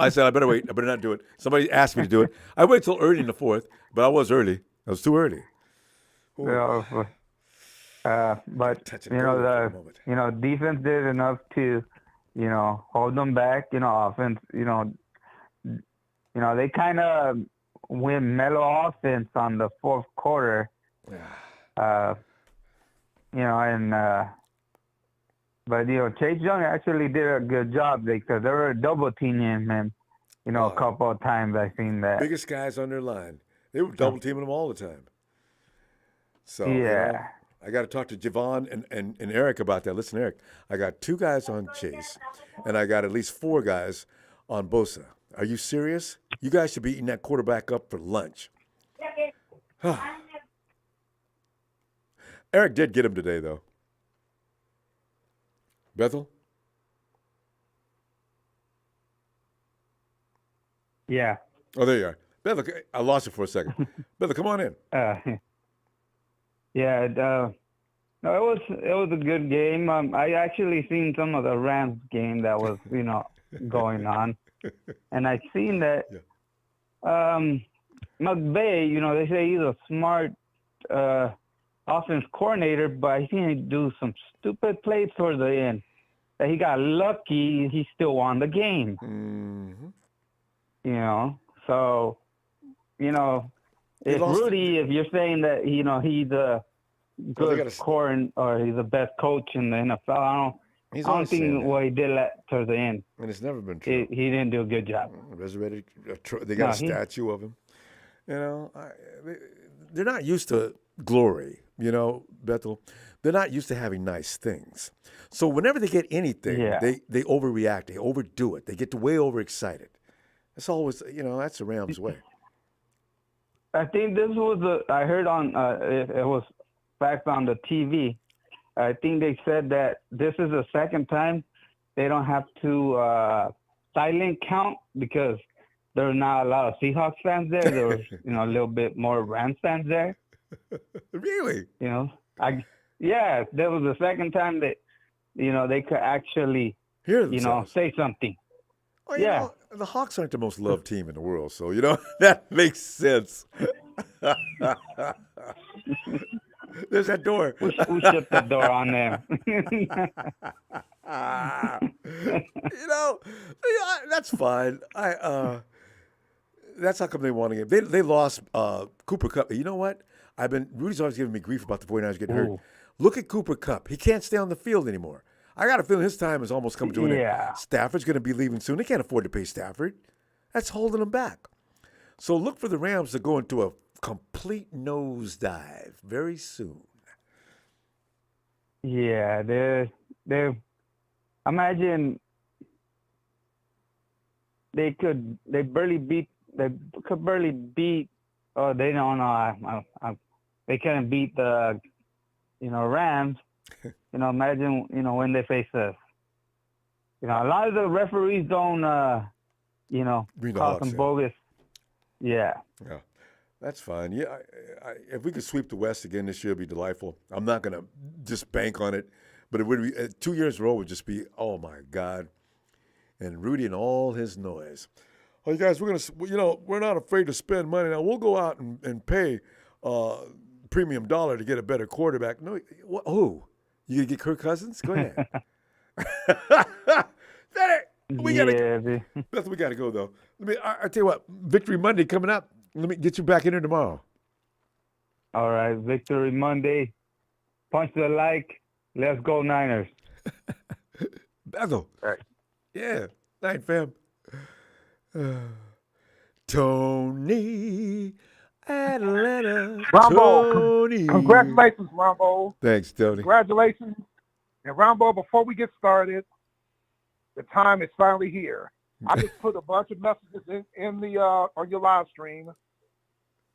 said, I better wait. I better not do it. Somebody asked me to do it. I waited till early in the fourth, but I was early. I was too early. But defense did enough to, hold them back. Offense, they kind of went mellow offense on the fourth quarter. But Chase Young actually did a good job because they were double teaming him, a couple of times. I seen that. Biggest guys on their line. They were double teaming him all the time. So yeah. I got to talk to Javon and Eric about that. Listen, Eric, I got 2 guys on Chase, and I got at least 4 guys on Bosa. Are you serious? You guys should be eating that quarterback up for lunch. Eric did get him today, though. Bethel? Yeah. Oh, there you are. Bethel, I lost you for a second. Bethel, come on in. Yeah, no, it was a good game. I actually seen some of the Rams game that was going on, and I seen that McVay, they say he's a smart offense coordinator, but he didn't do some stupid plays towards the end. That he got lucky, he still won the game. So if Rudy, if you're saying that he's a good core or he's the best coach in the NFL, I don't think what he did towards the end. And it's never been true. He didn't do a good job. Resurrected. They got a statue of him. They're not used to glory. Bethel. They're not used to having nice things. So whenever they get anything, they overreact. They overdo it. They get way overexcited. It's always, that's the Rams' way. I think this was I heard on it was back on the TV. I think they said that this is the second time they don't have to silent count because there are not a lot of Seahawks fans there. There was a little bit more Rams fans there. Really? There was the second time that they could actually hear themselves. Say something. Well, the Hawks aren't the most loved team in the world, so that makes sense. There's that door. We shut the door on them. That's fine. That's how come they won a game. They lost Cooper Kupp. You know what? Rudy's always giving me grief about the 49ers getting hurt. Look at Cooper Kupp. He can't stay on the field anymore. I got a feeling his time is almost coming to an end. Stafford's going to be leaving soon. They can't afford to pay Stafford. That's holding them back. So look for the Rams to go into a complete nosedive very soon. Yeah, they're imagine they could barely beat they don't know they couldn't beat the Rams. Imagine when they face us. A lot of the referees don't call some bogus. Yeah. That's fine. Yeah, if we could sweep the West again this year, it'd be delightful. I'm not gonna just bank on it, but it would be 2 years in a row would just be, oh my God. And Rudy and all his noise. Oh, you guys, we're not afraid to spend money. Now we'll go out and pay premium dollar to get a better quarterback. No, who? You gonna get Kirk Cousins? Go ahead. We gotta go though. I tell you what, Victory Monday coming up. Let me get you back in here tomorrow. All right, Victory Monday. Punch the like. Let's go Niners. Bethel. All right. Yeah. Night, fam. Tony, Atlanta. Ronbo, Tony. Congratulations, Ronbo. Thanks, Tony. Congratulations. And Ronbo, before we get started, the time is finally here. I just put a bunch of messages in the on your live stream.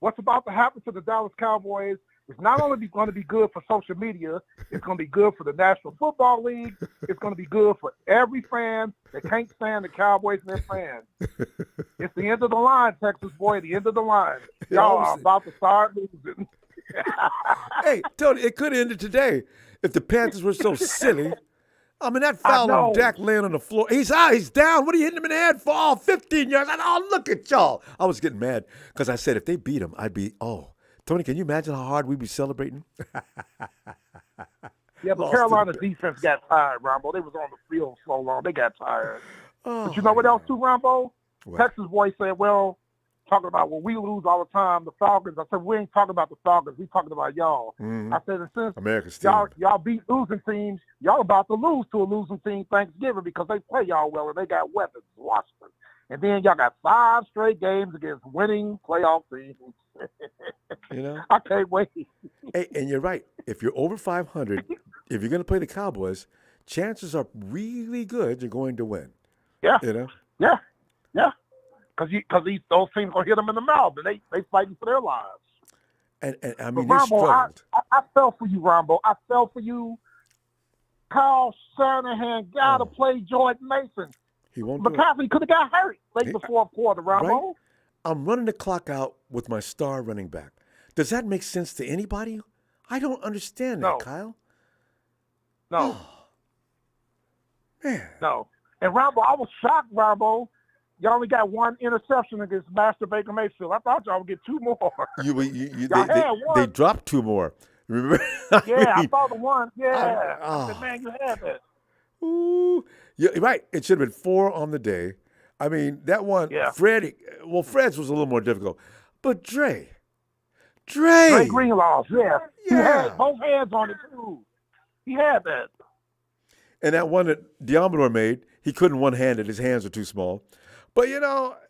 What's about to happen to the Dallas Cowboys is not only going to be good for social media, it's going to be good for the National Football League. It's going to be good for every fan that can't stand the Cowboys and their fans. It's the end of the line, Texas boy, the end of the line. Y'all are about to start losing. Hey, Tony, it could have ended today if the Panthers were so silly. I mean, that foul on Dak laying on the floor. He's out. He's down. What are you hitting him in the head for? Oh, 15 yards. Oh, look at y'all. I was getting mad because I said if they beat him, I'd be, Tony, can you imagine how hard we'd be celebrating? Yeah, but Carolina's defense got tired, Ronbo. They was on the field so long. They got tired. But you know what else too, Ronbo? Texas boy said, talking about we lose all the time, the Falcons. I said, we ain't talking about the Falcons. We talking about y'all. Mm-hmm. I said, since America's y'all beat losing teams, y'all about to lose to a losing team Thanksgiving because they play y'all well and they got weapons. Washington. And then y'all got 5 straight games against winning playoff teams. I can't wait. Hey, and you're right. If you're over 500, if you're going to play the Cowboys, chances are really good you're going to win. Yeah. Yeah. Because those teams gonna hit them in the mouth, and they fighting for their lives. And I mean, but they Ronbo, struggled. I fell for you, Ronbo. I fell for you. Kyle Shanahan gotta play Jordan Mason. He won't. McCaffrey could have got hurt late in the fourth quarter, Ronbo. Right? I'm running the clock out with my star running back. Does that make sense to anybody? I don't understand that, Kyle. No. Man. No. And Ronbo, I was shocked, Ronbo. Y'all only got one interception against Master Baker Mayfield. I thought y'all would get 2 more. They dropped 2 more. Remember? I saw the one. Yeah. I said, man, you had that. Ooh. Yeah, right. It should have been 4 on the day. I mean, that one, Fred's was a little more difficult. But Dre Greenlaw, He had both hands on it, too. He had that. And that one that Diamador made, he couldn't one-hand it. His hands are too small. But,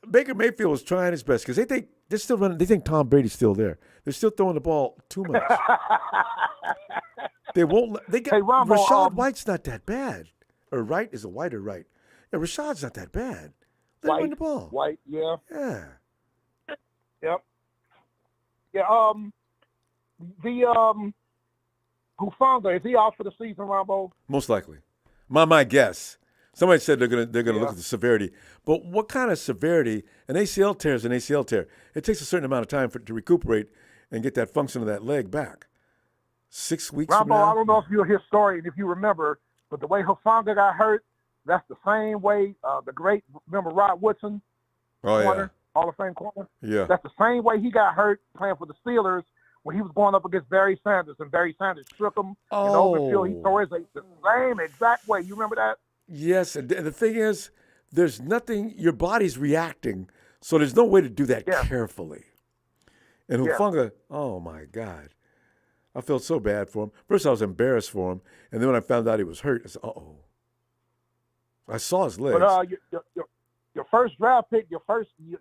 Baker Mayfield was trying his best because they're still running. They think Tom Brady's still there. They're still throwing the ball too much. They won't. Ronbo, Rashad White's not that bad. Or Wright, is it White or Wright? Yeah, Rashad's not that bad. Let him win the ball. White, yeah. Yeah. Yep. Yeah. The Hufanga, is he out for the season, Ronbo? Most likely. My guess. Somebody said they're gonna look at the severity, but what kind of severity? An ACL tear is an ACL tear. It takes a certain amount of time to recuperate and get that function of that leg back. 6 weeks. Ronbo, from now? I don't know if you'll hear story and if you remember, but the way Hufanga got hurt, that's the same way the great, remember Rod Woodson? Corner, Hall of Fame corner? Yeah. That's the same way he got hurt playing for the Steelers when he was going up against Barry Sanders, and Barry Sanders shook him in the open field. He tore his the same exact way. You remember that? Yes, and the thing is, there's nothing, your body's reacting, so there's no way to do that carefully. And Hufanga, oh my God. I felt so bad for him. First, I was embarrassed for him, and then when I found out he was hurt, I said, uh-oh. I saw his legs. But your first draft pick, you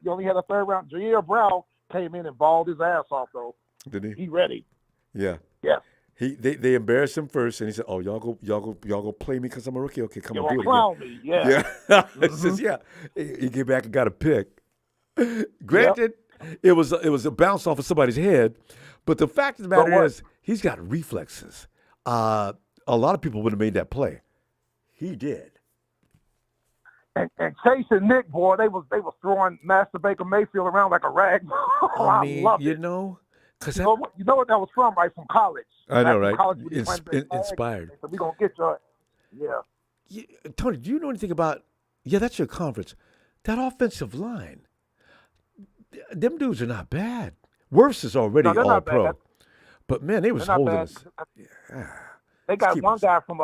only had a 3rd round. Jair Brown came in and balled his ass off, though. Did he? He ready. Yeah. Yeah. They embarrassed him first, and he said, "Oh, y'all go play me because I'm a rookie. Okay, come on, do it clown again." Me. Yeah. It says, He came back and got a pick. Granted, it was a bounce off of somebody's head, but the fact of the matter is, he's got reflexes. A lot of people would have made that play. He did. And Chase and Nick, boy, they was throwing Master Baker Mayfield around like a rag. I mean, love you it. know, because you know what that was from, right? From college. I know, right? College, Inspired. So we gonna get your, Tony, do you know anything about? Yeah, that's your conference. That offensive line. Them dudes are not bad. Wirfs is already all pro, but man, they was holding us. They got one guy from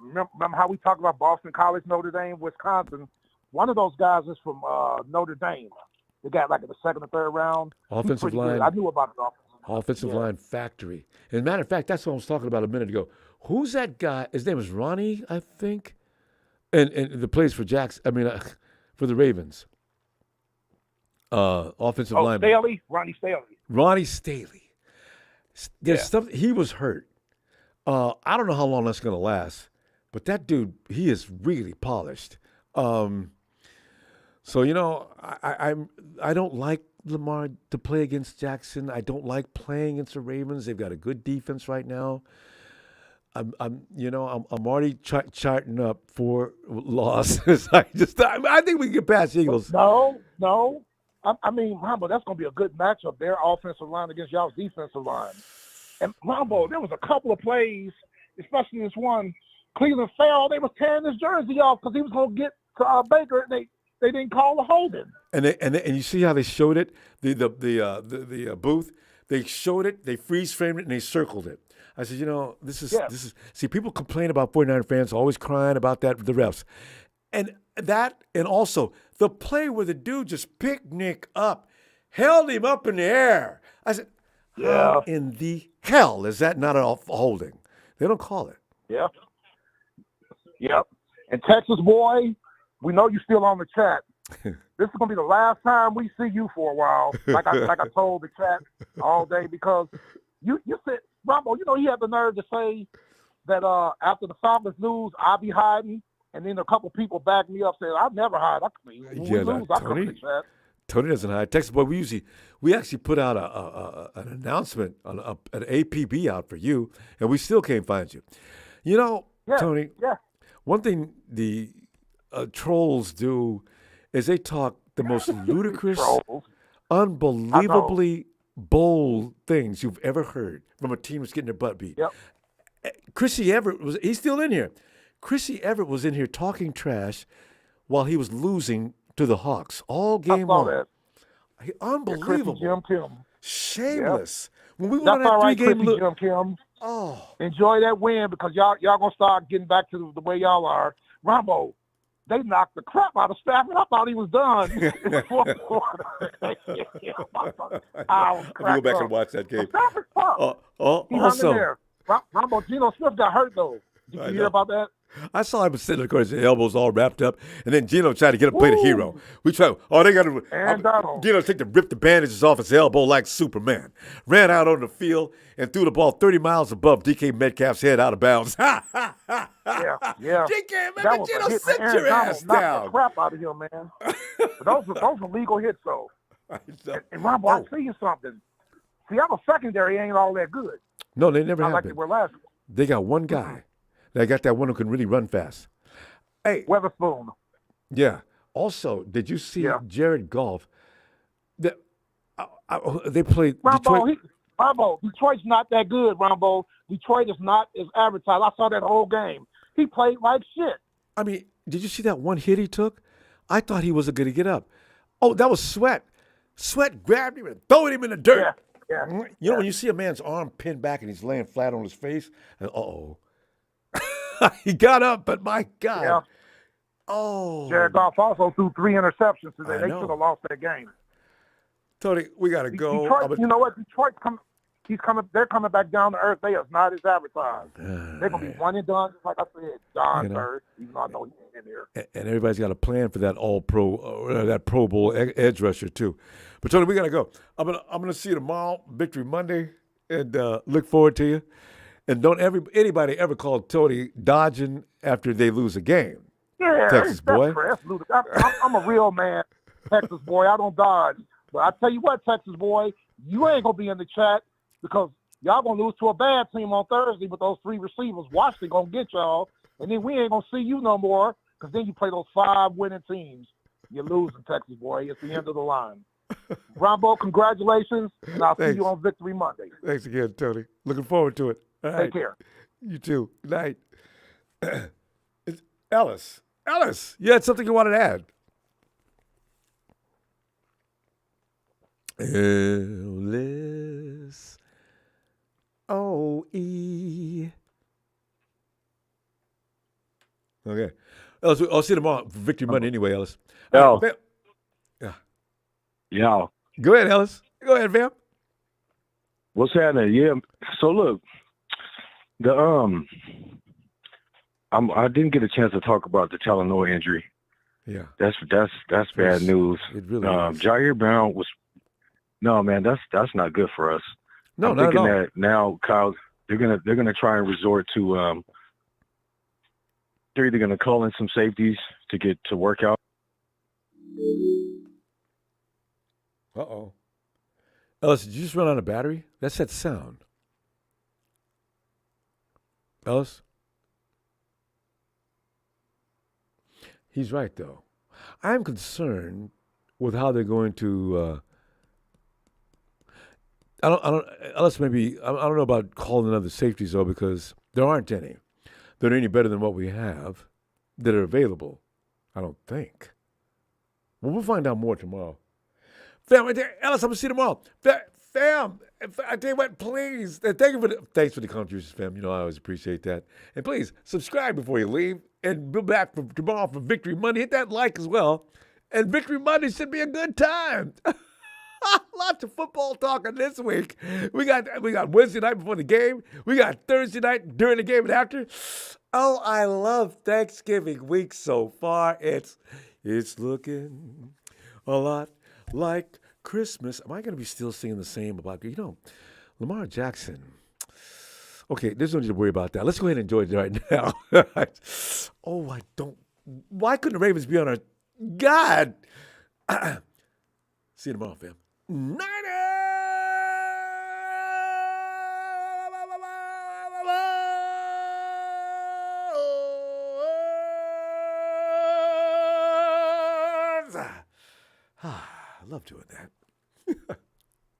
remember how we talked about Boston College, Notre Dame, Wisconsin? One of those guys is from Notre Dame. They got like in the 2nd or 3rd round. Offensive line. Good. I knew about it. Offensive line factory. As a matter of fact, that's what I was talking about a minute ago. Who's that guy? His name is Ronnie, I think, and the plays for for the Ravens. Offensive lineman. Ronnie Staley. There's stuff. He was hurt. I don't know how long that's going to last, but that dude, he is really polished. So I don't like Lamar to play against Jackson. I don't like playing against the Ravens. They've got a good defense right now. I'm already charting up 4 losses. I think we can get past Eagles. No. I mean, Ronbo, that's going to be a good matchup. Their offensive line against y'all's defensive line. And Ronbo, there was a couple of plays, especially this one. Cleveland fell. They was tearing his jersey off because he was going to get to Baker, and they didn't call the holding. And you see how they showed it, the booth. They showed it, they freeze framed it, and they circled it. I said, this is. See, people complain about 49er fans always crying about the refs, and also the play where the dude just picked Nick up, held him up in the air. I said, how in the hell is that not a holding? They don't call it. Yeah. Yep. And Texas boy, we know you're still on the chat. This is gonna be the last time we see you for a while. Like I told the chat all day, because you said, Ronbo, he had the nerve to say that after the Falcons lose, I'll be hiding, and then a couple people backed me up saying I'll never hide. Tony doesn't hide. Texas boy, we actually put out an announcement, an APB out for you, and we still can't find you. Tony. Yeah. One thing the trolls do is they talk the most ludicrous, unbelievably bold things you've ever heard from a team that's getting their butt beat. Yep. Chrissy Everett he's still in here. Chrissy Everett was in here talking trash while he was losing to the Hawks all game long. That. Unbelievable. Yeah, Jim Kim. Shameless. Yep. When we won That's that all right, 3-game Jim Kim. Oh. Enjoy that win because y'all gonna start getting back to the way y'all are. Ronbo, they knocked the crap out of Stafford. I thought he was done in the fourth quarter. I'll go back and watch that game. Stafford tough. He hung in there. Ronbo, Geno Smith got hurt though. Did you hear about that? I saw him sitting, of course, his elbows all wrapped up, and then Geno tried to get him to play the hero. We tried. They got to. Geno tried to rip the bandages off his elbow like Superman. Ran out on the field and threw the ball 30 miles above DK Metcalf's head out of bounds. Yeah. DK, man, Geno, sit your ass down. The crap out of him, man. But those were legal hits, though. And Ronbo, I'll tell you something. See, our secondary ain't all that good. No, they never have like been. They were last. They got one guy. They got that one who can really run fast. Hey, Weatherspoon. Yeah. Also, did you see Jared Goff? They played Detroit. Ronbo, Detroit's not that good, Ronbo. Detroit is not as advertised. I saw that whole game. He played like shit. I mean, did you see that one hit he took? I thought he wasn't going to get up. Oh, that was Sweat. Sweat grabbed him and threw him in the dirt. Yeah. You know, when you see a man's arm pinned back and he's laying flat on his face, and he got up, but my God. Yeah. Oh. Jared Goff also threw 3 interceptions today. They should have lost that game. Tony, we got to go. Detroit, you know what? Detroit's coming. They're coming back down to earth. They are not as advertised. They're going to be one and done, just like I said. Don Bird, even though I know he's in here. And everybody's got a plan for that All-Pro, that Pro Bowl edge rusher too. But Tony, we got to go. I'm gonna see you tomorrow, Victory Monday, and look forward to you. And don't anybody ever call Tony dodging after they lose a game. Yeah, Texas boy. I'm a real man, Texas boy. I don't dodge. But I tell you what, Texas boy, you ain't gonna be in the chat because y'all gonna lose to a bad team on Thursday with those 3 receivers. Washington gonna get y'all, and then we ain't gonna see you no more because then you play those 5 winning teams. You're losing, Texas boy. It's the end of the line. Ronbo, congratulations, and I'll see you on Victory Monday. Thanks again, Tony. Looking forward to it. All right. Take care. You too. Good night. It's Ellis. Ellis, you had something you wanted to add. Ellis. O-E. Okay. Ellis, I'll see you tomorrow for Victory Monday anyway, Ellis. Yo. Yeah. Yo. Go ahead, Ellis. Go ahead, fam. What's happening? Yeah. So look, I didn't get a chance to talk about the Talanoa injury. Yeah. That's bad news. It really is. Jair Brown was man, that's not good for us. No, I'm not thinking at all. that now, Kyle, they're gonna try and resort to they're either gonna call in some safeties to get to work out. Uh-oh. Ellis, did you just run out of battery? That's that sound. Ellis? He's right, though. I'm concerned with how they're going to. I don't. Unless maybe I don't know about calling other safeties though, because there aren't any. That are any better than what we have that are available. I don't think. Well, we'll find out more tomorrow. Fam, Ellis, I'm gonna see you tomorrow. Fam, I tell you what, please. Thanks for the contributions, fam. You know I always appreciate that. And please subscribe before you leave. And be back for tomorrow for Victory Monday. Hit that like as well. And Victory Monday should be a good time. Lots of football talking this week. We got Wednesday night before the game. We got Thursday night during the game and after. Oh, I love Thanksgiving week so far. It's looking a lot like Christmas. Am I going to be still singing the same about, Lamar Jackson? Okay, there's no need to worry about that. Let's go ahead and enjoy it right now. Oh, I don't. Why couldn't the Ravens be on our. God! See you tomorrow, fam. I love doing that.